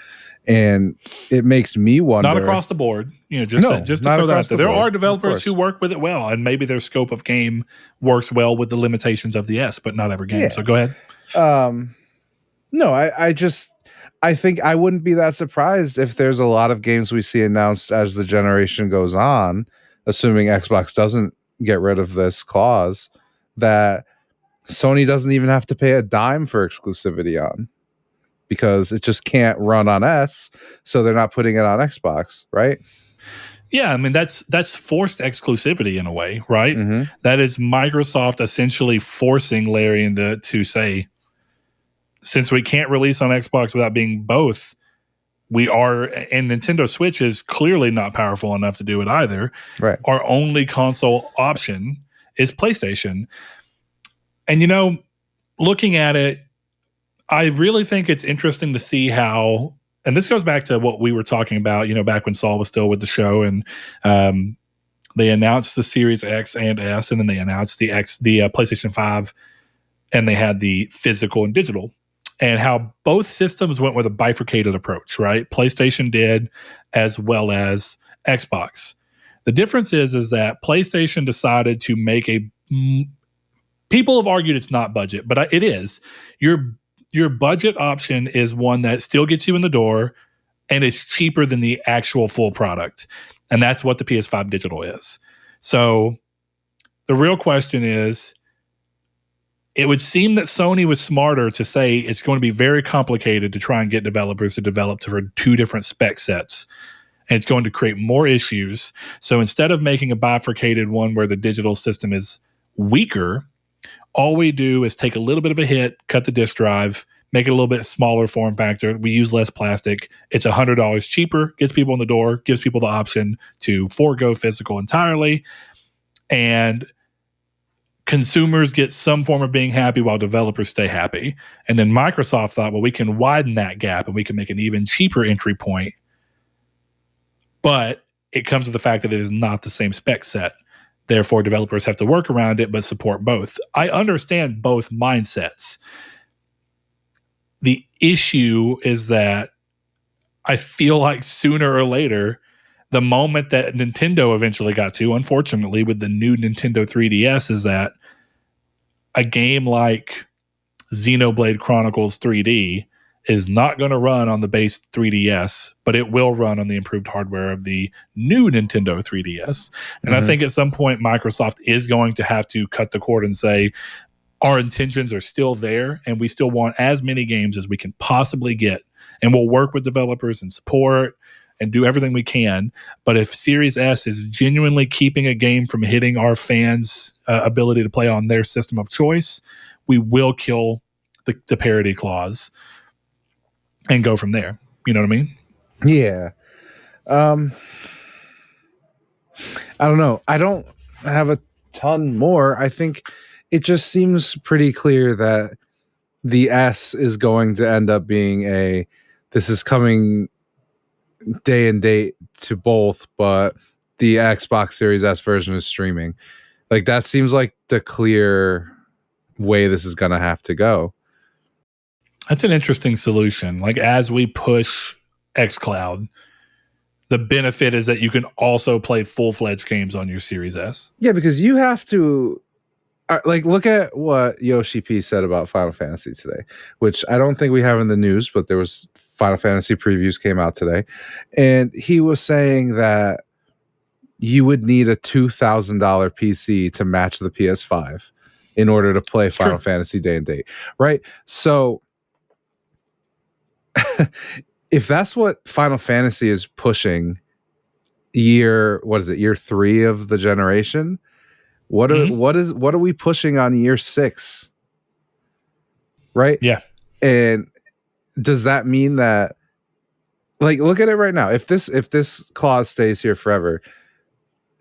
And it makes me wonder. Not across the board, just to throw that out there. There are developers who work with it well, and maybe their scope of game works well with the limitations of the S, but not every game. Yeah. So go ahead. No, I think I wouldn't be that surprised if there's a lot of games we see announced as the generation goes on, assuming Xbox doesn't get rid of this clause, that Sony doesn't even have to pay a dime for exclusivity on, because it just can't run on S, so they're not putting it on Xbox, right? Yeah, I mean that's forced exclusivity in a way, right? Mm-hmm. That is Microsoft essentially forcing Larian to say, since we can't release on Xbox without being both, we are, and Nintendo Switch is clearly not powerful enough to do it either. Right. Our only console option is PlayStation. And looking at it, I really think it's interesting to see how, and this goes back to what we were talking about, back when Saul was still with the show, and they announced the Series X and S, and then they announced the PlayStation 5, and they had the physical and digital, and how both systems went with a bifurcated approach, right? PlayStation did, as well as Xbox. The difference is that PlayStation decided to make people have argued it's not budget, but it is. Your budget option is one that still gets you in the door and is cheaper than the actual full product. And that's what the PS5 digital is. So the real question is, it would seem that Sony was smarter to say it's going to be very complicated to try and get developers to develop for two different spec sets. And it's going to create more issues. So instead of making a bifurcated one where the digital system is weaker, all we do is take a little bit of a hit, cut the disk drive, make it a little bit smaller form factor. We use less plastic. It's $100 cheaper, gets people in the door, gives people the option to forego physical entirely. And consumers get some form of being happy while developers stay happy. And then Microsoft thought, well, we can widen that gap and we can make an even cheaper entry point. But it comes to the fact that it is not the same spec set. Therefore, developers have to work around it, but support both. I understand both mindsets. The issue is that I feel like sooner or later, the moment that Nintendo eventually got to, unfortunately, with the new Nintendo 3DS, is that a game like Xenoblade Chronicles 3D is not going to run on the base 3DS, but it will run on the improved hardware of the new Nintendo 3DS. And I think at some point, Microsoft is going to have to cut the cord and say, our intentions are still there, and we still want as many games as we can possibly get. And we'll work with developers and support and do everything we can. But if Series S is genuinely keeping a game from hitting our fans' ability to play on their system of choice, we will kill the parity clause and go from there. You know what I mean? Yeah. I don't know. I don't have a ton more. I think it just seems pretty clear that the S is going to end up being this is coming day and date to both, but the Xbox Series S version is streaming. Like, that seems like the clear way this is going to have to go. That's an interesting solution. Like, as we push xCloud, the benefit is that you can also play full-fledged games on your Series S. Yeah, because you have to, look at what Yoshi P said about Final Fantasy today, which I don't think we have in the news, but there was Final Fantasy previews came out today. And he was saying that you would need a $2,000 PC to match the PS5 in order to play Final Fantasy day and date, right? So if that's what Final Fantasy is pushing, year 3 of the generation, what are we pushing on year 6? Right? Yeah. And does that mean that, like, look at it right now. If this clause stays here forever,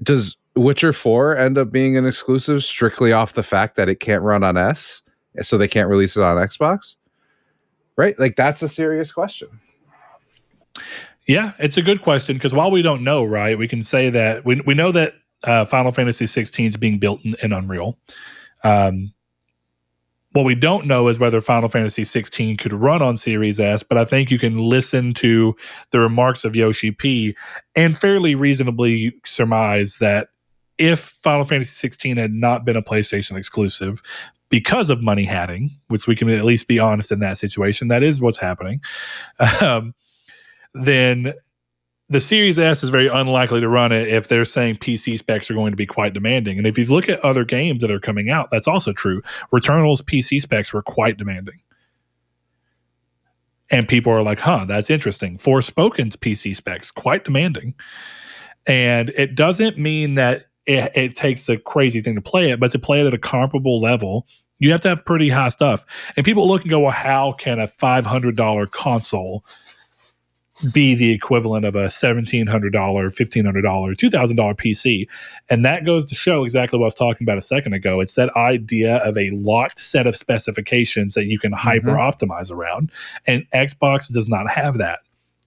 does Witcher 4 end up being an exclusive strictly off the fact that it can't run on S, so they can't release it on Xbox? Right? Like, that's a serious question. Yeah, it's a good question, because while we don't know, right, we can say that we know that Final Fantasy 16 is being built in Unreal. What we don't know is whether Final Fantasy 16 could run on Series S, but I think you can listen to the remarks of Yoshi P and fairly reasonably surmise that if Final Fantasy 16 had not been a PlayStation exclusive because of money hatting, which we can at least be honest in that situation, that is what's happening, then the Series S is very unlikely to run it if they're saying PC specs are going to be quite demanding. And if you look at other games that are coming out, that's also true. Returnal's PC specs were quite demanding. And people are like, that's interesting. Forspoken's PC specs, quite demanding. And it doesn't mean that it takes a crazy thing to play it, but to play it at a comparable level, you have to have pretty high stuff. And people look and go, well, how can a $500 console be the equivalent of a $1,700, $1,500, $2,000 PC? And that goes to show exactly what I was talking about a second ago. It's that idea of a locked set of specifications that you can hyper optimize around. And Xbox does not have that.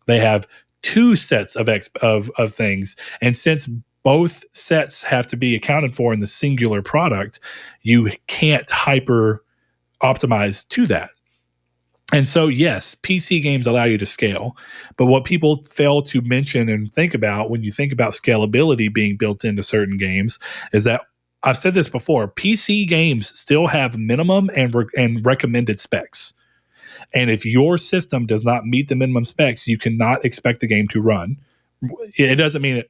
They have two sets of things. And since both sets have to be accounted for in the singular product, you can't hyper optimize to that. And so, yes, PC games allow you to scale. But what people fail to mention and think about when you think about scalability being built into certain games is that, I've said this before, PC games still have minimum and recommended specs. And if your system does not meet the minimum specs, you cannot expect the game to run. It doesn't mean it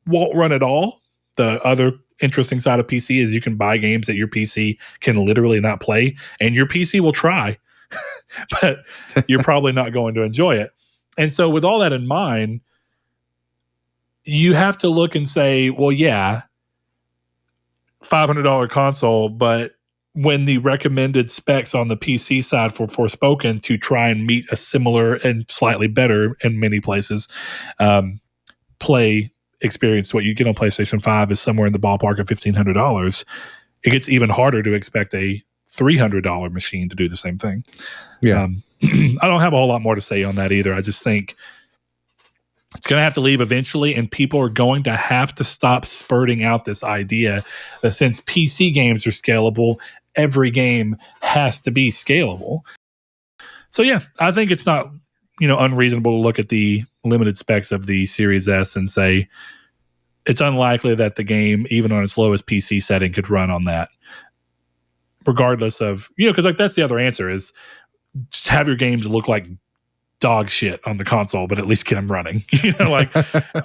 won't run at all. The other interesting side of PC is you can buy games that your PC can literally not play, and your PC will try. But you're probably not going to enjoy it. And so with all that in mind, you have to look and say, well, yeah, $500 console, but when the recommended specs on the PC side for Forspoken to try and meet a similar and slightly better in many places play experience, what you get on PlayStation 5 is somewhere in the ballpark of $1,500, it gets even harder to expect a $300 machine to do the same thing. Yeah. I don't have a whole lot more to say on that either. I just think it's going to have to leave eventually, and people are going to have to stop spurting out this idea that since PC games are scalable, every game has to be scalable. So yeah, I think it's not, unreasonable to look at the limited specs of the Series S and say it's unlikely that the game, even on its lowest PC setting, could run on that. Regardless of, because like that's the other answer is just have your games look like dog shit on the console, but at least get them running. Like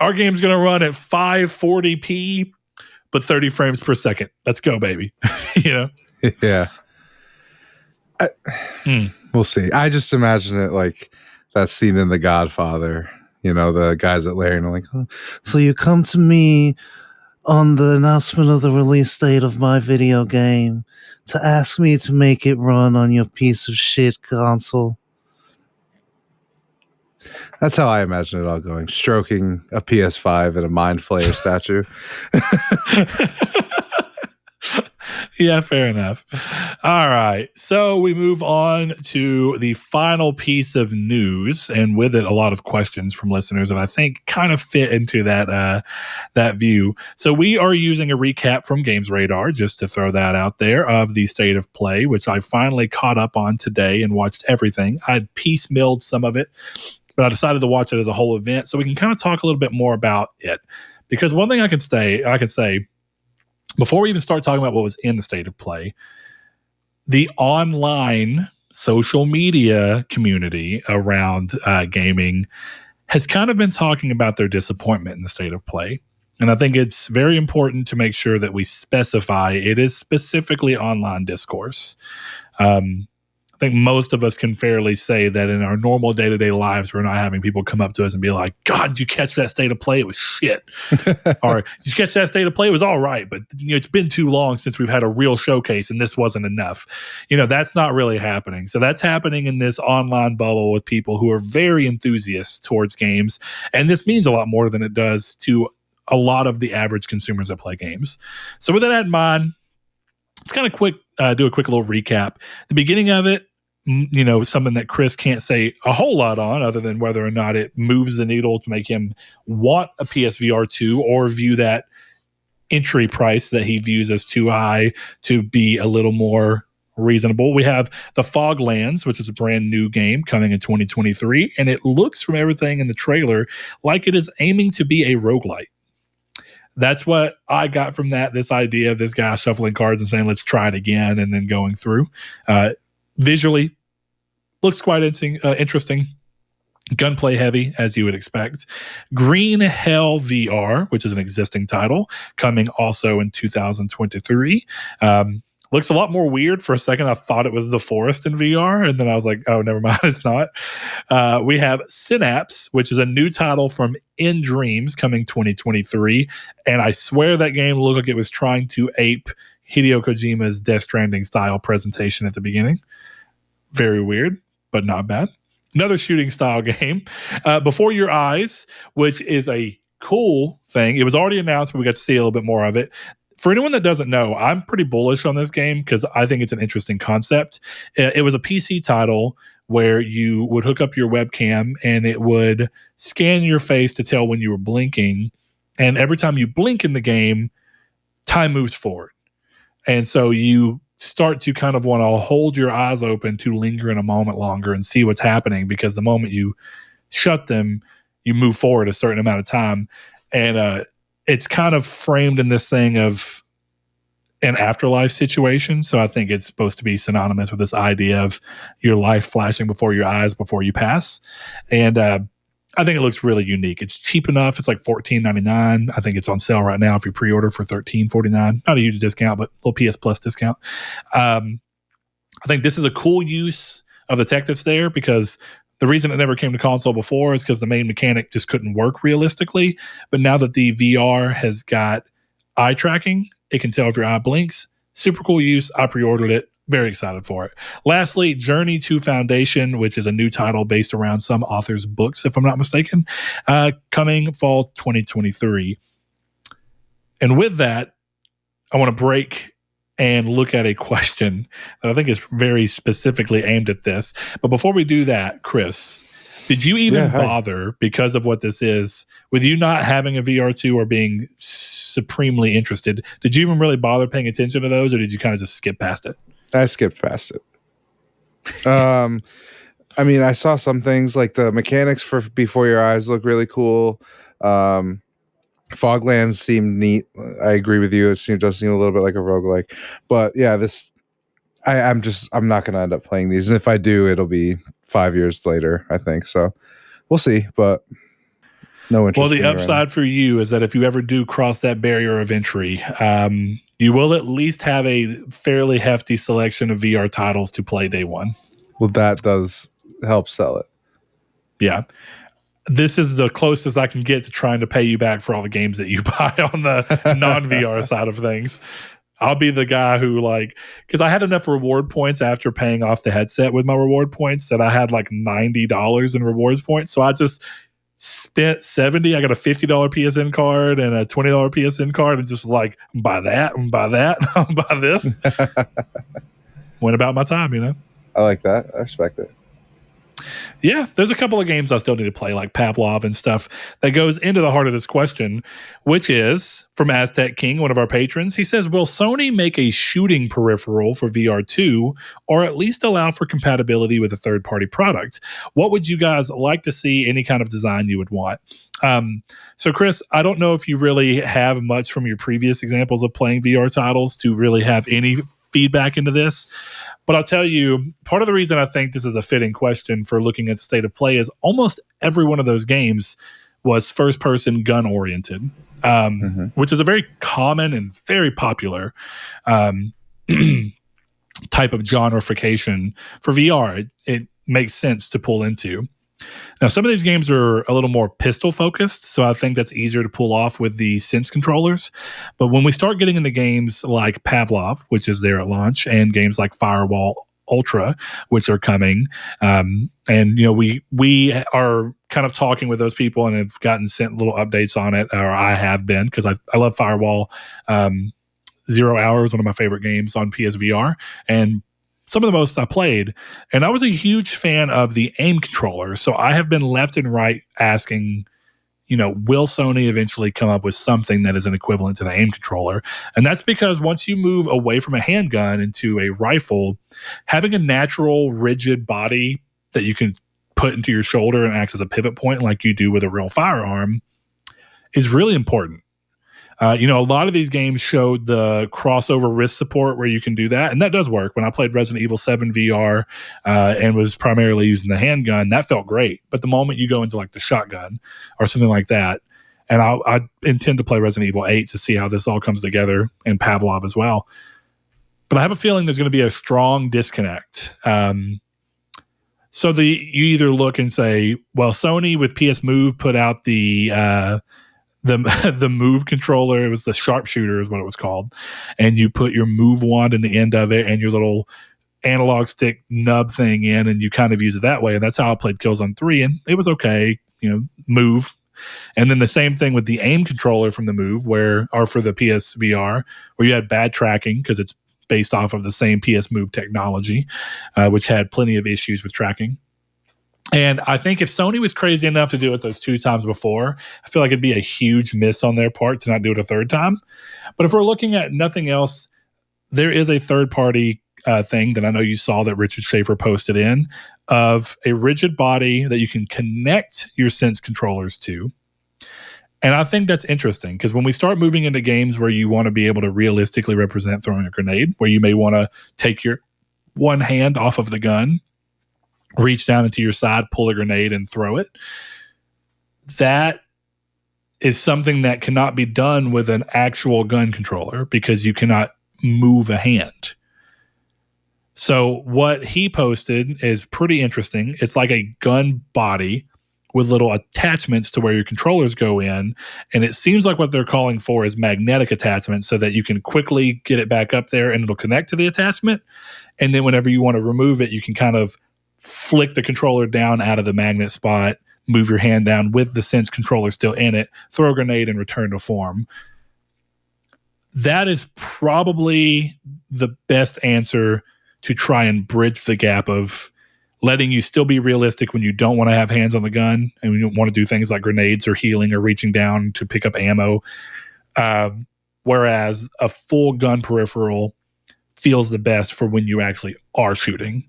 our game's going to run at 540p, but 30 frames per second. Let's go, baby. Yeah. We'll see. I just imagine it like that scene in The Godfather. The guys at Larry are like, so you come to me on the announcement of the release date of my video game to ask me to make it run on your piece of shit console. That's how I imagine it all going. Stroking a PS5 and a Mind Flayer statue. Yeah, fair enough. All right. So we move on to the final piece of news, and with it, a lot of questions from listeners that I think kind of fit into that view. So we are using a recap from Games Radar, just to throw that out there, of the state of play, which I finally caught up on today and watched everything. I had piecemealed some of it, but I decided to watch it as a whole event so we can kind of talk a little bit more about it. Because one thing I can say, before we even start talking about what was in the state of play, the online social media community around gaming has kind of been talking about their disappointment in the state of play. And I think it's very important to make sure that we specify it is specifically online discourse. I think most of us can fairly say that in our normal day-to-day lives, we're not having people come up to us and be like, God, did you catch that state of play? It was shit. Or did you catch that state of play? It was all right, but it's been too long since we've had a real showcase and this wasn't enough. That's not really happening. So that's happening in this online bubble with people who are very enthusiasts towards games. And this means a lot more than it does to a lot of the average consumers that play games. So with that in mind, let's kind of do a quick little recap. The beginning of it, something that Chris can't say a whole lot on other than whether or not it moves the needle to make him want a PSVR 2 or view that entry price that he views as too high to be a little more reasonable. We have the Foglands, which is a brand new game coming in 2023, and it looks from everything in the trailer like it is aiming to be a roguelite. That's what I got from that, this idea of this guy shuffling cards and saying, let's try it again, and then going through. Visually, looks quite interesting. Gunplay heavy, as you would expect. Green Hell VR, which is an existing title, coming also in 2023. Looks a lot more weird. For a second, I thought it was The Forest in VR, and then I was like, oh, never mind, it's not. We have Synapse, which is a new title from In Dreams, coming 2023, and I swear that game looked like it was trying to ape Hideo Kojima's Death Stranding style presentation at the beginning. Very weird, but not bad. Another shooting style game, Before Your Eyes, which is a cool thing. It was already announced, but we got to see a little bit more of it. For anyone that doesn't know, I'm pretty bullish on this game because I think it's an interesting concept. It was a PC title where you would hook up your webcam and it would scan your face to tell when you were blinking. And every time you blink in the game, time moves forward. And so you start to kind of want to hold your eyes open to linger in a moment longer and see what's happening, because the moment you shut them, you move forward a certain amount of time. And it's kind of framed in this thing of an afterlife situation. So I think it's supposed to be synonymous with this idea of your life flashing before your eyes before you pass. And I think it looks really unique. It's cheap enough. It's like $14.99. I think it's on sale right now if you pre-order for $13.49. Not a huge discount, but a little PS Plus discount. I think this is a cool use of the tech that's there, because the reason it never came to console before is because the main mechanic just couldn't work realistically. But now that the VR has got eye tracking, it can tell if your eye blinks. Super cool use. I pre-ordered it. Very excited for it. Lastly, Journey to Foundation, which is a new title based around some author's books, if I'm not mistaken, coming fall 2023. And with that, I want to break and look at a question that I think is very specifically aimed at this. But before we do that, Chris, did you even bother, because of what this is, with you not having a VR2 or being supremely interested, did you even really bother paying attention to those, or did you kind of just skip past it? I skipped past it. I mean, I saw some things like the mechanics for Before Your Eyes look really cool. Foglands seemed neat. I agree with you. It does seem a little bit like a roguelike. But yeah, I'm not going to end up playing these. And if I do, it'll be 5 years later, I think. So we'll see. But no interest. Well, the upside for you is that if you ever do cross that barrier of entry, you will at least have a fairly hefty selection of VR titles to play day one. Well, that does help sell it. Yeah. This is the closest I can get to trying to pay you back for all the games that you buy on the non-VR side of things. I'll be the guy who, because I had enough reward points after paying off the headset with my reward points that I had like $90 in rewards points. So I just spent $70. I got a $50 PSN card and a $20 PSN card, and just was like, buy that, buy that, buy this. Went about my time, I like that. I respect it. Yeah, there's a couple of games I still need to play, like Pavlov and stuff, that goes into the heart of this question, which is from Aztec King, one of our patrons. He says, will Sony make a shooting peripheral for VR2, or at least allow for compatibility with a third-party product? What would you guys like to see? Any kind of design you would want? So, Chris, I don't know if you really have much from your previous examples of playing VR titles to really have any feedback into this. But I'll tell you, part of the reason I think this is a fitting question for looking at state of play is almost every one of those games was first-person gun-oriented, which is a very common and very popular type of genreification for VR. It makes sense to pull into. Now, some of these games are a little more pistol focused, so I think that's easier to pull off with the Sense controllers. But when we start getting into games like Pavlov, which is there at launch, and games like Firewall Ultra, which are coming, and we are kind of talking with those people and have gotten sent little updates on it, or I have been, because I love Firewall. 0 Hours, one of my favorite games on PSVR, and some of the most I played. And I was a huge fan of the aim controller. So I have been left and right asking, will Sony eventually come up with something that is an equivalent to the aim controller? And that's because once you move away from a handgun into a rifle, having a natural rigid body that you can put into your shoulder and acts as a pivot point like you do with a real firearm is really important. A lot of these games showed the crossover wrist support where you can do that, and that does work. When I played Resident Evil 7 VR and was primarily using the handgun, that felt great. But the moment you go into like the shotgun or something like that, and I intend to play Resident Evil 8 to see how this all comes together, and Pavlov as well. But I have a feeling there's going to be a strong disconnect. So you either look and say, well, Sony with PS Move put out the Move controller. It was the sharpshooter is what it was called, and you put your Move wand in the end of it and your little analog stick nub thing in, and you kind of use it that way. And that's how I played Killzone 3, and it was okay. Move. And then the same thing with the aim controller from the Move, or for the PSVR, where you had bad tracking because it's based off of the same PS Move technology, which had plenty of issues with tracking. And I think if Sony was crazy enough to do it those 2 times before, I feel like it'd be a huge miss on their part to not do it a third time. But if we're looking at nothing else, there is a third-party thing that I know you saw that Richard Schaefer posted in of a rigid body that you can connect your Sense controllers to. And I think that's interesting because when we start moving into games where you want to be able to realistically represent throwing a grenade, where you may want to take your one hand off of the gun, reach down into your side, pull a grenade, and throw it. That is something that cannot be done with an actual gun controller because you cannot move a hand. So what he posted is pretty interesting. It's like a gun body with little attachments to where your controllers go in. And it seems like what they're calling for is magnetic attachments so that you can quickly get it back up there and it'll connect to the attachment. And then whenever you want to remove it, you can kind of flick the controller down out of the magnet spot, move your hand down with the Sense controller still in it, throw a grenade, and return to form. That is probably the best answer to try and bridge the gap of letting you still be realistic when you don't want to have hands on the gun and you don't want to do things like grenades or healing or reaching down to pick up ammo. Whereas a full gun peripheral feels the best for when you actually are shooting.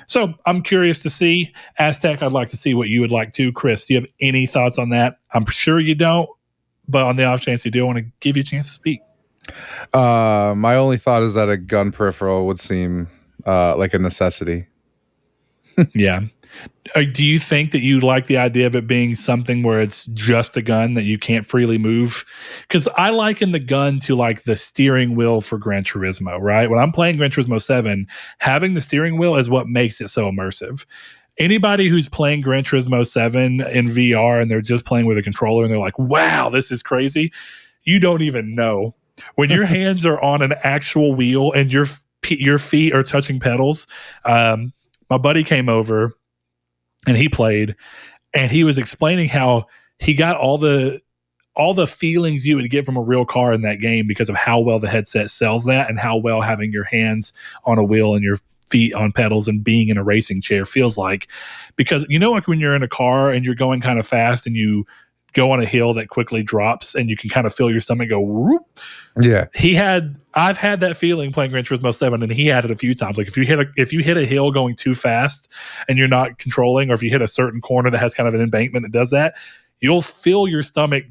So I'm curious to see. Aztec, I'd like to see what you would like to. Chris, do you have any thoughts on that? I'm sure you don't, but on the off chance you do, I want to give you a chance to speak. My only thought is that a gun peripheral would seem like a necessity. Yeah. Do you think that you like the idea of it being something where it's just a gun that you can't freely move? Because I liken the gun to like the steering wheel for Gran Turismo, right? When I'm playing Gran Turismo 7, having the steering wheel is what makes it so immersive. Anybody who's playing Gran Turismo 7 in VR and they're just playing with a controller and they're like, wow, this is crazy. You don't even know. When your hands are on an actual wheel and your feet are touching pedals, my buddy came over and he played, and he was explaining how he got all the feelings you would get from a real car in that game because of how well the headset sells that and how well having your hands on a wheel and your feet on pedals and being in a racing chair feels like. Because like when you're in a car and you're going kind of fast and you go on a hill that quickly drops and you can kind of feel your stomach go whoop. Yeah. I've had that feeling playing Gran Turismo 7, and he had it a few times. Like if you hit a hill going too fast and you're not controlling, or if you hit a certain corner that has kind of an embankment that does that, you'll feel your stomach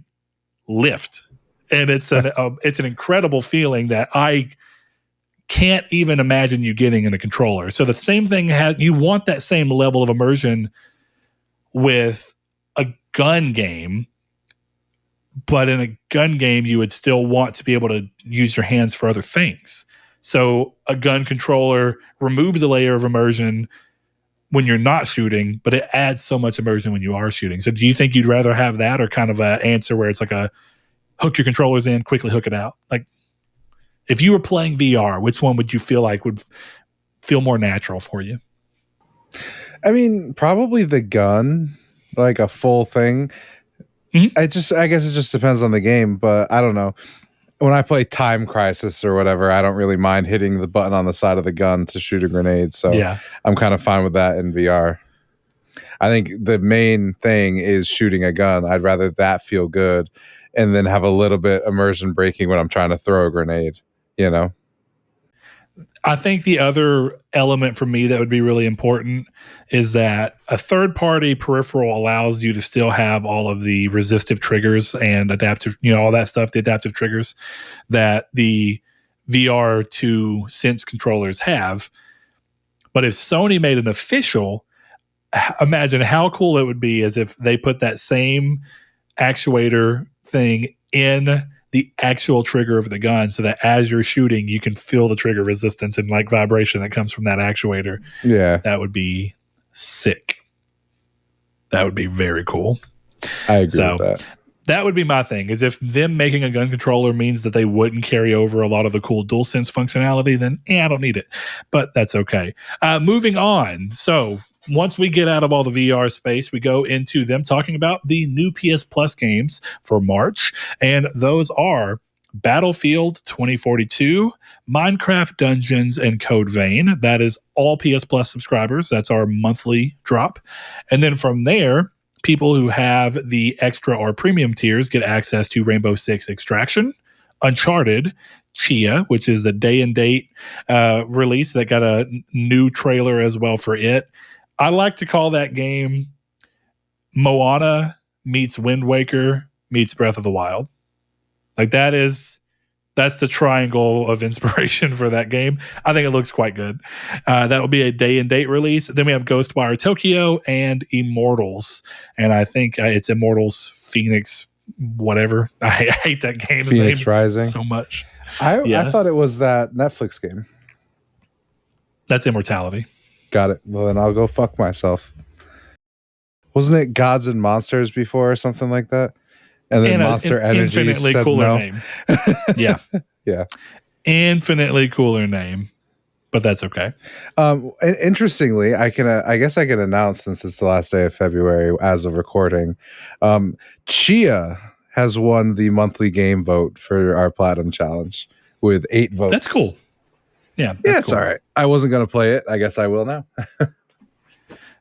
lift. And it's an incredible feeling that I can't even imagine you getting in a controller. So the same thing you want that same level of immersion with a gun game, but in a gun game, you would still want to be able to use your hands for other things. So a gun controller removes a layer of immersion when you're not shooting, but it adds so much immersion when you are shooting. So do you think you'd rather have that, or kind of an answer where it's like a hook your controllers in, quickly hook it out? Like, if you were playing VR, which one would you feel like would feel more natural for you? I mean, probably the gun, like a full thing. Mm-hmm. I guess it just depends on the game, but I don't know. When I play Time Crisis or whatever, I don't really mind hitting the button on the side of the gun to shoot a grenade. So Yeah. I'm kind of fine with that in VR. I think the main thing is shooting a gun. I'd rather that feel good and then have a little bit immersion breaking when I'm trying to throw a grenade, you know? I think the other element for me that would be really important is that a third-party peripheral allows you to still have all of the resistive triggers and adaptive, all that stuff, the adaptive triggers that the VR2 Sense controllers have. But if Sony made an official, imagine how cool it would be as if they put that same actuator thing in the actual trigger of the gun, so that as you're shooting, you can feel the trigger resistance and like vibration that comes from that actuator. Yeah. That would be sick. That would be very cool. I agree with that. That would be my thing, is if them making a gun controller means that they wouldn't carry over a lot of the cool DualSense functionality, then I don't need it. But that's okay. Moving on. So once we get out of all the VR space, we go into them talking about the new PS Plus games for March. And those are Battlefield 2042, Minecraft Dungeons, and Code Vein. That is all PS Plus subscribers. That's our monthly drop. And then from there, people who have the extra or premium tiers get access to Rainbow Six Extraction, Uncharted, Chia, which is a day and date release that got a new trailer as well for it. I like to call that game Moana meets Wind Waker meets Breath of the Wild. Like that's the triangle of inspiration for that game. I think it looks quite good. That will be a day and date release. Then we have Ghostwire Tokyo and Immortals. And I think it's Immortals Phoenix, whatever. I hate that game. Phoenix Rising. So much. I thought it was that Netflix game. That's Immortality. Got it. Well, then I'll go fuck myself. Wasn't it Gods and Monsters before or something like that? And then Monster Energy infinitely said cooler no. name. Yeah. Yeah. Infinitely cooler name, but that's okay. Interestingly, I guess I can announce, since it's the last day of February as of recording, Chia has won the monthly game vote for our Platinum Challenge with 8 votes. That's cool. Yeah, it's all right. I wasn't going to play it. I guess I will now.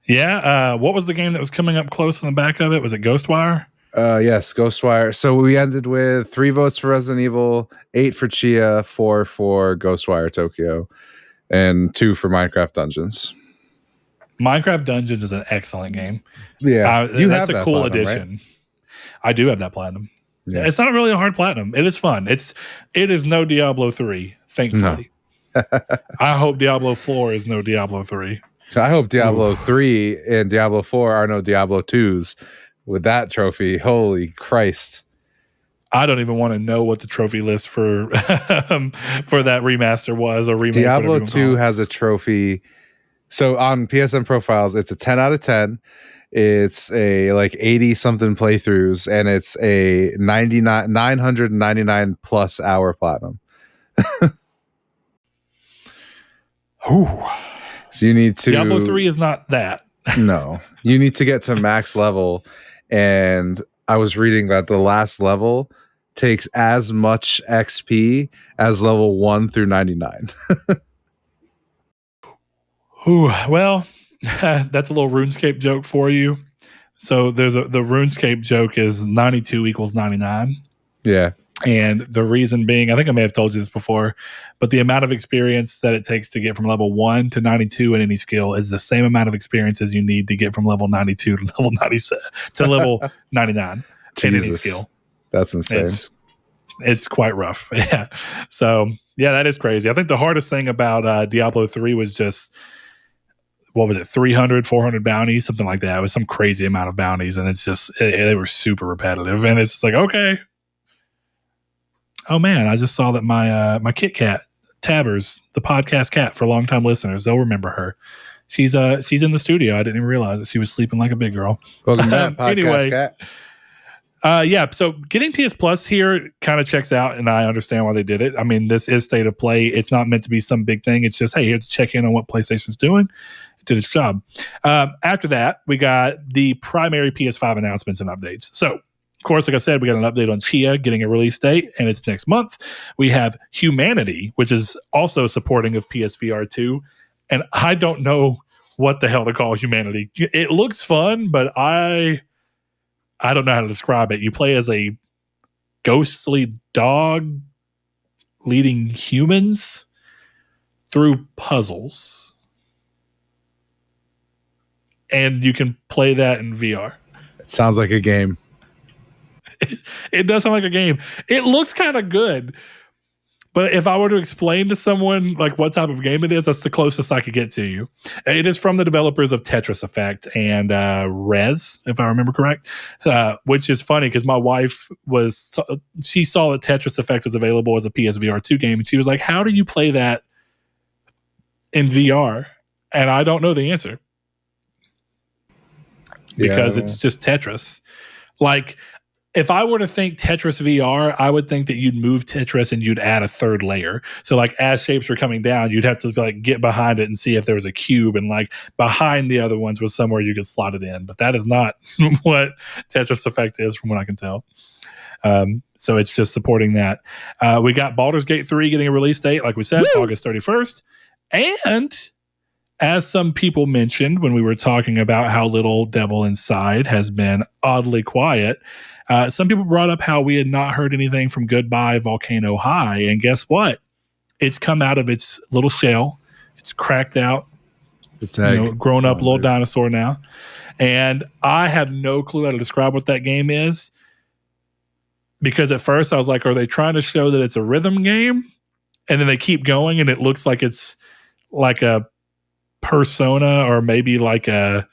Yeah. What was the game that was coming up close on the back of it? Was it Ghostwire? Yes, Ghostwire. So we ended with 3 votes for Resident Evil, 8 for Chia, 4 for Ghostwire Tokyo, and 2 for Minecraft Dungeons. Minecraft Dungeons is an excellent game. Yeah, that's a cool addition. Right? I do have that platinum. Yeah. It's not really a hard platinum. It is fun. It is no Diablo 3, thankfully. No. I hope Diablo 4 is no Diablo 3. I hope Diablo 3 and Diablo 4 are no Diablo 2s. With that trophy, holy Christ. I don't even want to know what the trophy list for that remaster was, or remake. Diablo 2 has a trophy. So on PSN profiles, it's a 10 out of 10. It's a 80 something playthroughs, and it's a 999 plus hour platinum. So you need to. Diablo 3 is not that. No, you need to get to max level. And I was reading that the last level takes as much XP as level 1 through 99. Well, that's a little RuneScape joke for you. So the RuneScape joke is 92 equals 99. Yeah. And the reason being, I think I may have told you this before, but the amount of experience that it takes to get from level 1 to 92 in any skill is the same amount of experience as you need to get from level 92 to level 97 to level 99 in any skill. That's insane. It's quite rough. Yeah. So, yeah, that is crazy. I think the hardest thing about Diablo 3 was just, what was it, 300, 400 bounties, something like that. It was some crazy amount of bounties, and it's just, they were super repetitive. And it's like, okay. Oh man, I just saw that my Kit Kat Tabbers, the podcast cat for longtime listeners. They'll remember her. She's in the studio. I didn't even realize that she was sleeping like a big girl. Welcome back, podcast anyway, cat. Yeah, so getting PS Plus here kind of checks out, and I understand why they did it. I mean, this is state of play. It's not meant to be some big thing. It's just, hey, here's to check in on what PlayStation's doing. It did its job. After that, we got the primary PS5 announcements and updates. So, of course, like I said, we got an update on Chia getting a release date, and it's next month. We have Humanity, which is also supporting of PSVR 2, and I don't know what the hell to call Humanity. It looks fun, but I don't know how to describe it. You play as a ghostly dog leading humans through puzzles. And you can play that in VR. It sounds like a game. It does sound like a game. It looks kind of good. But if I were to explain to someone like what type of game it is, that's the closest I could get to you. It is from the developers of Tetris Effect and Rez, if I remember correct, which is funny because my wife she saw that Tetris Effect was available as a PSVR 2 game, and she was like, how do you play that in VR? And I don't know the answer because it's just Tetris. Like, if I were to think Tetris VR, I would think that you'd move Tetris and you'd add a third layer. So like as shapes were coming down, you'd have to like get behind it and see if there was a cube, and like behind the other ones was somewhere you could slot it in. But that is not what Tetris Effect is from what I can tell. So it's just supporting that. We got Baldur's Gate 3 getting a release date, like we said, August 31st. And as some people mentioned when we were talking about how Little Devil Inside has been oddly quiet, some people brought up how we had not heard anything from Goodbye Volcano High. And guess what? It's come out of its little shell. It's cracked out. It's grown up little dinosaur now. And I have no clue how to describe what that game is. Because at first I was like, are they trying to show that it's a rhythm game? And then they keep going and it looks like it's like a Persona or maybe like a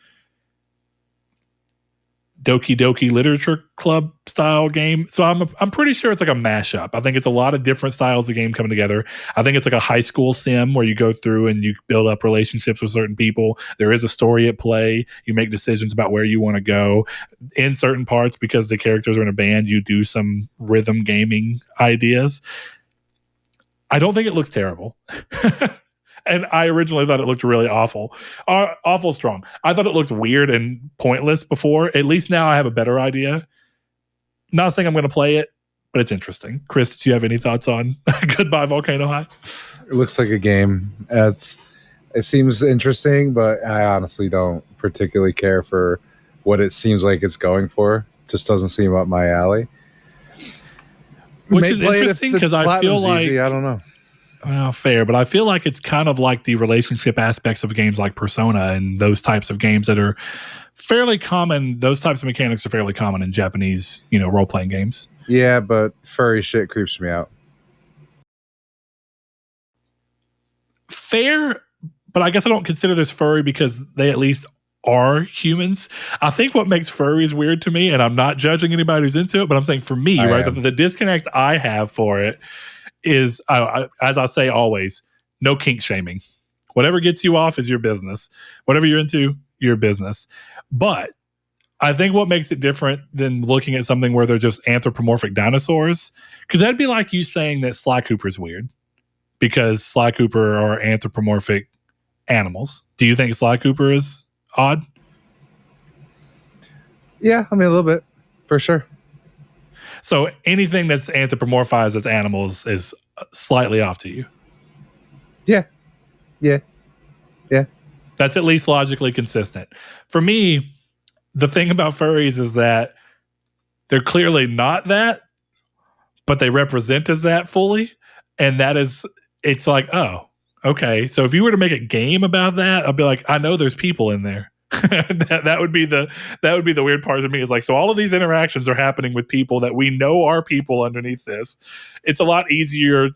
Doki Doki Literature Club style game. So I'm pretty sure it's like a mashup. I think it's a lot of different styles of game coming together. I think it's like a high school sim where you go through and you build up relationships with certain people. There is a story at play. You make decisions about where you want to go. In certain parts, because the characters are in a band, you do some rhythm gaming ideas. I don't think it looks terrible. And I originally thought it looked really awful. Awful strong. I thought it looked weird and pointless before. At least now I have a better idea. Not saying I'm going to play it, but it's interesting. Chris, do you have any thoughts on Goodbye Volcano High? It looks like a game. It seems interesting, but I honestly don't particularly care for what it seems like it's going for. It just doesn't seem up my alley. Which is interesting because I feel like... easy. I don't know. Well, fair, but I feel like it's kind of like the relationship aspects of games like Persona and those types of games that are fairly common. Those types of mechanics are fairly common in Japanese, role-playing games. Yeah, but furry shit creeps me out. Fair, but I guess I don't consider this furry because they at least are humans. I think what makes furries weird to me, and I'm not judging anybody who's into it, but I'm saying for me, the disconnect I have for it is, as I say always, no kink shaming. Whatever gets you off is your business. Whatever you're into, your business. But I think what makes it different than looking at something where they're just anthropomorphic dinosaurs, because that'd be like you saying that Sly Cooper's weird because Sly Cooper are anthropomorphic animals. Do you think Sly Cooper is odd? Yeah, I mean, a little bit, for sure. So anything that's anthropomorphized as animals is slightly off to you. Yeah. That's at least logically consistent. For me, the thing about furries is that they're clearly not that, but they represent as that fully. And it's like, oh, okay. So if you were to make a game about that, I'd be like, I know there's people in there. that would be the weird part to me, is like, so all of these interactions are happening with people that we know are people underneath this. It's a lot easier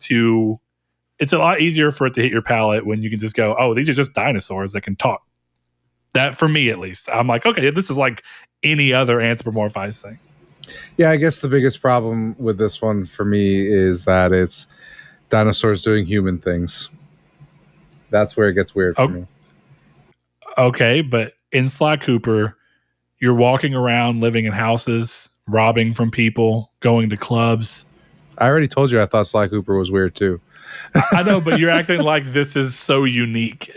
for it to hit your palate when you can just go, oh, these are just dinosaurs that can talk. That, for me at least, I'm like, okay, this is like any other anthropomorphized thing. Yeah, I guess the biggest problem with this one for me is that it's Dinosaurs doing human things. That's where it gets weird for me. Okay, but in Sly Cooper, you're walking around, living in houses, robbing from people, going to clubs. I already told you I thought Sly Cooper was weird too. I know, but you're acting like this is so unique.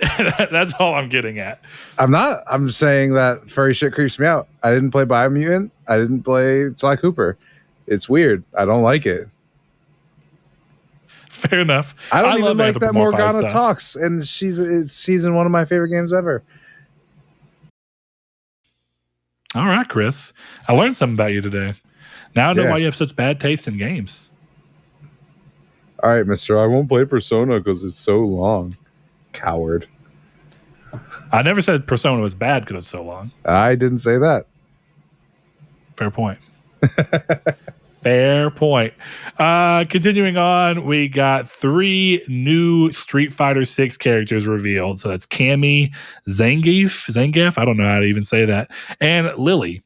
That's all I'm getting at. I'm not. I'm saying that furry shit creeps me out. I didn't play Biomutant. I didn't play Sly Cooper. It's weird. I don't like it. Fair enough. I don't even like that Morgana talks, and she's in one of my favorite games ever. All right, Chris. I learned something about you today. Now I know why you have such bad taste in games. All right, mister. I won't play Persona because it's so long. Coward. I never said Persona was bad because it's so long. I didn't say that. Fair point. Fair point. Continuing on, we got 3 new Street Fighter 6 characters revealed. So that's Cammy, Zangief, I don't know how to even say that, and Lily.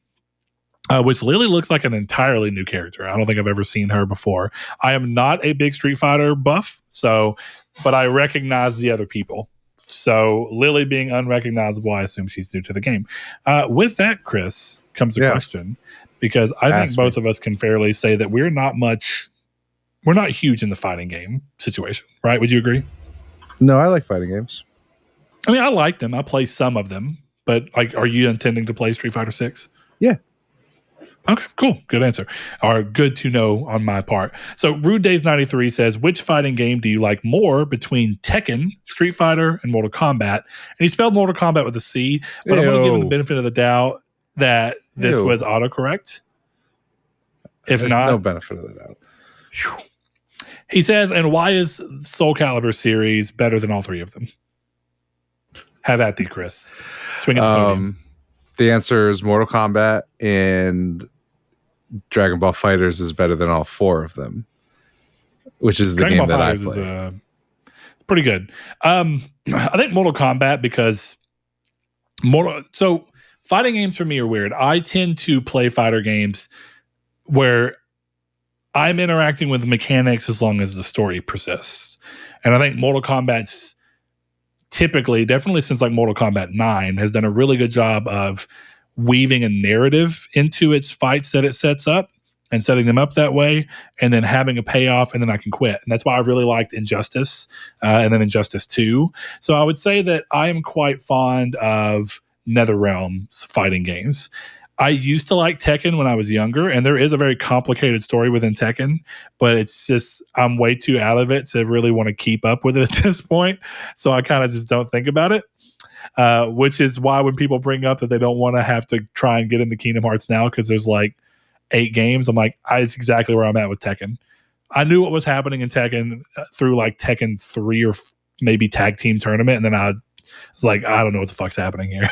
Which Lily looks like an entirely new character. I don't think I've ever seen her before. I am not a big Street Fighter buff, but I recognize the other people. So Lily being unrecognizable, I assume she's new to the game. With that, Chris, comes a question, because I think both of us can fairly say that we're not huge in the fighting game situation, right? Would you agree? No, I like fighting games. I mean, I like them. I play some of them, but like, are you intending to play Street Fighter 6? Yeah. Okay, cool. Good answer. Or good to know on my part. So Rude Days 93 says, which fighting game do you like more between Tekken, Street Fighter, and Mortal Kombat? And he spelled Mortal Kombat with a C, but I'm going to give him the benefit of the doubt that this was autocorrect. If There's not, no benefit of the doubt. Whew. He says, and why is Soul Calibur series better than all 3 of them? Have at thee, Chris. Swing at the podium. The answer is Mortal Kombat, and Dragon Ball FighterZ is better than all 4 of them, which is the Dragon game Ball that FighterZ I play. it's pretty good. I think Mortal Kombat, because so fighting games for me are weird. I tend to play fighter games where I'm interacting with mechanics as long as the story persists. And I think Mortal Kombat's typically, definitely since like Mortal Kombat 9, has done a really good job of weaving a narrative into its fights that it sets up and setting them up that way, and then having a payoff, and then I can quit. And that's why I really liked Injustice and then Injustice 2. So I would say that I am quite fond of NetherRealm's fighting games. I used to like Tekken when I was younger, and there is a very complicated story within Tekken, but it's just, I'm way too out of it to really want to keep up with it at this point. So I kind of just don't think about it, which is why when people bring up that they don't want to have to try and get into Kingdom Hearts now because there's like 8 games, I'm like, it's exactly where I'm at with Tekken. I knew what was happening in Tekken through like Tekken 3 or maybe Tag Team Tournament, and then I was like, I don't know what the fuck's happening here.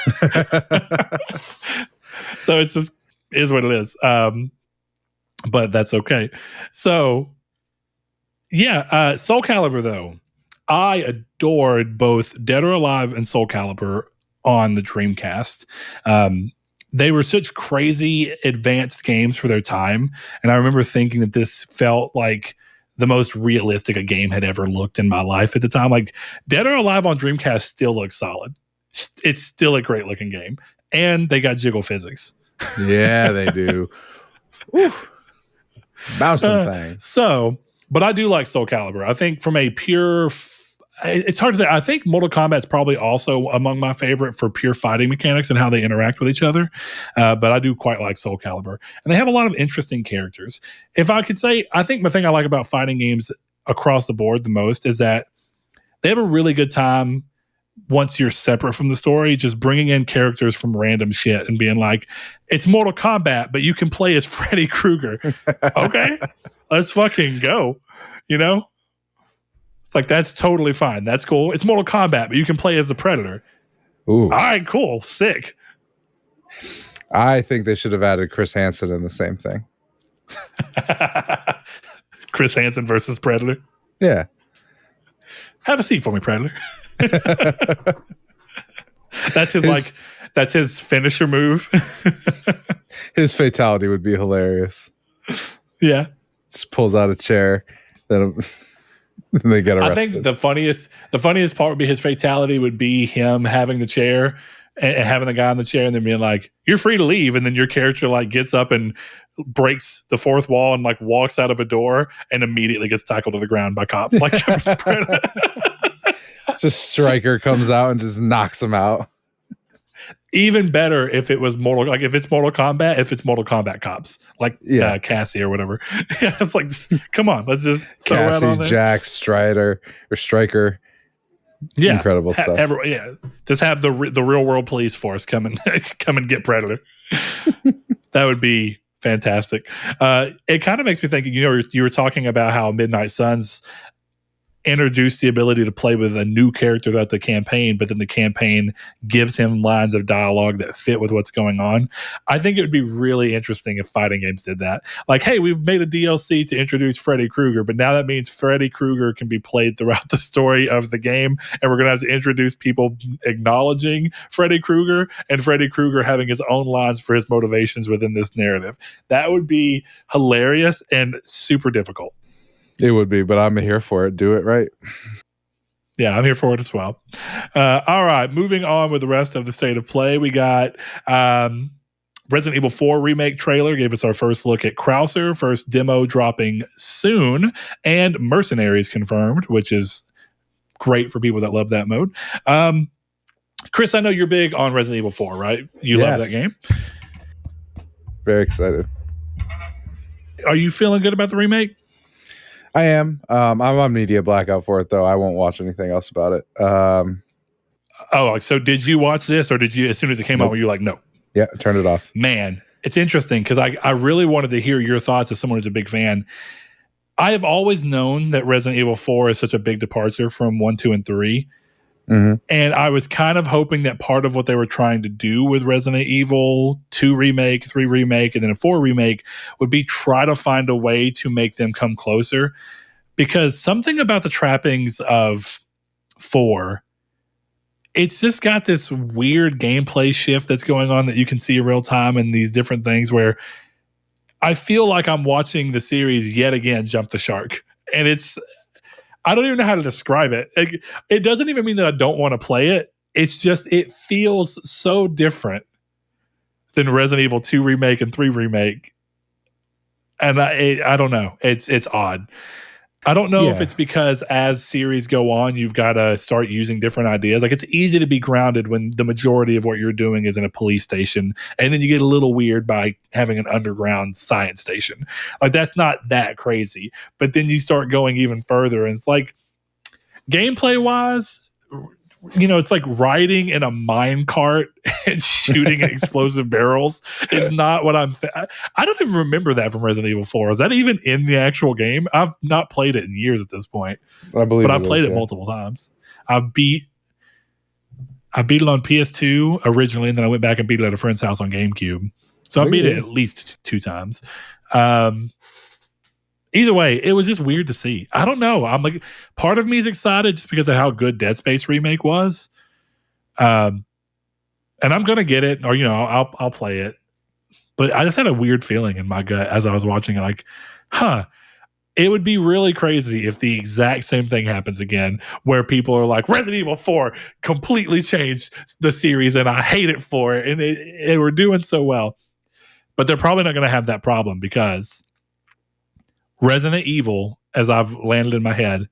So it's just is what it is. But that's okay. So yeah, Soul Calibur though, I adored both Dead or Alive and Soul Calibur on the Dreamcast. They were such crazy advanced games for their time, and I remember thinking that this felt like the most realistic a game had ever looked in my life at the time. Like Dead or Alive on Dreamcast still looks solid. It's still a great looking game, and they got jiggle physics. Yeah, they do. Bouncing thing. So, but I do like Soul Calibur. I think from a pure, it's hard to say. I think Mortal Kombat's probably also among my favorite for pure fighting mechanics and how they interact with each other. But I do quite like Soul Calibur, and they have a lot of interesting characters. If I could say, I think the thing I like about fighting games across the board the most is that they have a really good time once you're separate from the story, just bringing in characters from random shit and being like, it's Mortal Kombat, but you can play as Freddy Krueger. Okay, let's fucking go. You know? It's like, that's totally fine. That's cool. It's Mortal Kombat, but you can play as the Predator. Ooh. All right, cool. Sick. I think they should have added Chris Hansen in the same thing. Chris Hansen versus Predator. Yeah. Have a seat for me, Predator. That's his finisher move. His fatality would be hilarious. Yeah. Just pulls out a chair. Then And they get arrested. I think the funniest part would be his fatality would be him having the chair and having the guy on the chair and then being like, "You're free to leave," and then your character like gets up and breaks the fourth wall and like walks out of a door and immediately gets tackled to the ground by cops. Like, just Stryker comes out and just knocks him out. Even better if it was if it's Mortal Kombat, if it's Mortal Kombat cops, like Cassie or whatever. It's like, come on, let's just throw Cassie, on there. Jack, Strider, or Stryker. Yeah, incredible stuff. Just have the real world police force come and get Predator. That would be fantastic. It kind of makes me think. You were talking about how Midnight Suns introduced the ability to play with a new character throughout the campaign, but then the campaign gives him lines of dialogue that fit with what's going on. I think it would be really interesting if fighting games did that. Like, hey, we've made a DLC to introduce Freddy Krueger, but now that means Freddy Krueger can be played throughout the story of the game, and we're going to have to introduce people acknowledging Freddy Krueger and Freddy Krueger having his own lines for his motivations within this narrative. That would be hilarious and super difficult. It would be, but I'm here for it. Do it right. Yeah, I'm here for it as well. All right, moving on with the rest of the state of play. We got Resident Evil 4 Remake trailer gave us our first look at Krauser, first demo dropping soon, and Mercenaries confirmed, which is great for people that love that mode. Chris, I know you're big on Resident Evil 4, right? You love that game? Very excited. Are you feeling good about the remake? I am. I'm on media blackout for it, though. I won't watch anything else about it. So did you watch this, or did you, as soon as it came out, were you like, no? Yeah, turn it off. Man, it's interesting because I really wanted to hear your thoughts as someone who's a big fan. I have always known that Resident Evil 4 is such a big departure from 1, 2, and 3. Mm-hmm. And I was kind of hoping that part of what they were trying to do with Resident Evil 2 Remake, 3 Remake, and then a 4 Remake would be try to find a way to make them come closer. Because something about the trappings of 4, it's just got this weird gameplay shift that's going on that you can see in real time and these different things where I feel like I'm watching the series yet again jump the shark. And I don't even know how to describe it. It doesn't even mean that I don't want to play it. It's just, it feels so different than Resident Evil 2 Remake and 3 Remake. And I don't know. It's odd. I don't know if it's because as series go on, you've got to start using different ideas. Like, it's easy to be grounded when the majority of what you're doing is in a police station. And then you get a little weird by having an underground science station. Like, that's not that crazy. But then you start going even further. And it's like, gameplay wise, it's like riding in a mine cart and shooting at explosive barrels is not what I don't even remember that from Resident Evil 4. Is that even in the actual game? I've not played it in years at this point. I believe, but I've played it multiple times. I beat it on PS2 originally, and then I went back and beat it at a friend's house on GameCube. So I beat it at least 2 times. Either way, it was just weird to see. I don't know. I'm like, part of me is excited just because of how good Dead Space Remake was. And I'm going to get it, or, I'll play it. But I just had a weird feeling in my gut as I was watching it, like, it would be really crazy if the exact same thing happens again, where people are like, Resident Evil 4 completely changed the series and I hate it for it. And it were doing so well. But they're probably not going to have that problem because Resident Evil, as I've landed in my head,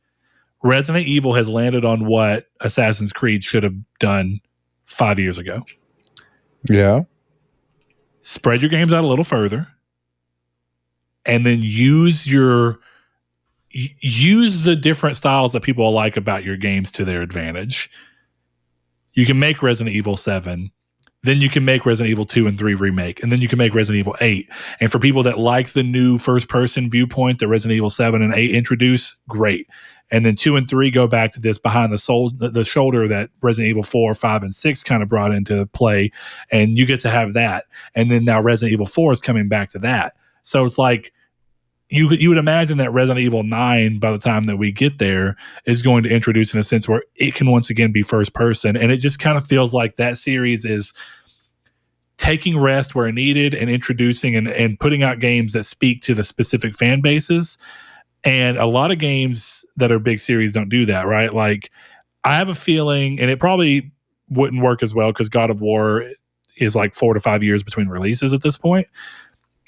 Resident Evil has landed on what Assassin's Creed should have done 5 years ago. Yeah. Spread your games out a little further and then use the different styles that people like about your games to their advantage. You can make Resident Evil 7. Then you can make Resident Evil 2 and 3 Remake. And then you can make Resident Evil 8. And for people that like the new first-person viewpoint that Resident Evil 7 and 8 introduce, great. And then 2 and 3 go back to this behind the shoulder that Resident Evil 4, 5, and 6 kind of brought into play. And you get to have that. And then now Resident Evil 4 is coming back to that. So it's like, you would imagine that Resident Evil 9, by the time that we get there, is going to introduce in a sense where it can once again be first person. And it just kind of feels like that series is taking rest where needed and introducing and putting out games that speak to the specific fan bases. And a lot of games that are big series don't do that, right? Like, I have a feeling, and it probably wouldn't work as well because God of War is like 4 to 5 years between releases at this point.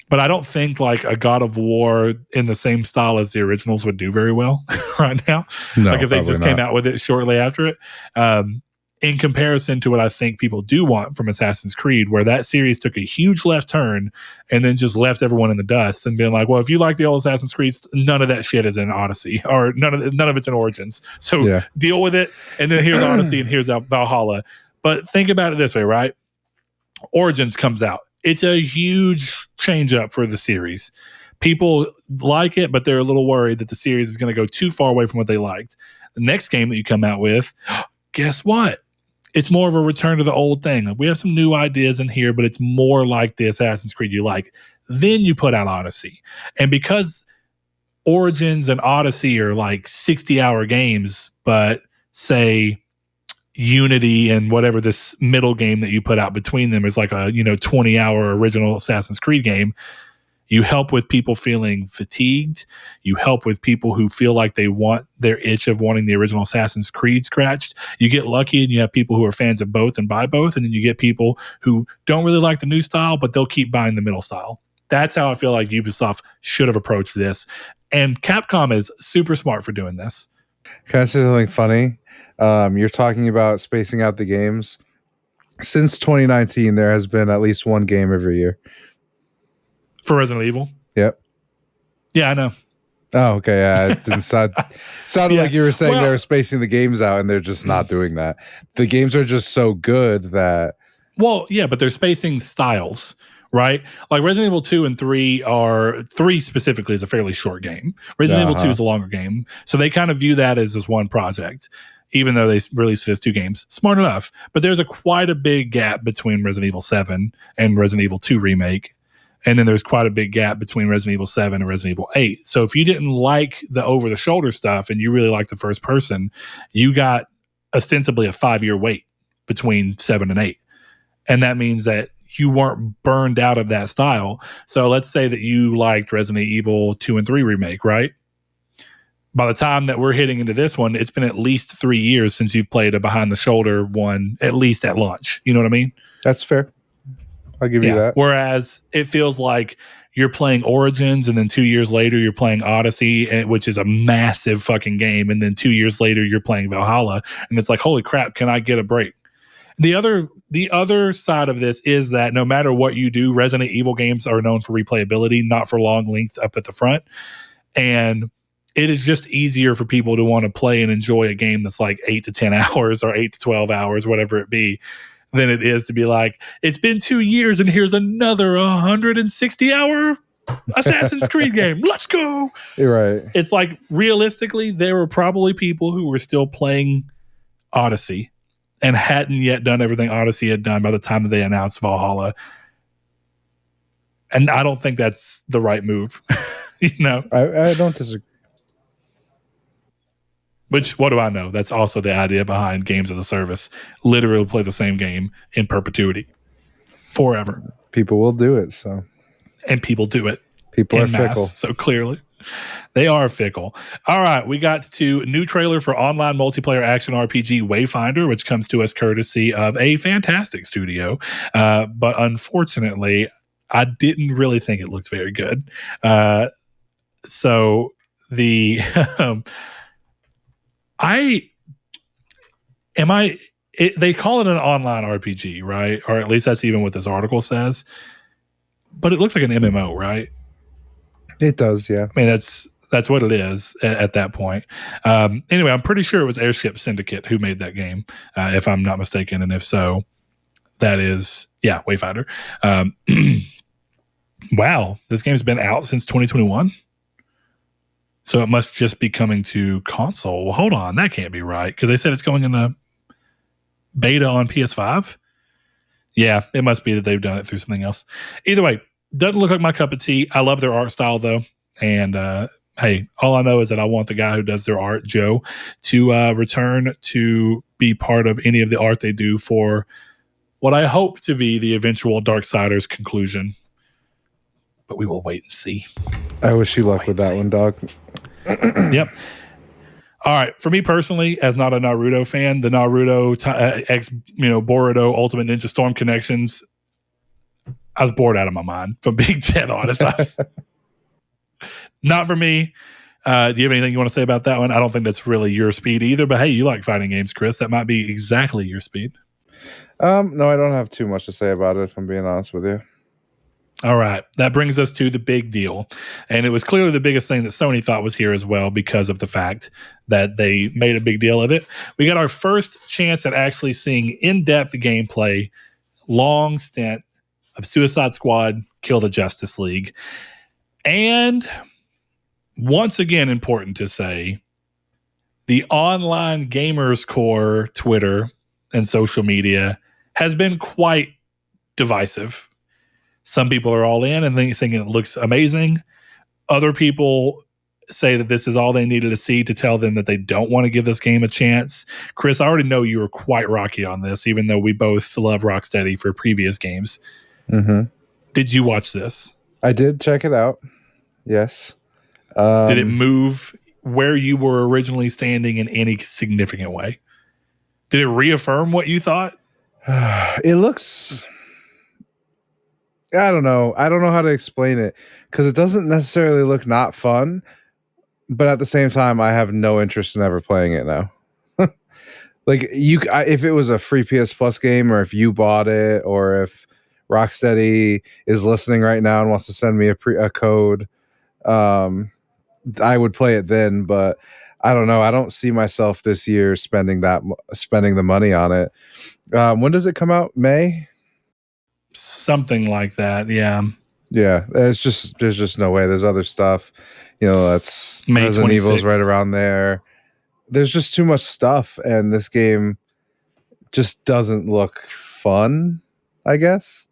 But I don't think like a God of War in the same style as the originals would do very well right now. No, like if they just came not. out with it shortly after it. In comparison to what I think people do want from Assassin's Creed, where that series took a huge left turn and then just left everyone in the dust and being like, well, if you like the old Assassin's Creed, none of that shit is in Odyssey, or none of it's in Origins. So deal with it. And then here's Odyssey and here's Valhalla. But think about it this way, right? Origins comes out. It's a huge change up for the series. People like it, but they're a little worried that the series is going to go too far away from what they liked. The next game that you come out with, guess what? It's more of a return to the old thing. We have some new ideas in here, but it's more like the Assassin's Creed you like. Then you put out Odyssey. And because Origins and Odyssey are like 60-hour games, but say Unity and whatever this middle game that you put out between them is like a 20-hour original Assassin's Creed game, you help with people feeling fatigued. You help with people who feel like they want their itch of wanting the original Assassin's Creed scratched. You get lucky and you have people who are fans of both and buy both. And then you get people who don't really like the new style, but they'll keep buying the middle style. That's how I feel like Ubisoft should have approached this. And Capcom is super smart for doing this. Can I say something funny? You're talking about spacing out the games. Since 2019, there has been at least one game every year. For Resident Evil? Yep. Yeah, I know. Oh, okay. Yeah, it didn't sounded like you were saying they were spacing the games out, and they're just not doing that. The games are just so good that... Well, yeah, but they're spacing styles, right? Like Resident Evil 2 and 3 are... 3 specifically is a fairly short game. Resident Evil 2 is a longer game. So they kind of view that as this one project, even though they released it as 2 games. Smart enough. But there's quite a big gap between Resident Evil 7 and Resident Evil 2 Remake. And then there's quite a big gap between Resident Evil 7 and Resident Evil 8. So if you didn't like the over-the-shoulder stuff and you really liked the first person, you got ostensibly a 5-year wait between 7 and 8. And that means that you weren't burned out of that style. So let's say that you liked Resident Evil 2 and 3 Remake, right? By the time that we're hitting into this one, it's been at least 3 years since you've played a behind-the-shoulder one, at least at launch. You know what I mean? That's fair. I'll give you that. Whereas it feels like you're playing Origins and then 2 years later you're playing Odyssey, which is a massive fucking game. And then 2 years later you're playing Valhalla. And it's like, holy crap, can I get a break? The other side of this is that no matter what you do, Resident Evil games are known for replayability, not for long length up at the front. And it is just easier for people to want to play and enjoy a game that's like 8 to 10 hours or 8 to 12 hours, whatever it be, than it is to be like, it's been 2 years and here's another 160-hour Assassin's Creed game. Let's go. You're right. It's like, realistically, there were probably people who were still playing Odyssey and hadn't yet done everything Odyssey had done by the time that they announced Valhalla. And I don't think that's the right move. I don't disagree. Which, what do I know? That's also the idea behind games as a service. Literally play the same game in perpetuity. Forever. People will do it, so. And people do it. People are fickle. So clearly. They are fickle. All right, we got to new trailer for online multiplayer action RPG Wayfinder, which comes to us courtesy of a fantastic studio. But unfortunately, I didn't really think it looked very good. So the... they call it an online RPG, right? Or at least that's even what this article says. But it looks like an MMO, right? It does, yeah. I mean, that's what it is at that point. Anyway, I'm pretty sure it was Airship Syndicate who made that game, if I'm not mistaken. And if so, that is, Wayfinder. Wow, this game's been out since 2021? So it must just be coming to console. Well, hold on. That can't be right because they said it's going in a beta on PS5. Yeah, it must be that they've done it through something else. Either way, doesn't look like my cup of tea. I love their art style, though. And hey, all I know is that I want the guy who does their art, Joe, to return to be part of any of the art they do for what I hope to be the eventual Darksiders conclusion. But we will wait and see. I wish you luck with that one, dog. Yep. All right. For me personally, as not a Naruto fan, the Naruto Boruto Ultimate Ninja Storm connections, I was bored out of my mind. If I'm being dead honest, not for me. Do you have anything you want to say about that one? I don't think that's really your speed either. But hey, you like fighting games, Chris. That might be exactly your speed. No, I don't have too much to say about it, if I'm being honest with you. All right. That brings us to the big deal. And it was clearly the biggest thing that Sony thought was here as well because of the fact that they made a big deal of it. We got our first chance at actually seeing in-depth gameplay, long stint of Suicide Squad, Kill the Justice League. And once again, important to say, the online gamers core Twitter and social media has been quite divisive. Some people are all in and thinking it looks amazing. Other people say that this is all they needed to see to tell them that they don't want to give this game a chance. Chris, I already know you were quite rocky on this, even though we both love Rocksteady for previous games. Mm-hmm. Did you watch this? I did check it out. Yes. Did it move where you were originally standing in any significant way? Did it reaffirm what you thought? It looks... I don't know. I don't know how to explain it because it doesn't necessarily look not fun, but at the same time, I have no interest in ever playing it now. Like if it was a free PS Plus game, or if you bought it, or if Rocksteady is listening right now and wants to send me a code, I would play it then. But I don't know. I don't see myself this year spending the money on it. When does it come out? May? Something like that, yeah. There's just no way. There's other stuff, that's May Resident 26th. Evil's right around there. There's just too much stuff, and this game just doesn't look fun, I guess.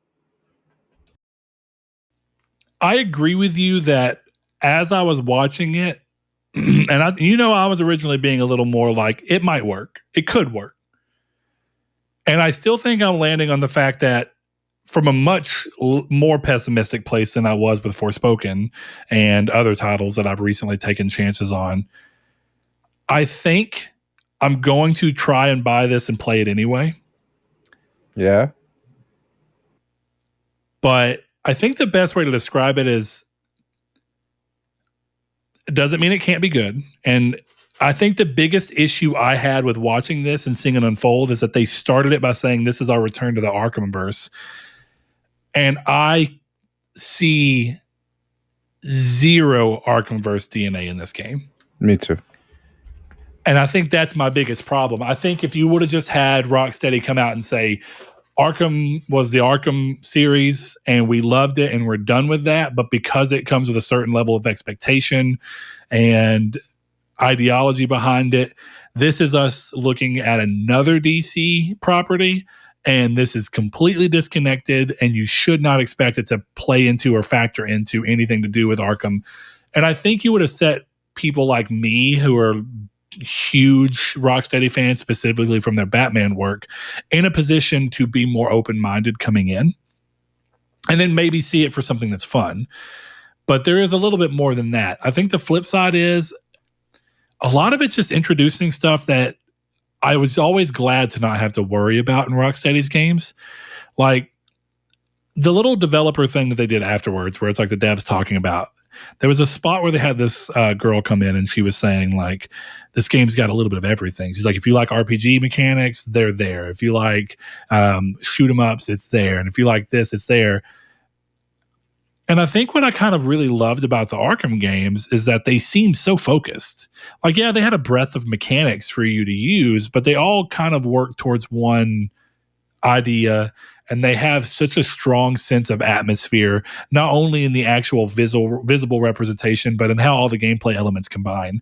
I agree with you that as I was watching it, and I was originally being a little more like, it might work. It could work. And I still think I'm landing on the fact that from a much more pessimistic place than I was with Forspoken and other titles that I've recently taken chances on, I think I'm going to try and buy this and play it anyway. Yeah. But I think the best way to describe it is, it doesn't mean it can't be good. And I think the biggest issue I had with watching this and seeing it unfold is that they started it by saying this is our return to the Arkhamverse. And I see zero Arkhamverse DNA in this game. Me too. And I think that's my biggest problem. I think if you would have just had Rocksteady come out and say, Arkham was the Arkham series and we loved it and we're done with that, but because it comes with a certain level of expectation and ideology behind it, this is us looking at another DC property, and this is completely disconnected, and you should not expect it to play into or factor into anything to do with Arkham. And I think you would have set people like me, who are huge Rocksteady fans, specifically from their Batman work, in a position to be more open-minded coming in, and then maybe see it for something that's fun. But there is a little bit more than that. I think the flip side is a lot of it's just introducing stuff that I was always glad to not have to worry about in Rocksteady's games. Like the little developer thing that they did afterwards, where it's like the devs talking about, there was a spot where they had this girl come in and she was saying, like, this game's got a little bit of everything. She's like, if you like RPG mechanics, they're there. If you like shoot 'em ups, it's there. And if you like this, it's there. And I think what I kind of really loved about the Arkham games is that they seemed so focused. Like, yeah, they had a breadth of mechanics for you to use, but they all kind of work towards one idea, and they have such a strong sense of atmosphere, not only in the actual visible representation, but in how all the gameplay elements combine.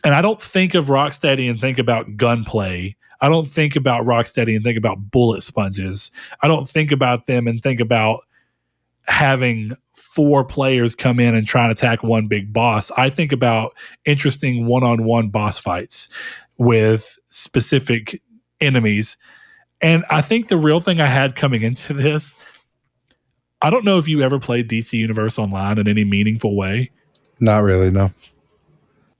And I don't think of Rocksteady and think about gunplay. I don't think about Rocksteady and think about bullet sponges. I don't think about them and think about having 4 players come in and try and attack one big boss. I think about interesting one-on-one boss fights with specific enemies. And I think the real thing I had coming into this, I don't know if you ever played DC Universe Online in any meaningful way. Not really, no.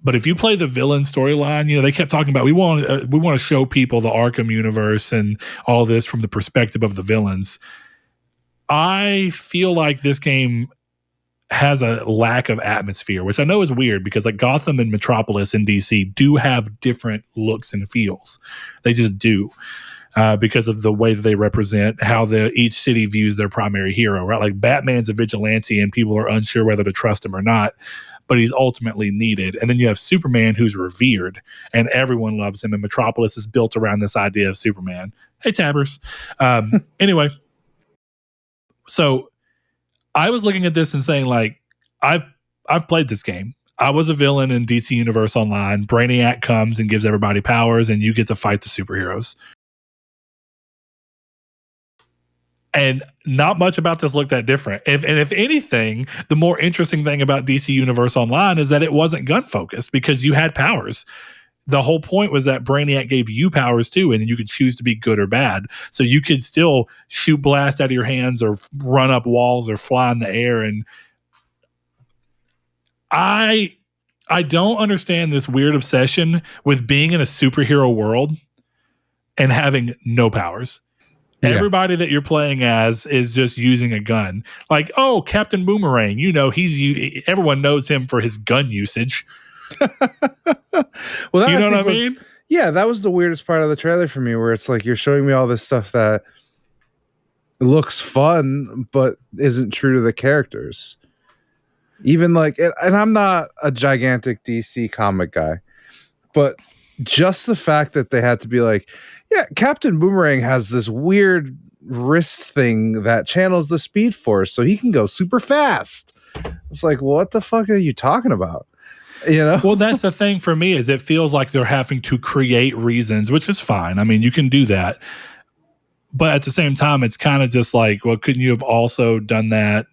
But if you play the villain storyline, you know, they kept talking about we want to show people the Arkham universe and all this from the perspective of the villains. I feel like this game has a lack of atmosphere, which I know is weird because like Gotham and Metropolis in DC do have different looks and feels. They just do. Because of the way that they represent how each city views their primary hero, right? Like Batman's a vigilante and people are unsure whether to trust him or not, but he's ultimately needed. And then you have Superman, who's revered and everyone loves him. And Metropolis is built around this idea of Superman. Hey, Tabbers. Anyway, so I was looking at this and saying, like, I've played this game. I was a villain in DC Universe Online. Brainiac comes and gives everybody powers, and you get to fight the superheroes. And not much about this looked that different. If anything, the more interesting thing about DC Universe Online is that it wasn't gun focused because you had powers. The whole point was that Brainiac gave you powers too, and you could choose to be good or bad. So you could still shoot blast out of your hands or run up walls or fly in the air. And I don't understand this weird obsession with being in a superhero world and having no powers. Yeah. Everybody that you're playing as is just using a gun. Like, oh, Captain Boomerang, you know, everyone knows him for his gun usage. Well, you know what I mean? Yeah, that was the weirdest part of the trailer for me, where it's like you're showing me all this stuff that looks fun, but isn't true to the characters. Even like, and I'm not a gigantic DC comic guy, but just the fact that they had to be like, yeah, Captain Boomerang has this weird wrist thing that channels the Speed Force so he can go super fast. It's like, what the fuck are you talking about? You know? Well, that's the thing for me is it feels like they're having to create reasons, which is fine. I mean, you can do that. But at the same time, it's kind of just like, well, couldn't you have also done that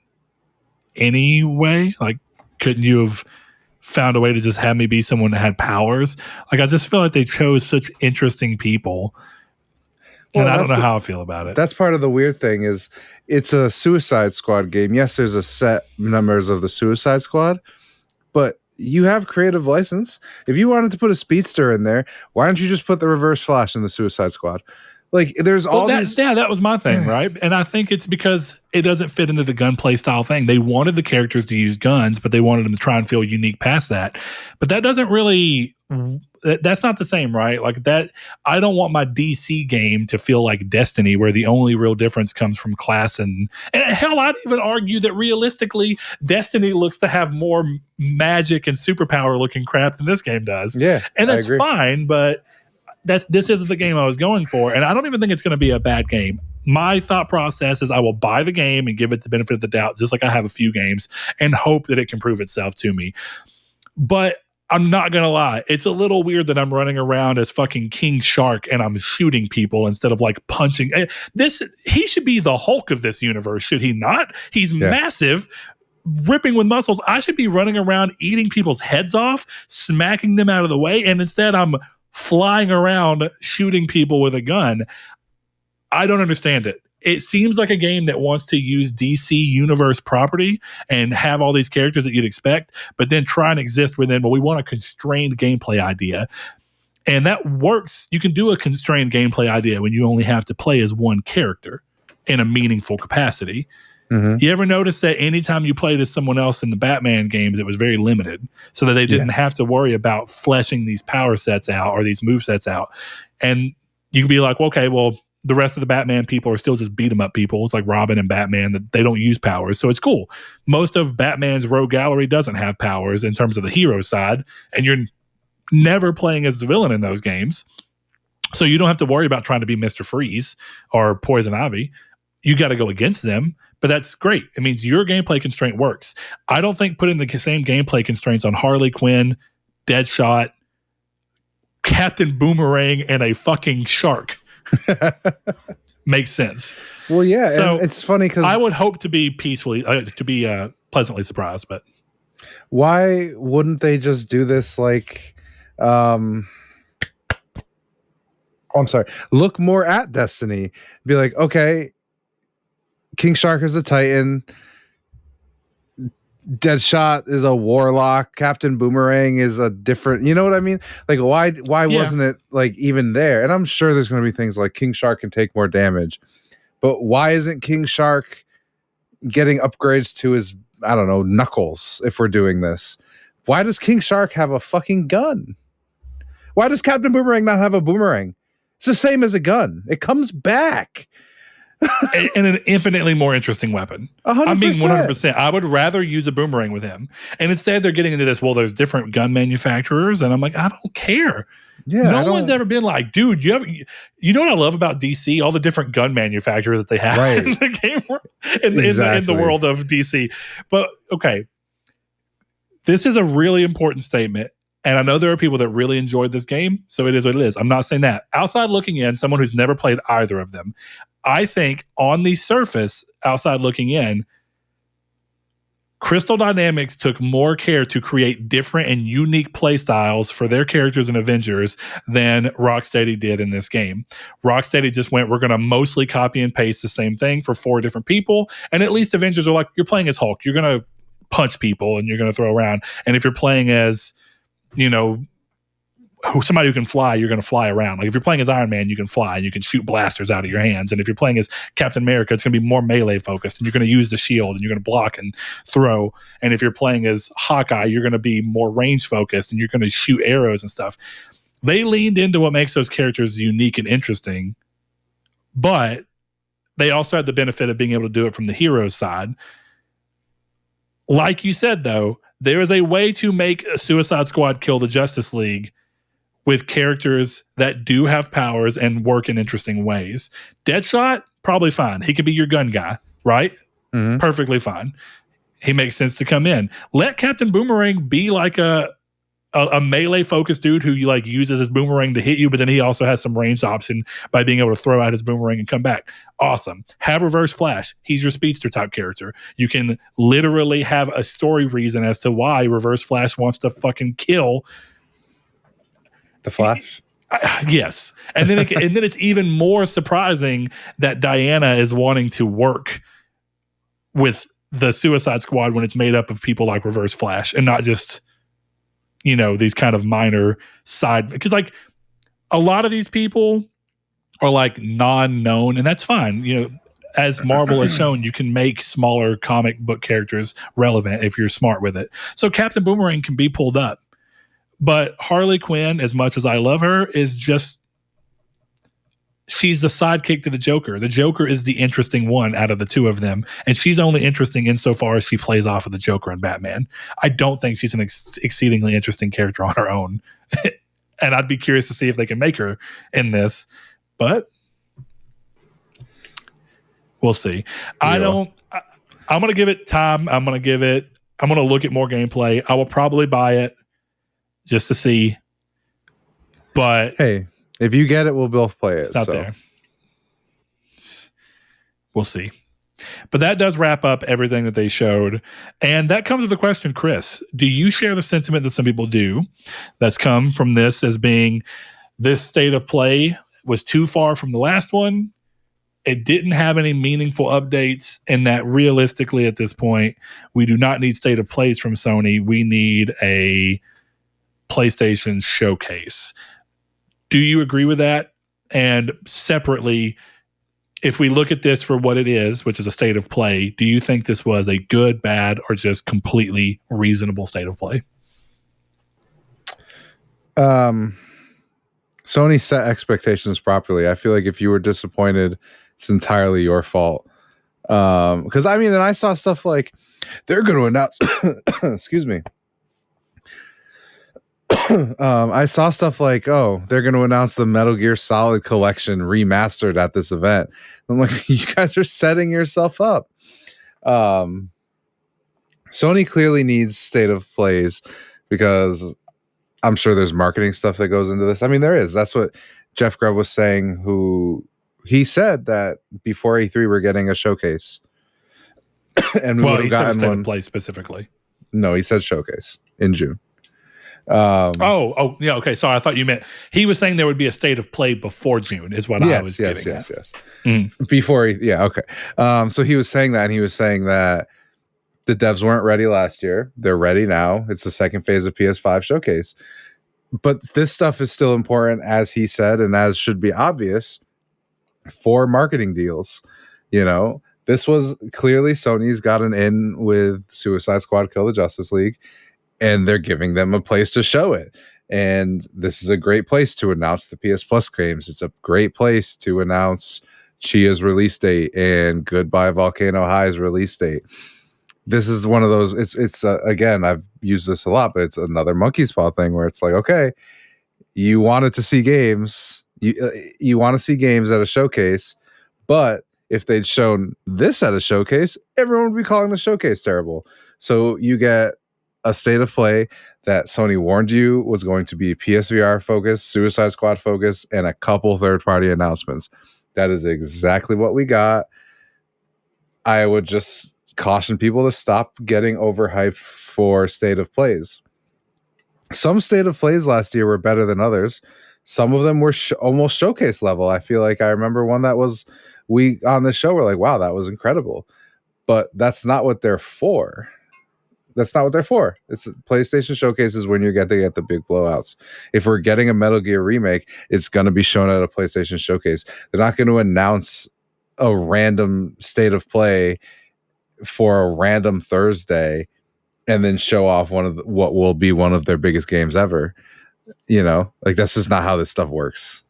anyway? Like, couldn't you have found a way to just have me be someone that had powers? Like, I just feel like they chose such interesting people. And I don't know how I feel about it. That's part of the weird thing is it's a Suicide Squad game. Yes, there's a set numbers of the Suicide Squad, but you have creative license. If you wanted to put a speedster in there, why don't you just put the Reverse Flash in the Suicide Squad? Like, there's all these... Yeah, that was my thing, right? And I think it's because it doesn't fit into the gunplay style thing. They wanted the characters to use guns, but they wanted them to try and feel unique past that. But that doesn't really... That's not the same, right? Like that, I don't want my DC game to feel like Destiny, where the only real difference comes from class and hell, I'd even argue that realistically, Destiny looks to have more magic and superpower looking crap than this game does. Yeah, and that's fine, but this isn't the game I was going for, and I don't even think it's going to be a bad game. My thought process is I will buy the game and give it the benefit of the doubt, just like I have a few games, and hope that it can prove itself to me. But I'm not going to lie. It's a little weird that I'm running around as fucking King Shark and I'm shooting people instead of like punching. He should be the Hulk of this universe, should he not? He's massive, ripping with muscles. I should be running around eating people's heads off, smacking them out of the way. And instead I'm flying around shooting people with a gun. I don't understand it. It seems like a game that wants to use DC Universe property and have all these characters that you'd expect, but then try and exist within, well, we want a constrained gameplay idea. And that works. You can do a constrained gameplay idea when you only have to play as one character in a meaningful capacity. Mm-hmm. You ever notice that anytime you played as someone else in the Batman games, it was very limited so that they didn't have to worry about fleshing these power sets out or these move sets out. And you can be like, okay, well, the rest of the Batman people are still just beat 'em up people. It's like Robin and Batman, that they don't use powers. So it's cool. Most of Batman's rogue gallery doesn't have powers in terms of the hero side, and you're never playing as the villain in those games. So you don't have to worry about trying to be Mr. Freeze or Poison Ivy. You got to go against them, but that's great. It means your gameplay constraint works. I don't think putting the same gameplay constraints on Harley Quinn, Deadshot, Captain Boomerang, and a fucking shark makes sense. Well, yeah. So it's funny because I would hope to be pleasantly surprised, but why wouldn't they just do this like I'm sorry, look more at Destiny, be like, okay, King Shark is a Titan, Deadshot is a warlock. Captain Boomerang is a different. You know what I mean? Like, why wasn't it like even there? And I'm sure there's going to be things like King Shark can take more damage, but why isn't King Shark getting upgrades to his, I don't know, knuckles? If we're doing this, why does King Shark have a fucking gun? Why does Captain Boomerang not have a boomerang? It's the same as a gun. It comes back. And an infinitely more interesting weapon. 100%. I'm being 100%. I would rather use a boomerang with him. And instead, they're getting into this. Well, there's different gun manufacturers, and I'm like, I don't care. Yeah, no one's ever been like, dude, you know what I love about DC? All the different gun manufacturers that they have right. in the game, in the world of DC. But okay, this is a really important statement. And I know there are people that really enjoyed this game, so it is what it is. I'm not saying that. Outside looking in, someone who's never played either of them, I think on the surface, outside looking in, Crystal Dynamics took more care to create different and unique play styles for their characters in Avengers than Rocksteady did in this game. Rocksteady just went, we're going to mostly copy and paste the same thing for 4 different people. And at least Avengers are like, you're playing as Hulk. You're going to punch people and you're going to throw around. And if you're playing as, you know, somebody who can fly, you're going to fly around. Like if you're playing as Iron Man, you can fly and you can shoot blasters out of your hands. And if you're playing as Captain America, it's going to be more melee focused and you're going to use the shield and you're going to block and throw. And if you're playing as Hawkeye, you're going to be more range focused and you're going to shoot arrows and stuff. They leaned into what makes those characters unique and interesting, but they also had the benefit of being able to do it from the hero's side. Like you said, though, there is a way to make a Suicide Squad kill the Justice League with characters that do have powers and work in interesting ways. Deadshot, probably fine. He could be your gun guy, right? Mm-hmm. Perfectly fine. He makes sense to come in. Let Captain Boomerang be like a melee-focused dude who like uses his boomerang to hit you, but then he also has some ranged option by being able to throw out his boomerang and come back. Awesome. Have Reverse Flash. He's your speedster type character. You can literally have a story reason as to why Reverse Flash wants to fucking kill the Flash. Yes. And then and then it's even more surprising that Diana is wanting to work with the Suicide Squad when it's made up of people like Reverse Flash and not just, you know, these kind of minor side, because like a lot of these people are like non-known, and that's fine. You know, as Marvel has shown, you can make smaller comic book characters relevant if you're smart with it. So Captain Boomerang can be pulled up. But Harley Quinn, as much as I love her, is just, she's the sidekick to the Joker. The Joker is the interesting one out of the two of them. And she's only interesting insofar as she plays off of the Joker and Batman. I don't think she's an exceedingly interesting character on her own. And I'd be curious to see if they can make her in this. But we'll see. Yeah. I'm going to give it time. I'm going to look at more gameplay. I will probably buy it just to see. But hey, if you get it, we'll both play it. It's not there. We'll see. But that does wrap up everything that they showed. And that comes to the question, Chris, do you share the sentiment that some people do that's come from this as being this state of play was too far from the last one? It didn't have any meaningful updates, and that realistically at this point, we do not need state of plays from Sony. We need a PlayStation showcase. Do you agree with that? And separately, if we look at this for what it is, which is a state of play, do you think this was a good, bad, or just completely reasonable state of play? Sony set expectations properly. I feel like if you were disappointed, it's entirely your fault. Because I mean, and I saw stuff like they're going to announce, excuse me. I saw stuff like, oh, they're going to announce the Metal Gear Solid collection remastered at this event. I'm like, you guys are setting yourself up. Sony clearly needs state of plays because I'm sure there's marketing stuff that goes into this. I mean, there is. That's what Jeff Grubb was saying, he said that before E3 we're getting a showcase. And he said state of play specifically. No, he said showcase in June. Yeah, okay. Sorry, I thought you meant he was saying there would be a state of play before June, is what I was getting at. Before, okay. So he was saying that, and he was saying that The devs weren't ready last year. They're ready now. It's the second phase of PS5 showcase. But this stuff is still important, as he said, and as should be obvious, for marketing deals. You know, this was clearly Sony's got an in with Suicide Squad Kill the Justice League, and they're giving them a place to show it. And this is a great place to announce the PS Plus games. It's a great place to announce Chia's release date and Goodbye Volcano High's release date. This is one of those, it's again, I've used this a lot, but it's another monkey's paw thing where it's like, okay, you wanted to see games, you want to see games at a showcase, but if they'd shown this at a showcase, everyone would be calling the showcase terrible. So you get a state of play that Sony warned you was going to be PSVR focused, Suicide Squad focused, and a couple third-party announcements. That is exactly what we got. I would just caution people to stop getting overhyped for state of plays. Some state of plays last year were better than others. Some of them were almost showcase level. I feel like I remember one that was, we on the show were like, wow, that was incredible. But that's not what they're for. That's not what they're for. It's PlayStation showcases when you're getting to get the big blowouts. If we're getting a Metal Gear remake, it's going to be shown at a PlayStation showcase. They're not going to announce a random state of play for a random Thursday and then show off one of what will be one of their biggest games ever. You know, like that's just not how this stuff works.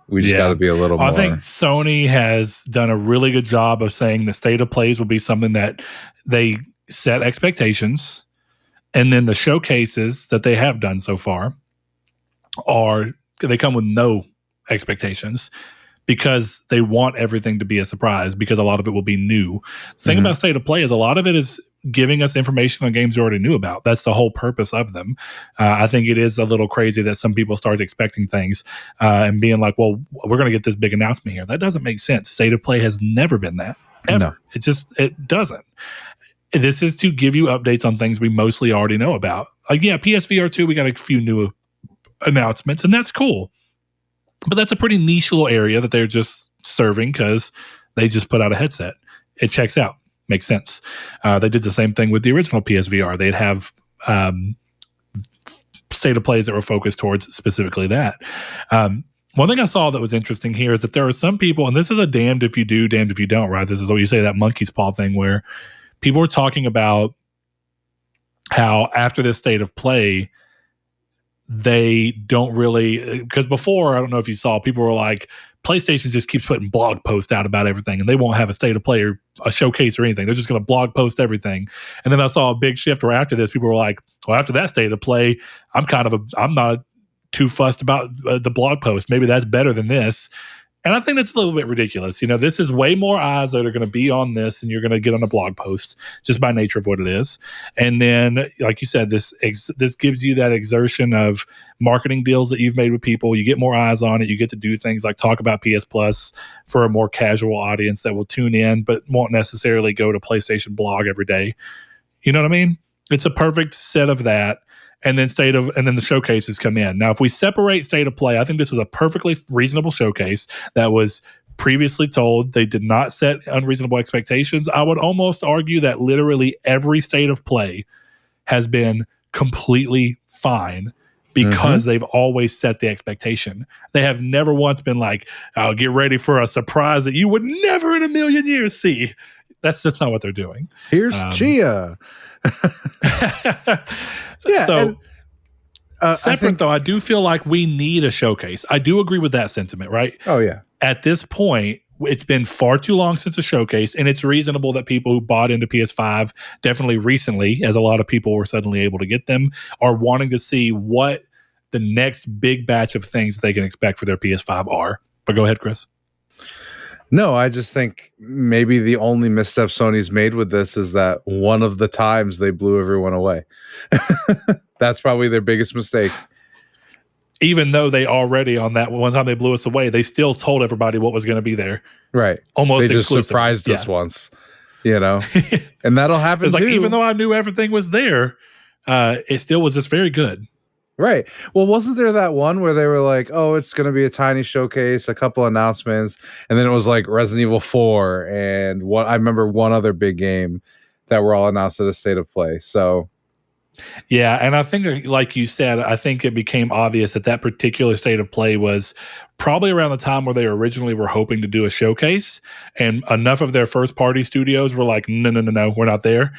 We just got to be a little more. I think Sony has done a really good job of saying the state of plays will be something that they set expectations, and then the showcases that they have done so far they come with no expectations because they want everything to be a surprise because a lot of it will be new. The thing about state of play is a lot of it is giving us information on games we already knew about. That's the whole purpose of them. I think it is a little crazy that some people start expecting things and being like, well, we're going to get this big announcement here. That doesn't make sense. State of play has never been that, ever. No. It doesn't. This is to give you updates on things we mostly already know about. Like, yeah, PSVR 2, we got a few new announcements, and that's cool. But that's a pretty niche little area that they're just serving because they just put out a headset. It checks out. Makes sense. They did the same thing with the original PSVR. They'd have state of plays that were focused towards specifically that. One thing I saw that was interesting here is that there are some people, and this is a damned if you do, damned if you don't, right? This is what you say, that monkey's paw thing where people were talking about how after this state of play, they don't really, because before, I don't know if you saw, people were like, PlayStation just keeps putting blog posts out about everything and they won't have a state of play or a showcase or anything. They're just going to blog post everything. And then I saw a big shift where after this, people were like, well, after that state of play, I'm not too fussed about the blog post. Maybe that's better than this. And I think that's a little bit ridiculous. You know, this is way more eyes that are going to be on this and you're going to get on a blog post just by nature of what it is. And then, like you said, this gives you that exertion of marketing deals that you've made with people. You get more eyes on it. You get to do things like talk about PS Plus for a more casual audience that will tune in, but won't necessarily go to PlayStation blog every day. You know what I mean? It's a perfect set of that. And then the showcases come in. Now, if we separate state of play, I think this was a perfectly reasonable showcase that was previously told. They did not set unreasonable expectations. I would almost argue that literally every state of play has been completely fine because they've always set the expectation. They have never once been like, "I'll get ready for a surprise that you would never in a million years see." That's just not what they're doing. Here's Chia. Yeah. So separate though, I do feel like we need a showcase. I do agree with that sentiment, right? Oh yeah. At this point, it's been far too long since a showcase, and it's reasonable that people who bought into PS5 definitely recently, as a lot of people were suddenly able to get them, are wanting to see what the next big batch of things that they can expect for their PS5 are. But go ahead, Chris. No, I just think maybe the only misstep Sony's made with this is that one of the times they blew everyone away. That's probably their biggest mistake. Even though they already, on that one time they blew us away, they still told everybody what was going to be there. Right. Almost they just surprised us once, you know, and that'll happen. It's like, even though I knew everything was there, it still was just very good. Right. Well, wasn't there that one where they were like, oh, it's going to be a tiny showcase, a couple announcements, and then it was like Resident Evil 4 and I remember one other big game that were all announced at a state of play. So Yeah, and I think, like you said, I think it became obvious that that particular state of play was probably around the time where they originally were hoping to do a showcase, and enough of their first party studios were like, no, we're not there.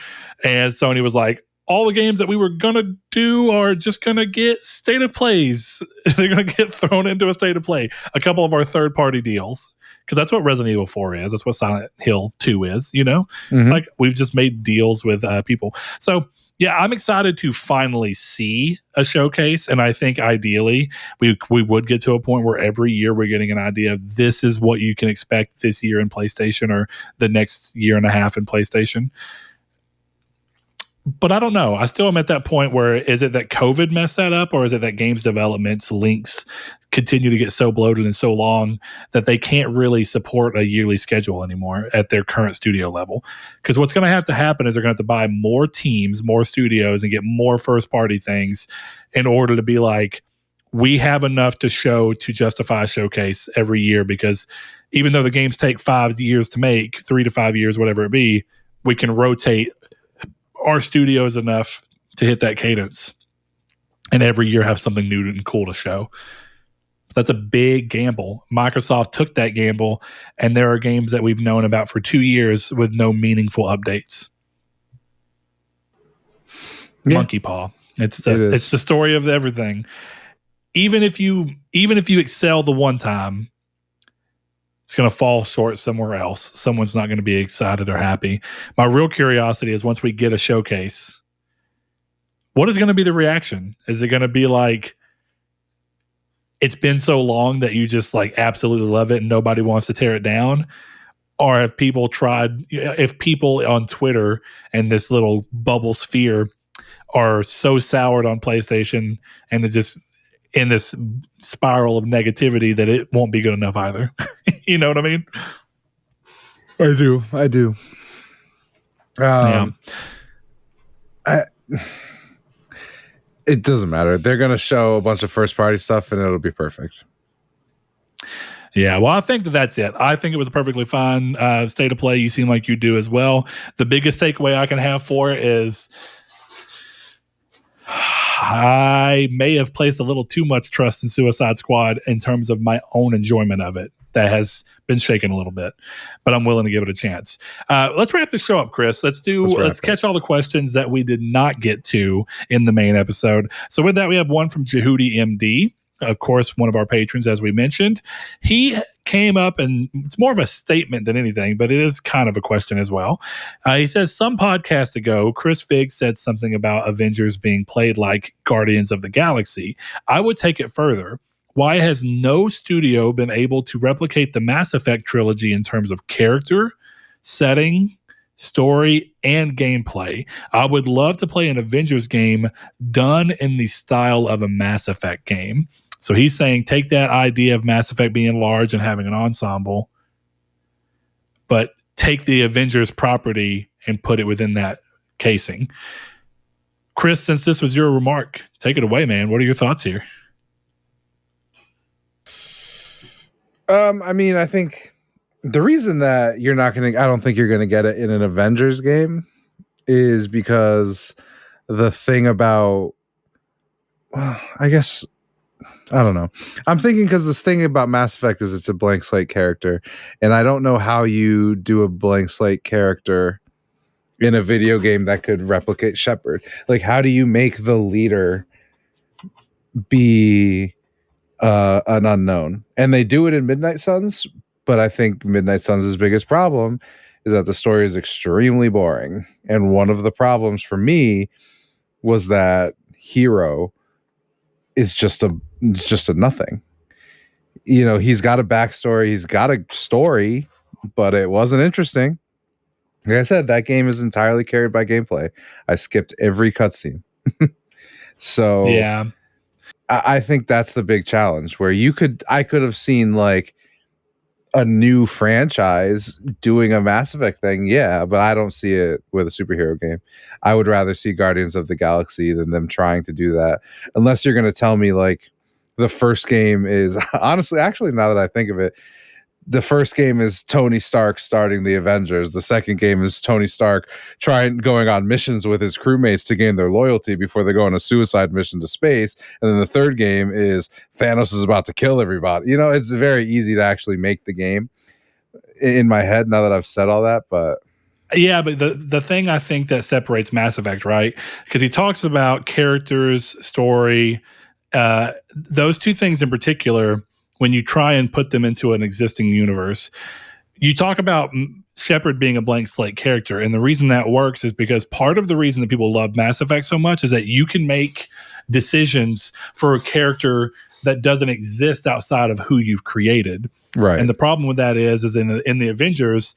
And Sony was like, all the games that we were going to do are just going to get state of plays. They're going to get thrown into a state of play. A couple of our third party deals, because that's what Resident Evil 4 is. That's what Silent Hill 2 is, you know? It's like we've just made deals with people. So, yeah, I'm excited to finally see a showcase, and I think ideally we would get to a point where every year we're getting an idea of this is what you can expect this year in PlayStation or the next year and a half in PlayStation. But I don't know. I still am at that point where is it that COVID messed that up, or is it that games development's links continue to get so bloated and so long that they can't really support a yearly schedule anymore at their current studio level? Because what's going to have to happen is they're going to have to buy more teams, more studios, and get more first party things in order to be like, we have enough to show to justify a showcase every year. Because even though the games take 5 years to make, 3 to 5 years, whatever it be, we can rotate our studios enough to hit that cadence and every year have something new and cool to show. That's a big gamble. Microsoft took that gamble, and there are games that we've known about for 2 years with no meaningful updates. Yeah. Monkey paw. It's the story of everything. Even if you excel the one time, it's going to fall short somewhere else. Someone's not going to be excited or happy. My real curiosity is once we get a showcase, what is going to be the reaction? Is it going to be like, it's been so long that you just like absolutely love it and nobody wants to tear it down? Or have people if people on Twitter and this little bubble sphere are so soured on PlayStation and it's just in this spiral of negativity that it won't be good enough either. You know what I mean? I do. It doesn't matter. They're going to show a bunch of first party stuff and it'll be perfect. Yeah, well, I think that's it. I think it was a perfectly fine state of play. You seem like you do as well. The biggest takeaway I can have for it is I may have placed a little too much trust in Suicide Squad in terms of my own enjoyment of it. That has been shaken a little bit, but I'm willing to give it a chance. Let's wrap this show up, Chris. Let's catch all the questions that we did not get to in the main episode. So with that, we have one from Jehudi MD. Of course, one of our patrons, as we mentioned. He came up, and it's more of a statement than anything, but it is kind of a question as well. He says, some podcast ago, Chris Figg said something about Avengers being played like Guardians of the Galaxy. I would take it further. Why has no studio been able to replicate the Mass Effect trilogy in terms of character, setting, story, and gameplay? I would love to play an Avengers game done in the style of a Mass Effect game. So he's saying take that idea of Mass Effect being large and having an ensemble, but take the Avengers property and put it within that casing. Chris, since this was your remark, take it away, man. What are your thoughts here? I mean, I think the reason that I don't think you're going to get it in an Avengers game is because the thing about, well, I guess, I don't know. I'm thinking because this thing about Mass Effect is it's a blank slate character, and I don't know how you do a blank slate character in a video game that could replicate Shepard. Like, how do you make the leader be an unknown? And they do it in Midnight Suns, but I think Midnight Suns' biggest problem is that the story is extremely boring. And one of the problems for me was that Hero is just a nothing. You know, he's got a backstory, he's got a story, but it wasn't interesting. Like I said, that game is entirely carried by gameplay. I skipped every cutscene. So yeah, I think that's the big challenge where I could have seen like a new franchise doing a Mass Effect thing. Yeah, but I don't see it with a superhero game. I would rather see Guardians of the Galaxy than them trying to do that. Unless you're going to tell me like the first game is honestly, actually, now that I think of it, the first game is Tony Stark starting the Avengers. The second game is Tony Stark going on missions with his crewmates to gain their loyalty before they go on a suicide mission to space. And then the third game is Thanos is about to kill everybody. You know, it's very easy to actually make the game in my head now that I've said all that, but yeah, but the thing I think that separates Mass Effect, right? Because he talks about characters, story, those two things in particular. When you try and put them into an existing universe, you talk about Shepard being a blank slate character, and the reason that works is because part of the reason that people love Mass Effect so much is that you can make decisions for a character that doesn't exist outside of who you've created. Right. And the problem with that is in the Avengers,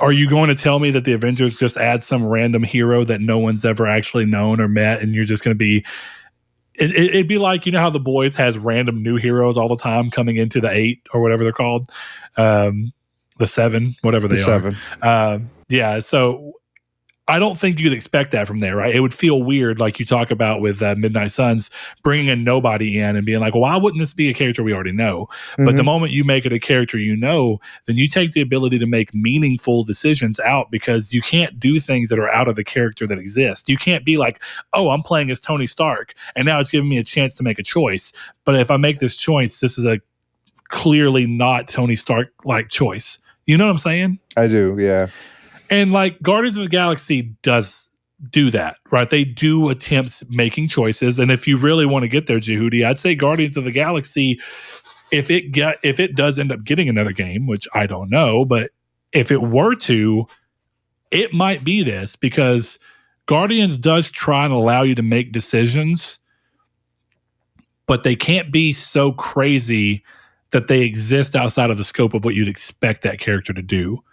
are you going to tell me that the Avengers just add some random hero that no one's ever actually known or met, and you're just going to be... It'd be like, you know how The Boys has random new heroes all the time coming into the 8 or whatever they're called, the 7, whatever they are. Yeah, so I don't think you'd expect that from there, right? It would feel weird, like you talk about with Midnight Suns, bringing a nobody in and being like, well, why wouldn't this be a character we already know? Mm-hmm. But the moment you make it a character you know, then you take the ability to make meaningful decisions out, because you can't do things that are out of the character that exists. You can't be like, oh, I'm playing as Tony Stark, and now it's giving me a chance to make a choice. But if I make this choice, this is a clearly not Tony Stark-like choice. You know what I'm saying? I do, yeah. And like Guardians of the Galaxy does do that, right? They do attempts making choices. And if you really want to get there, Jehudi, I'd say Guardians of the Galaxy, if it does end up getting another game, which I don't know, but if it were to, it might be this, because Guardians does try and allow you to make decisions, but they can't be so crazy that they exist outside of the scope of what you'd expect that character to do.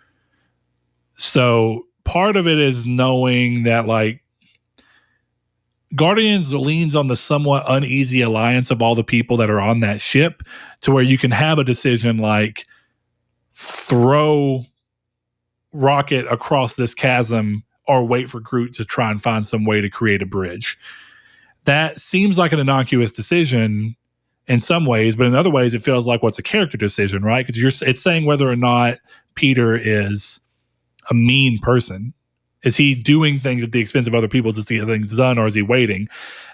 So part of it is knowing that, like, Guardians leans on the somewhat uneasy alliance of all the people that are on that ship, to where you can have a decision like throw Rocket across this chasm or wait for Groot to try and find some way to create a bridge. That seems like an innocuous decision in some ways, but in other ways it feels like what's a character decision, right? Because it's saying whether or not Peter is a mean person. Is he doing things at the expense of other people to get things done, or is he waiting?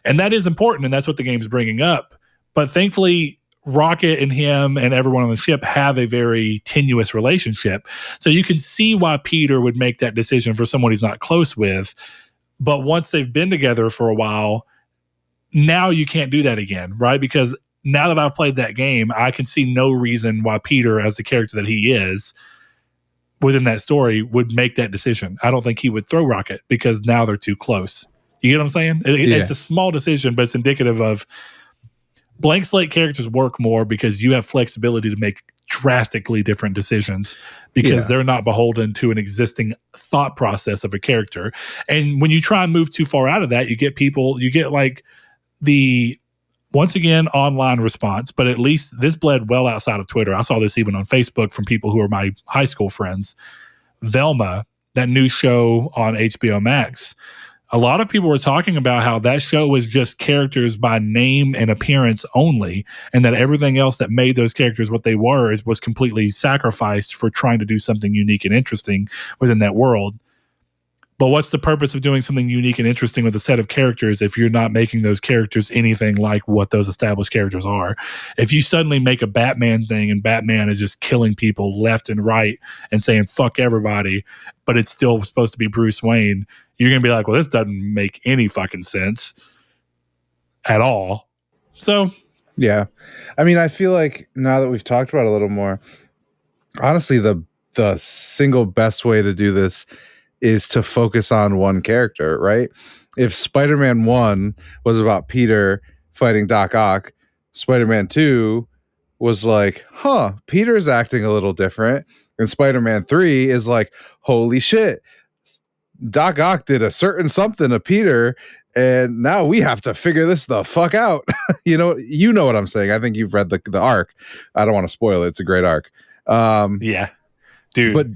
And that is important, and that's what the game's bringing up. But thankfully, Rocket and him and everyone on the ship have a very tenuous relationship. So you can see why Peter would make that decision for someone he's not close with. But once they've been together for a while, now you can't do that again, right? Because now that I've played that game, I can see no reason why Peter, as the character that he is within that story, would make that decision. I don't think he would throw Rocket, because now they're too close. You get what I'm saying? It's a small decision, but it's indicative of blank slate characters work more because you have flexibility to make drastically different decisions, because they're not beholden to an existing thought process of a character. And when you try and move too far out of that, you get like the, once again, online response, but at least this bled well outside of Twitter. I saw this even on Facebook from people who are my high school friends. Velma, that new show on HBO Max, a lot of people were talking about how that show was just characters by name and appearance only, and that everything else that made those characters what they were was completely sacrificed for trying to do something unique and interesting within that world. But what's the purpose of doing something unique and interesting with a set of characters if you're not making those characters anything like what those established characters are? If you suddenly make a Batman thing and Batman is just killing people left and right and saying fuck everybody, but it's still supposed to be Bruce Wayne, you're going to be like, well, this doesn't make any fucking sense at all. So, yeah. I mean, I feel like now that we've talked about it a little more, honestly, the single best way to do this is to focus on one character, right? If Spider-Man 1 was about Peter fighting Doc Ock, Spider-Man 2 was like, Peter's acting a little different. And Spider-Man 3 is like, holy shit, Doc Ock did a certain something to Peter, and now we have to figure this the fuck out. you know what I'm saying. I think you've read the arc. I don't want to spoil it. It's a great arc. Yeah, dude. But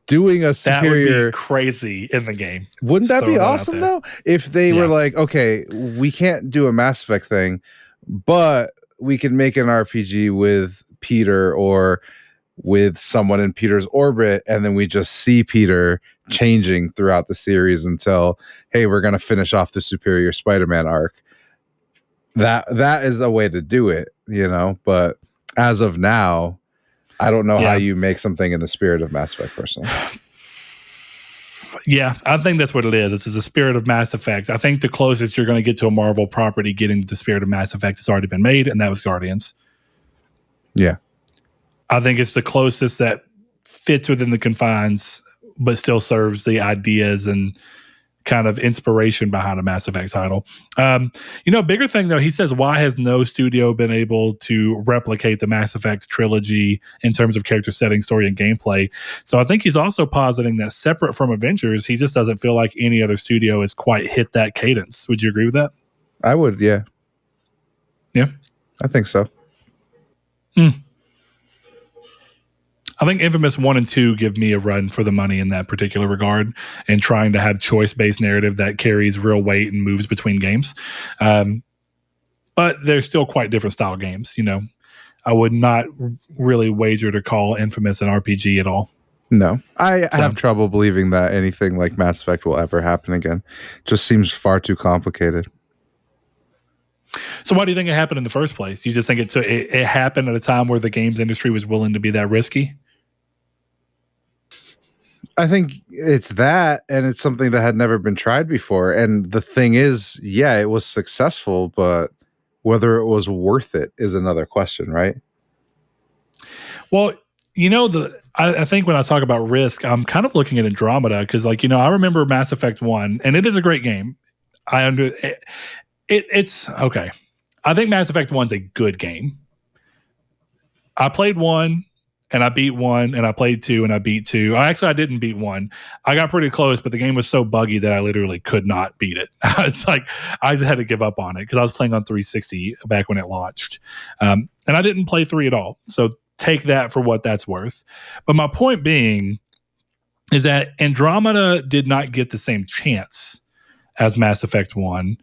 doing a superior, that would be crazy in the game. Wouldn't that be awesome though? If they were like, okay, we can't do a Mass Effect thing, but we can make an RPG with Peter or with someone in Peter's orbit, and then we just see Peter changing throughout the series until, hey, we're going to finish off the Superior Spider-Man arc. That is a way to do it, but as of now, I don't know how you make something in the spirit of Mass Effect personally. Yeah, I think that's what it is. It's the spirit of Mass Effect. I think the closest you're going to get to a Marvel property getting the spirit of Mass Effect has already been made, and that was Guardians. Yeah. I think it's the closest that fits within the confines, but still serves the ideas and kind of inspiration behind a Mass Effect title. Bigger thing though, he says, why has no studio been able to replicate the Mass Effect trilogy in terms of character setting, story, and gameplay? So I think he's also positing that separate from Avengers, he just doesn't feel like any other studio has quite hit that cadence. Would you agree with that? I would, yeah. Yeah? I think so. I think Infamous 1 and 2 give me a run for the money in that particular regard, and trying to have choice-based narrative that carries real weight and moves between games. But they're still quite different style games. I would not really wager to call Infamous an RPG at all. No, I have trouble believing that anything like Mass Effect will ever happen again. Just seems far too complicated. So why do you think it happened in the first place? You just think it happened at a time where the games industry was willing to be that risky? I think it's that, and it's something that had never been tried before. And the thing is, yeah, it was successful, but whether it was worth it is another question, right? Well, I think when I talk about risk, I'm kind of looking at Andromeda because, I remember Mass Effect 1, and it is a great game. It's okay. I think Mass Effect 1's a good game. I played 1. And I beat 1, and I played 2, and I beat 2. Actually, I didn't beat 1. I got pretty close, but the game was so buggy that I literally could not beat it. It's like I had to give up on it because I was playing on 360 back when it launched. And I didn't play 3 at all. So take that for what that's worth. But my point being is that Andromeda did not get the same chance as Mass Effect 1.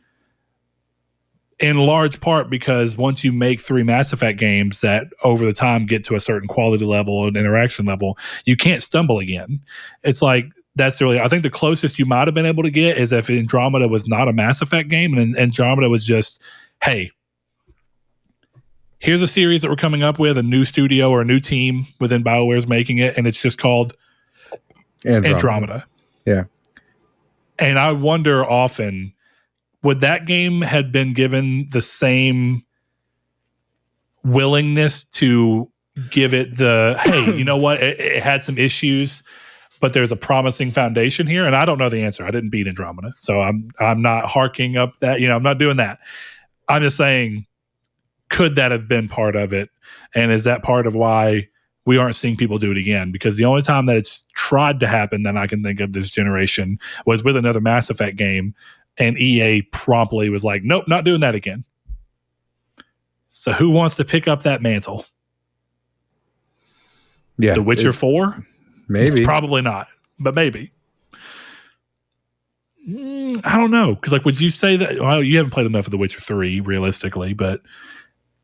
In large part because once you make 3 Mass Effect games that over the time get to a certain quality level and interaction level, you can't stumble again. It's like, that's really, I think the closest you might have been able to get is if Andromeda was not a Mass Effect game and Andromeda was just, hey, here's a series that we're coming up with, a new studio or a new team within BioWare's making it, and it's just called Andromeda. Yeah. And I wonder often, would that game had been given the same willingness to give it the, hey, you know what? It had some issues, but there's a promising foundation here. And I don't know the answer. I didn't beat Andromeda. So I'm not harking up that, I'm not doing that. I'm just saying, could that have been part of it? And is that part of why we aren't seeing people do it again? Because the only time that it's tried to happen that I can think of this generation was with another Mass Effect game. And EA promptly was like, nope, not doing that again. So who wants to pick up that mantle? Yeah. The Witcher 4? Maybe. Probably not, but maybe. I don't know. Because would you say that, well, you haven't played enough of The Witcher 3, realistically, but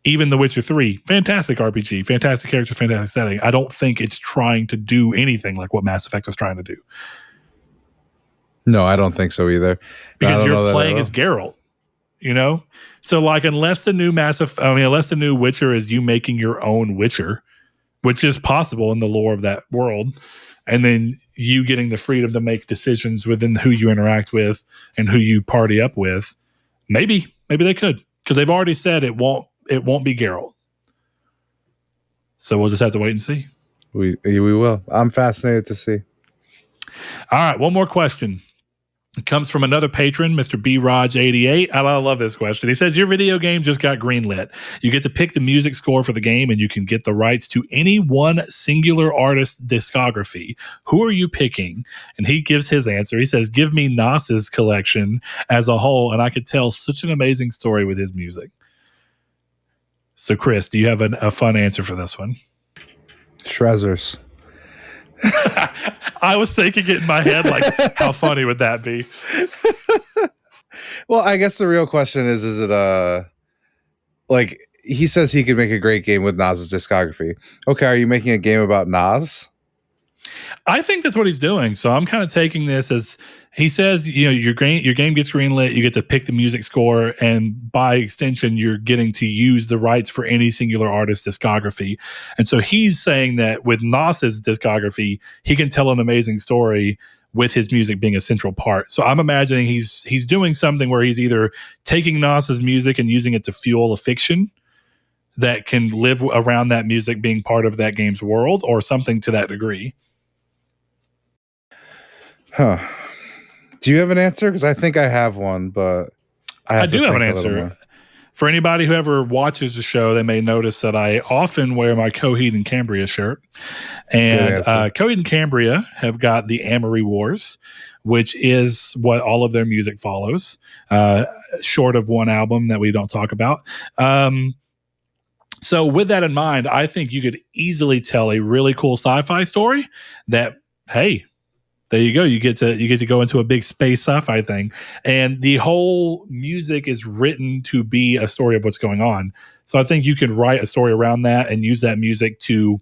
even The Witcher 3, fantastic RPG, fantastic characters, fantastic setting. I don't think it's trying to do anything like what Mass Effect is trying to do. No, I don't think so either. Because you're playing as Geralt, So unless the new Witcher is you making your own Witcher, which is possible in the lore of that world, and then you getting the freedom to make decisions within who you interact with and who you party up with, maybe they could, because they've already said it won't be Geralt. So we'll just have to wait and see. We will. I'm fascinated to see. All right, one more question. It comes from another patron, Mr. B-Raj88. I love this question. He says, your video game just got greenlit. You get to pick the music score for the game, and you can get the rights to any one singular artist's discography. Who are you picking? And he gives his answer. He says, give me Nas's collection as a whole, and I could tell such an amazing story with his music. So, Chris, do you have a fun answer for this one? Shrezzers. I was thinking it in my head, how funny would that be? Well, I guess the real question is it he says he could make a great game with Nas's discography. Okay, are you making a game about Nas? I think that's what he's doing. So I'm kind of taking this as he says, your game gets greenlit, you get to pick the music score, and by extension, you're getting to use the rights for any singular artist's discography. And so he's saying that with Nas's discography, he can tell an amazing story with his music being a central part. So I'm imagining he's doing something where he's either taking Nas's music and using it to fuel a fiction that can live around that music being part of that game's world, or something to that degree. Huh. Do you have an answer? Because I think I have one, but I do have an answer. For anybody who ever watches the show, they may notice that I often wear my Coheed and Cambria shirt. And Coheed and Cambria have got the Amory Wars, which is what all of their music follows, short of one album that we don't talk about. So with that in mind, I think you could easily tell a really cool sci-fi story that, hey, there you go. You get to go into a big space sci-fi thing, and the whole music is written to be a story of what's going on. So I think you can write a story around that and use that music to,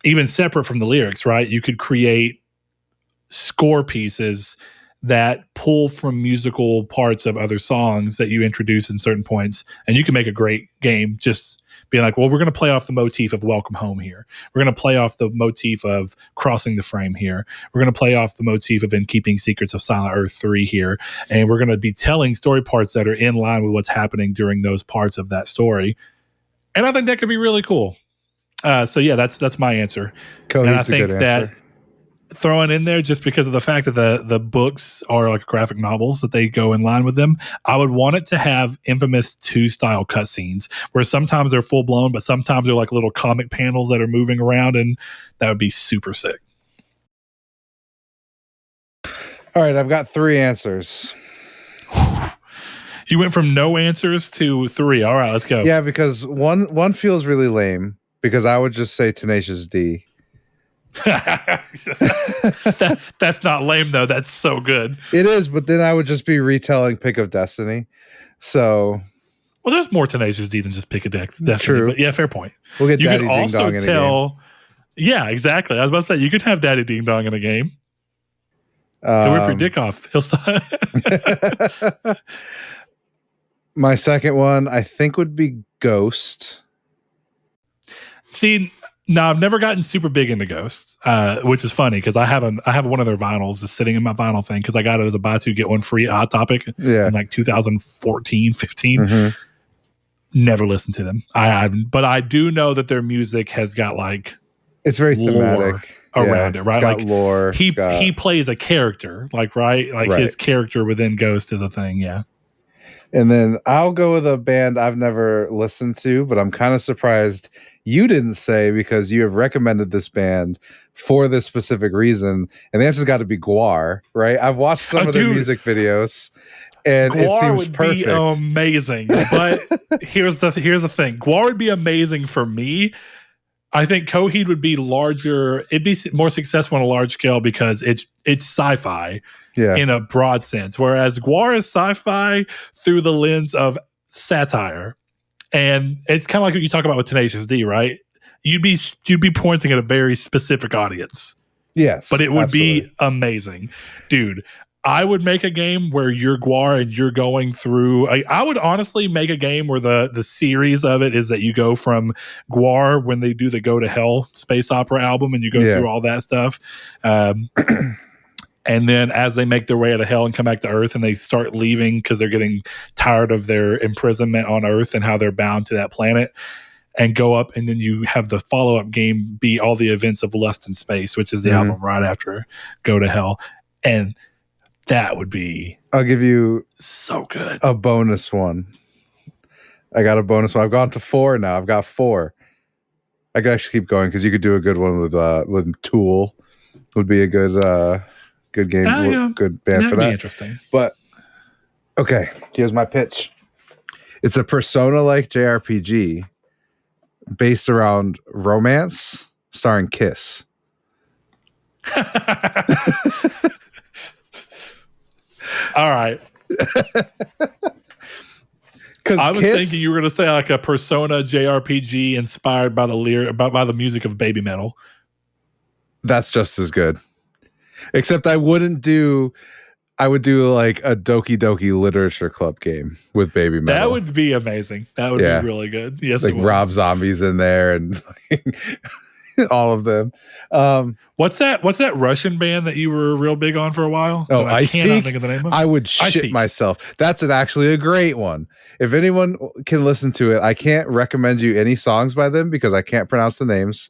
even separate from the lyrics, right? You could create score pieces that pull from musical parts of other songs that you introduce in certain points, and you can make a great game just being like, well, we're going to play off the motif of Welcome Home here. We're going to play off the motif of Crossing the Frame here. We're going to play off the motif of In Keeping Secrets of Silent Earth 3 here. And we're going to be telling story parts that are in line with what's happening during those parts of that story. And I think that could be really cool. So yeah, that's my answer. Coheed's and I think a good answer. that throwing in there, just because of the fact that the books are like graphic novels that they go in line with them, I would want it to have Infamous 2 style cutscenes where sometimes they're full blown, but sometimes they're like little comic panels that are moving around, and that would be super sick. All right, I've got 3 answers. You went from no answers to 3. All right, let's go. Yeah, because one feels really lame, because I would just say Tenacious D. That's not lame though. That's so good. It is, but then I would just be retelling Pick of Destiny. So, well, there's more Tenacious D than just Pick of Destiny. True. But yeah, fair point. We'll get you Daddy could Ding also Dong in a game. Yeah, exactly. I was about to say you could have Daddy Ding Dong in a game. He'll rip your dick off. He'll stop. My second one, I think, would be Ghost. See, now I've never gotten super big into Ghosts, which is funny because I have one of their vinyls just sitting in my vinyl thing because I got it as a buy two get one free Odd Topic in like 2014, 15. Mm-hmm. Never listened to them. But I do know that their music has got like it's very thematic around it, right? It's got like lore. He plays a character, like right, his character within Ghost is a thing, yeah. And then I'll go with a band I've never listened to, but I'm kind of surprised you didn't say because you have recommended this band for this specific reason. And the answer's got to be Gwar, right? I've watched some of their music videos, and Gwar it seems would perfect. Be amazing, but here's the thing: Gwar would be amazing for me. I think Coheed would be larger. It'd be more successful on a large scale because it's sci-fi in a broad sense. Whereas Gwar is sci-fi through the lens of satire. And it's kind of like what you talk about with Tenacious D, right? You'd be pointing at a very specific audience. Yes. But it would be amazing. Dude, I would make a game where you're Gwar and you're going through. I would honestly make a game where the series of it is that you go from Gwar when they do the Go to Hell space opera album and you go through all that stuff. And then as they make their way out of hell and come back to Earth and they start leaving because they're getting tired of their imprisonment on Earth and how they're bound to that planet, and go up, and then you have the follow-up game be all the events of Lust in Space, which is the album right after Go to Hell. And that would be I'll give you so good. A bonus one. I got a bonus one. I've gone to 4 now. I've got 4. I could actually keep going because you could do a good one with Tool. Would be a good game, good band for that. Be interesting. But okay, here's my pitch. It's a Persona-like JRPG based around romance, starring Kiss. All right. I was thinking you were going to say like a Persona JRPG inspired by the music of Baby Metal. That's just as good. Except I would do like a Doki Doki Literature Club game with Baby Metal. That would be amazing. That would be really good. Yes, like Rob Zombie's in there and all of them. What's that Russian band that you were real big on for a while? Oh, I cannot think of the name of. I would shit myself. That's actually a great one. If anyone can listen to it, I can't recommend you any songs by them because I can't pronounce the names.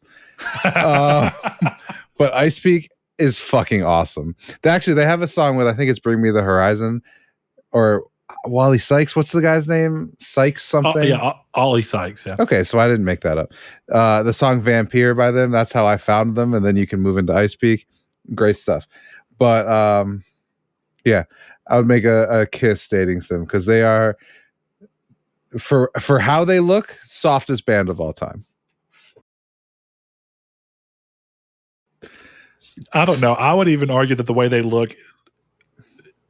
But Ice Peak is fucking awesome. They have a song with, I think it's Bring Me the Horizon or Wally Sykes. What's the guy's name? Sykes something? Ollie Sykes, yeah. Okay, so I didn't make that up. The song Vampire by them, that's how I found them, and then you can move into Ice Peak. Great stuff. But yeah, I would make a Kiss dating sim because they are, for how they look, softest band of all time. I don't know. I would even argue that the way they look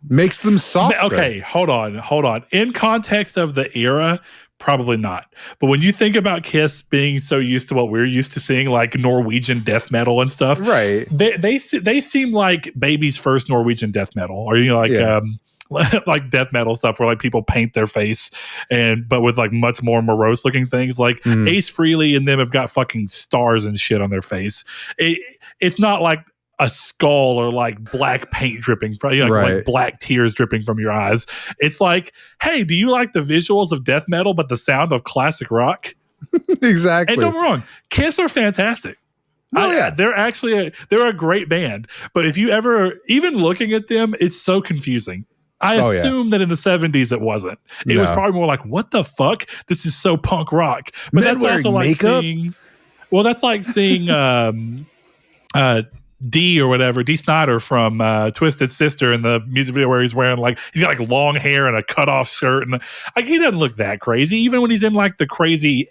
makes them softer. Okay, hold on. In context of the era, probably not. But when you think about Kiss being so used to what we're used to seeing, like Norwegian death metal and stuff, right? They seem like baby's first Norwegian death metal, or like death metal stuff where like people paint their face but with like much more morose looking things. Like Ace Frehley and them have got fucking stars and shit on their face. It's not like a skull or like black paint dripping from like black tears dripping from your eyes. It's like, hey, do you like the visuals of death metal but the sound of classic rock? Exactly. And don't get me wrong, Kiss are fantastic. They're a great band. But if you ever even looking at them, it's so confusing. I assume that in the 70s it wasn't. It was probably more like, what the fuck? This is so punk rock. But that's also like seeing. Well, that's like seeing D or whatever, D Snyder from Twisted Sister in the music video where he's wearing he's got like long hair and a cut off shirt and like he doesn't look that crazy even when he's in like the crazy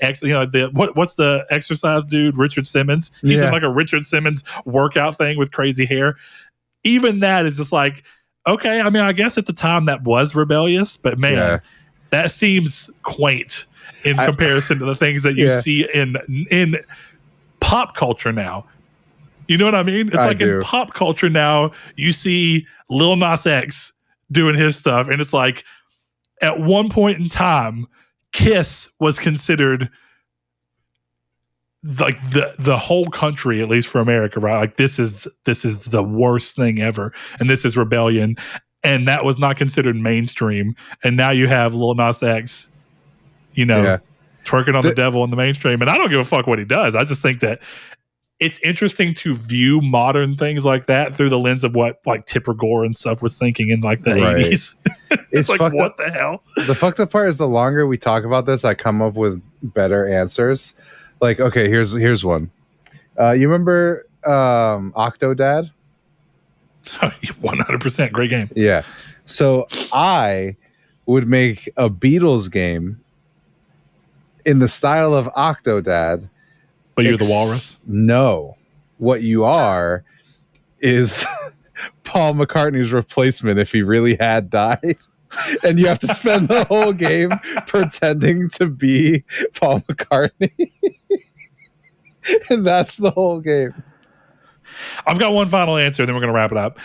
what's the exercise dude, Richard Simmons. He's in like a Richard Simmons workout thing with crazy hair. Even that is just like, okay, I mean, I guess at the time that was rebellious, but man, that seems quaint in comparison to the things that you see in pop culture now. You know what I mean? It's like in pop culture now, you see Lil Nas X doing his stuff, and it's like at one point in time, Kiss was considered like the whole country, at least for America, right? Like this is the worst thing ever, and this is rebellion, and that was not considered mainstream. And now you have Lil Nas X, twerking on the devil in the mainstream, and I don't give a fuck what he does. I just think that it's interesting to view modern things like that through the lens of what like Tipper Gore and stuff was thinking in like the 80s. It's like, what the hell? The fucked up part is the longer we talk about this, I come up with better answers. Like, okay, here's one. You remember Octodad? 100% great game. Yeah. So I would make a Beatles game in the style of Octodad. But you're the walrus? No. What you are is Paul McCartney's replacement if he really had died. And you have to spend the whole game pretending to be Paul McCartney. And that's the whole game. I've got one final answer, then we're going to wrap it up.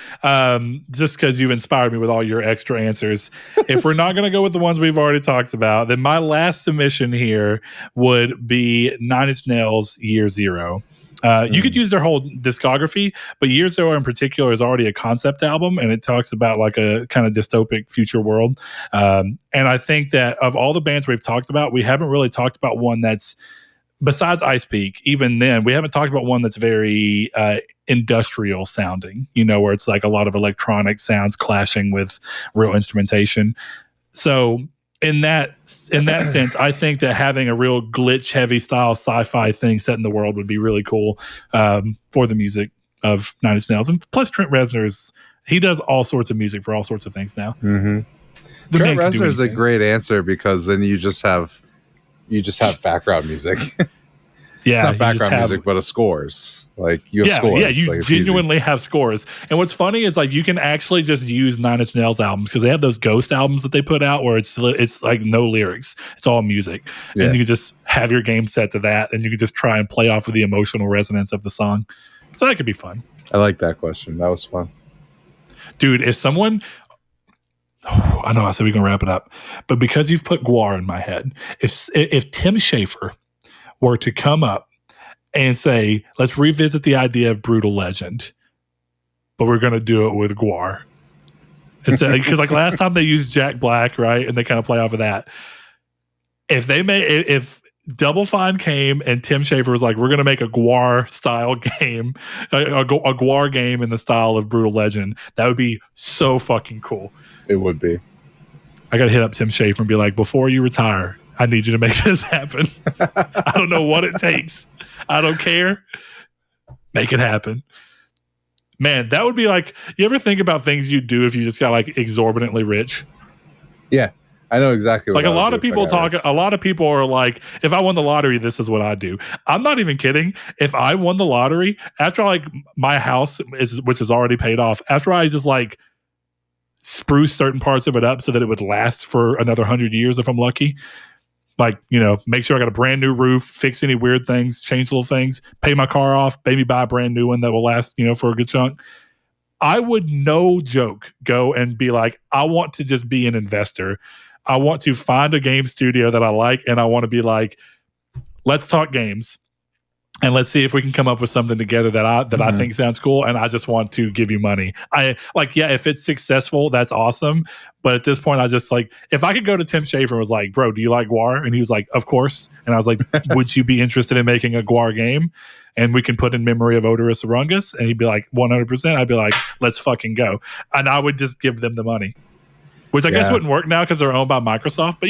Just because you've inspired me with all your extra answers. If we're not going to go with the ones we've already talked about, then my last submission here would be 9 Inch Nails' Year Zero. You could use their whole discography, but Year Zero in particular is already a concept album, and it talks about like a kind of dystopic future world. And I think that of all the bands we've talked about, we haven't really talked about one that's, besides Ice Peak, even then, we haven't talked about one that's very industrial sounding, where it's like a lot of electronic sounds clashing with real instrumentation. So in that sense, I think that having a real glitch heavy style sci-fi thing set in the world would be really cool for the music of 9 Inch Nails. And plus Trent Reznor's, he does all sorts of music for all sorts of things now. Mm-hmm. Trent Reznor is a great answer because then you just have background music. Yeah, Not background music, but a scores. Like you have scores. Yeah, you like, genuinely have scores. And what's funny is like you can actually just use 9 Inch Nails albums because they have those ghost albums that they put out where it's like no lyrics, it's all music, and you can just have your game set to that, and you can just try and play off of the emotional resonance of the song. So that could be fun. I like that question. That was fun, dude. If someone, I know I said we can wrap it up, but because you've put Guar in my head, if Tim Schafer were to come up and say, let's revisit the idea of Brutal Legend, but we're going to do it with Guar. Because like last time they used Jack Black, right? And they kind of play off of that. If Double Fine came and Tim Schafer was like, we're going to make a Guar style game, a Guar game in the style of Brutal Legend, that would be so fucking cool. It would be. I got to hit up Tim Schafer and be like, before you retire, I need you to make this happen. I don't know what it takes. I don't care. Make it happen. Man, that would be like, you ever think about things you'd do if you just got like exorbitantly rich? Yeah, I know exactly what like a lot of people talk. A lot of people are like, if I won the lottery, this is what I do. I'm not even kidding. If I won the lottery, after like my house which is already paid off, after I just like spruce certain parts of it up so that it would last for another 100 years if I'm lucky. Like, make sure I got a brand new roof, fix any weird things, change little things, pay my car off, maybe buy a brand new one that will last, for a good chunk. I would, no joke, go and be like, I want to just be an investor. I want to find a game studio that I like, and I want to be like, let's talk games. And let's see if we can come up with something together that I think sounds cool. And I just want to give you money. If it's successful, that's awesome. But at this point, I just like, if I could go to Tim Schafer and was like, bro, do you like Guar? And he was like, of course. And I was like, would you be interested in making a Guar game? And we can put in memory of Odorous Arungus. And he'd be like, 100%. I'd be like, let's fucking go. And I would just give them the money, which I guess wouldn't work now because they're owned by Microsoft. But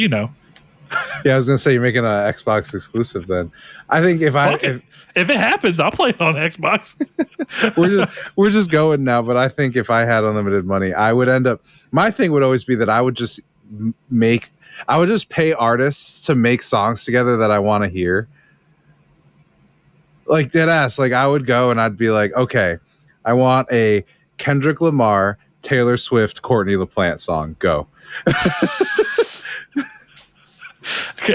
Yeah, I was gonna say you're making an Xbox exclusive. Then I think if it happens, I'll play it on Xbox. we're just going now, but I think if I had unlimited money, I would end up. My thing would always be that I would just pay artists to make songs together that I want to hear. Like dead ass. Like I would go and I'd be like, okay, I want a Kendrick Lamar, Taylor Swift, Courtney LaPlante song. Go.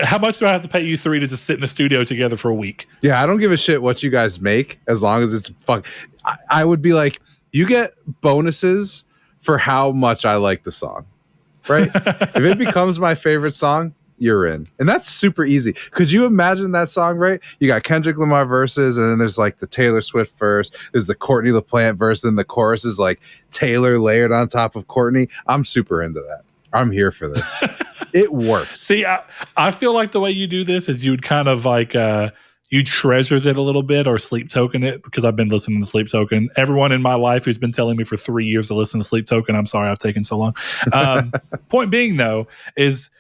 How much do I have to pay you three to just sit in the studio together for a week? Yeah, I don't give a shit what you guys make as long as it's fun. I would be like, you get bonuses for how much I like the song, right? If it becomes my favorite song, you're in. And that's super easy. Could you imagine that song, right? You got Kendrick Lamar verses, and then there's like the Taylor Swift verse, there's the Courtney LaPlante verse, and the chorus is like Taylor layered on top of Courtney. I'm super into that. I'm here for this. It works. See, I feel like the way you do this is you'd kind of like you treasures it a little bit or sleep token it, because I've been listening to Sleep Token. Everyone in my life who's been telling me for 3 years to listen to Sleep Token, I'm sorry I've taken so long. Point being though is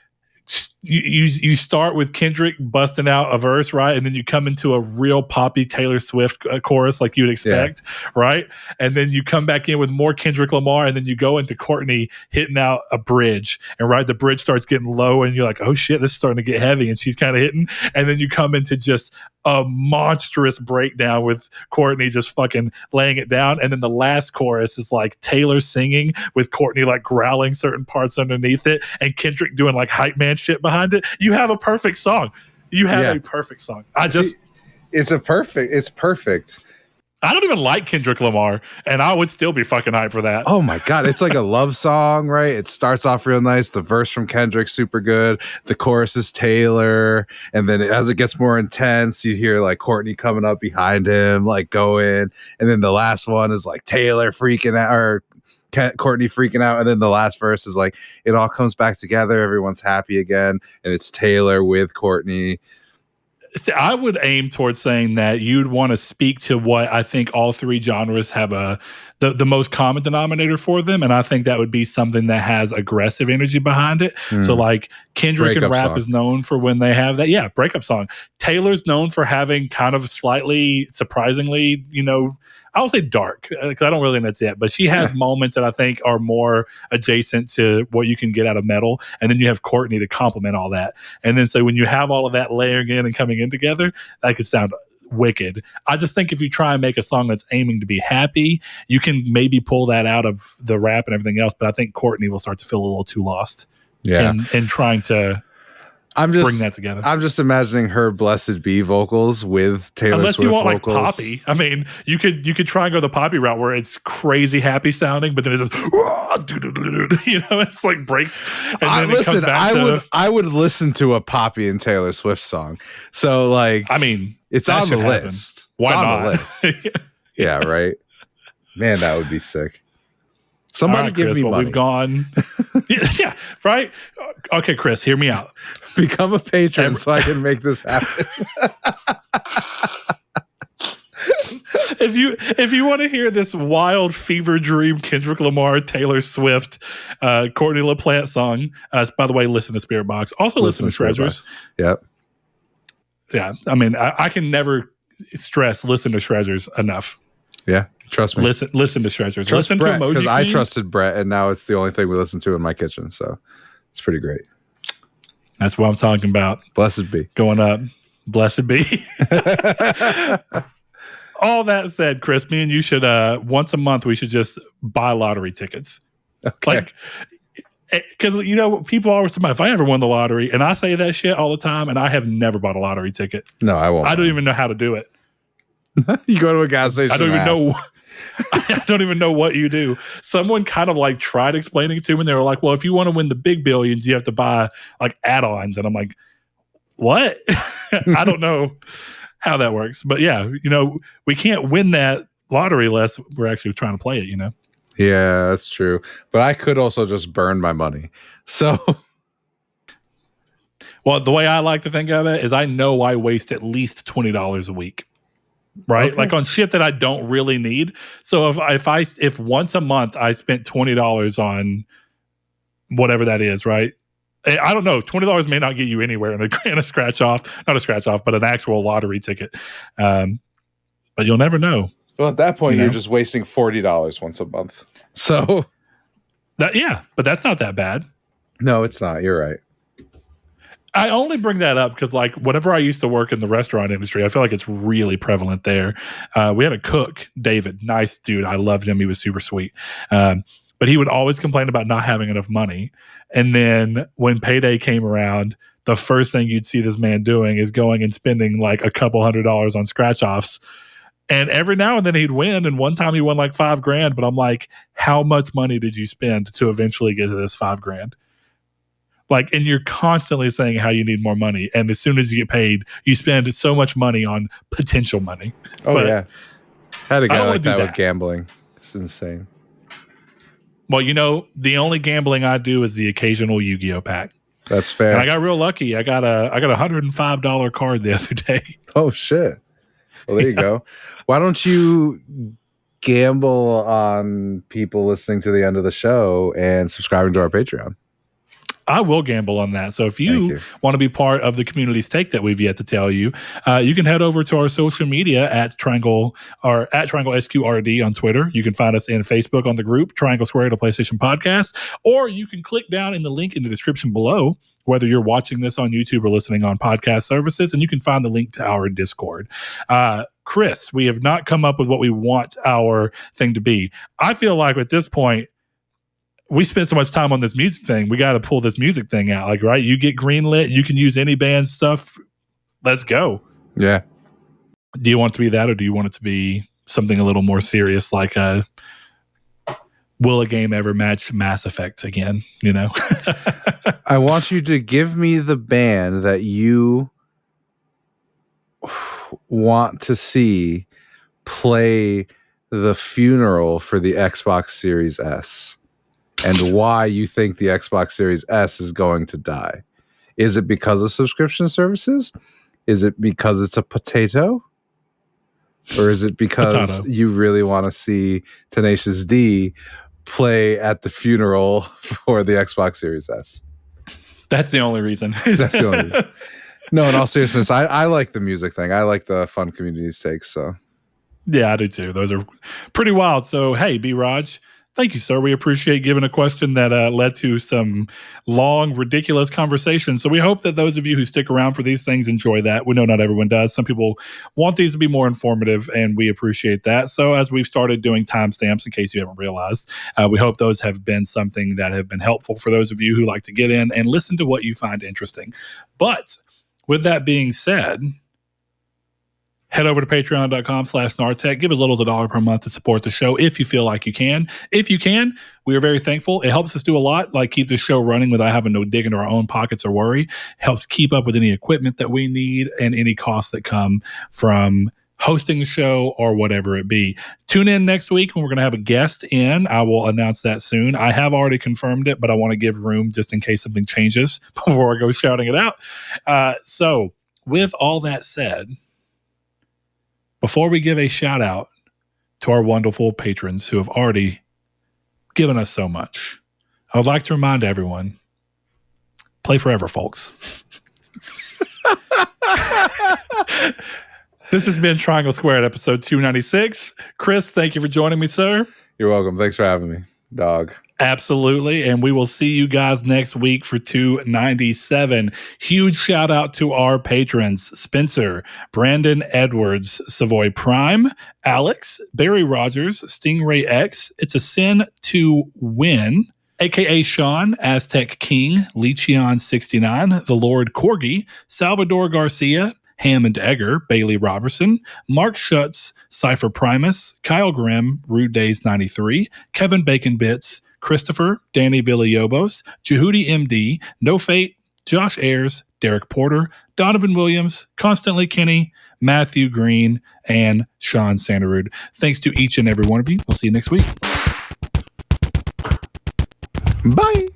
you start with Kendrick busting out a verse, right? And then you come into a real poppy Taylor Swift chorus like you'd expect, right? And then you come back in with more Kendrick Lamar, and then you go into Courtney hitting out a bridge, and right, the bridge starts getting low, and you're like, oh shit, this is starting to get heavy, and she's kind of hitting, and then you come into just a monstrous breakdown with Courtney just fucking laying it down, and then the last chorus is like Taylor singing with Courtney like growling certain parts underneath it, and Kendrick doing like hype man shit behind it. You have a perfect song. You have a perfect song. It's perfect. I don't even like Kendrick Lamar, and I would still be fucking hyped for that. Oh my God. It's like a love song, right? It starts off real nice. The verse from Kendrick, super good. The chorus is Taylor. And then as it gets more intense, you hear like Courtney coming up behind him, like going. And then the last one is like Taylor freaking out, or Courtney freaking out. And then the last verse is like, it all comes back together. Everyone's happy again. And it's Taylor with Courtney. I would aim towards saying that you'd want to speak to what I think all three genres have the most common denominator for them, and I think that would be something that has aggressive energy behind it. So like Kendrick breakup and rap song is known for when they have that. Yeah, breakup song. Taylor's known for having kind of slightly, surprisingly, I would say dark, because I don't really know that's it, but she has moments that I think are more adjacent to what you can get out of metal. And then you have Courtney to complement all that. And then so when you have all of that layering in and coming in together, that could sound wicked. I just think if you try and make a song that's aiming to be happy, you can maybe pull that out of the rap and everything else. But I think Courtney will start to feel a little too lost in trying to bring that together. I'm just imagining her Blessed Be vocals with Taylor Unless Swift you want vocals. like poppy. I mean, you could try and go the poppy route where it's crazy happy sounding, but then it's just it's like breaks and then it comes back I would listen to a Poppy and Taylor Swift song. So like, I mean, it's on the list. Why it's not? On the list. Yeah, right. Man, that would be sick. Somebody give Chris, me money. We've gone. Yeah, right. Okay, Chris, hear me out. Become a patron so I can make this happen. If you want to hear this wild fever dream Kendrick Lamar, Taylor Swift, Courtney LaPlante song, by the way, listen to Spirit Box. Also listen to Treasures. Yep. Yeah, I mean, I can never stress listen to Treasures enough. Yeah, trust me. Listen to Treasures. Trust Listen Brett, to Emoji because I King. trusted Brett, and now it's the only thing we listen to in my kitchen. So it's pretty great. That's what I'm talking about. Blessed be. Going up. Blessed be. All that said, Chris, me and you should once a month we should just buy lottery tickets. Okay. Like, because people always say, if I ever won the lottery, and I say that shit all the time, and I have never bought a lottery ticket. No, I won't. I don't even know how to do it. You go to a gas station. I don't even know. I don't even know what you do. Someone kind of like tried explaining it to me, and they were like, "Well, if you want to win the big billions, you have to buy like add-ons." And I'm like, "What?" I don't know how that works, but yeah, we can't win that lottery unless we're actually trying to play it. Yeah, that's true. But I could also just burn my money. So, well, the way I like to think of it is, I know I waste at least $20 a week. Right, okay. Like on shit that I don't really need. So if once a month I spent $20 on whatever that is, right? I don't know. $20 may not get you anywhere in a scratch off, not a scratch off, but an actual lottery ticket. But you'll never know. Well, at that point, you're just wasting $40 once a month. So but that's not that bad. No, it's not. You're right. I only bring that up because, like, whenever I used to work in the restaurant industry, I feel like it's really prevalent there. We had a cook, David, nice dude. I loved him. He was super sweet. But he would always complain about not having enough money. And then when payday came around, the first thing you'd see this man doing is going and spending like a couple $100s on scratch offs. And every now and then he'd win. And one time he won like $5,000. But I'm like, how much money did you spend to eventually get to this $5,000? Like, and you're constantly saying how you need more money. And as soon as you get paid, you spend so much money on potential money. Oh, but yeah. I had a guy like that with gambling. It's insane. Well, the only gambling I do is the occasional Yu-Gi-Oh pack. That's fair. And I got real lucky. I got a $105 card the other day. Oh, shit. Well, there you go. Why don't you gamble on people listening to the end of the show and subscribing to our Patreon? I will gamble on that. So if you want to be part of the community's take that we've yet to tell you, you can head over to our social media at Triangle SQRD on Twitter. You can find us in Facebook on the group Triangle Squared, a PlayStation podcast, or you can click down in the link in the description below, whether you're watching this on YouTube or listening on podcast services, and you can find the link to our Discord. Chris, we have not come up with what we want our thing to be. I feel like at this point, we spent so much time on this music thing. We got to pull this music thing out. Like, right? You get greenlit. You can use any band stuff. Let's go. Yeah. Do you want it to be that, or do you want it to be something a little more serious, like will a game ever match Mass Effect again? I want you to give me the band that you want to see play the funeral for the Xbox Series S. And why you think the Xbox Series S is going to die. Is it because of subscription services? Is it because it's a potato? Or is it because you really want to see Tenacious D play at the funeral for the Xbox Series S? That's the only reason. That's the only reason. No, in all seriousness, I like the music thing. I like the fun communities takes. So, yeah, I do too. Those are pretty wild. So, hey, B. Raj, Thank you, sir. We appreciate giving a question that led to some long, ridiculous conversations. So we hope that those of you who stick around for these things enjoy that. We know not everyone does. Some people want these to be more informative, and we appreciate that. So as we've started doing timestamps, in case you haven't realized, we hope those have been something that have been helpful for those of you who like to get in and listen to what you find interesting. But with that being said, head over to patreon.com/Nartech. Give as little as $1 per month to support the show if you feel like you can. If you can, we are very thankful. It helps us do a lot, like keep the show running without having to dig into our own pockets or worry. Helps keep up with any equipment that we need and any costs that come from hosting the show or whatever it be. Tune in next week when we're going to have a guest in. I will announce that soon. I have already confirmed it, but I want to give room just in case something changes before I go shouting it out. So with all that said, before we give a shout out to our wonderful patrons who have already given us so much, I would like to remind everyone, play forever, folks. This has been Triangle Squared, episode 296. Chris, thank you for joining me, sir. You're welcome. Thanks for having me, dog. Absolutely. And we will see you guys next week for 297. Huge shout out to our patrons: Spencer, Brandon Edwards, Savoy Prime, Alex, Barry Rogers, Stingray X, It's a Sin to Win, aka Sean, Aztec King, Lechion69, The Lord Corgi, Salvador Garcia, Hammond Egger, Bailey Robertson, Mark Schutz, Cypher Primus, Kyle Grimm, Rude Days 93, Kevin Bacon Bits, Christopher, Danny Villalobos, Jehudi MD, No Fate, Josh Ayers, Derek Porter, Donovan Williams, Constantly Kenny, Matthew Green, and Sean Sanderud. Thanks to each and every one of you. We'll see you next week. Bye.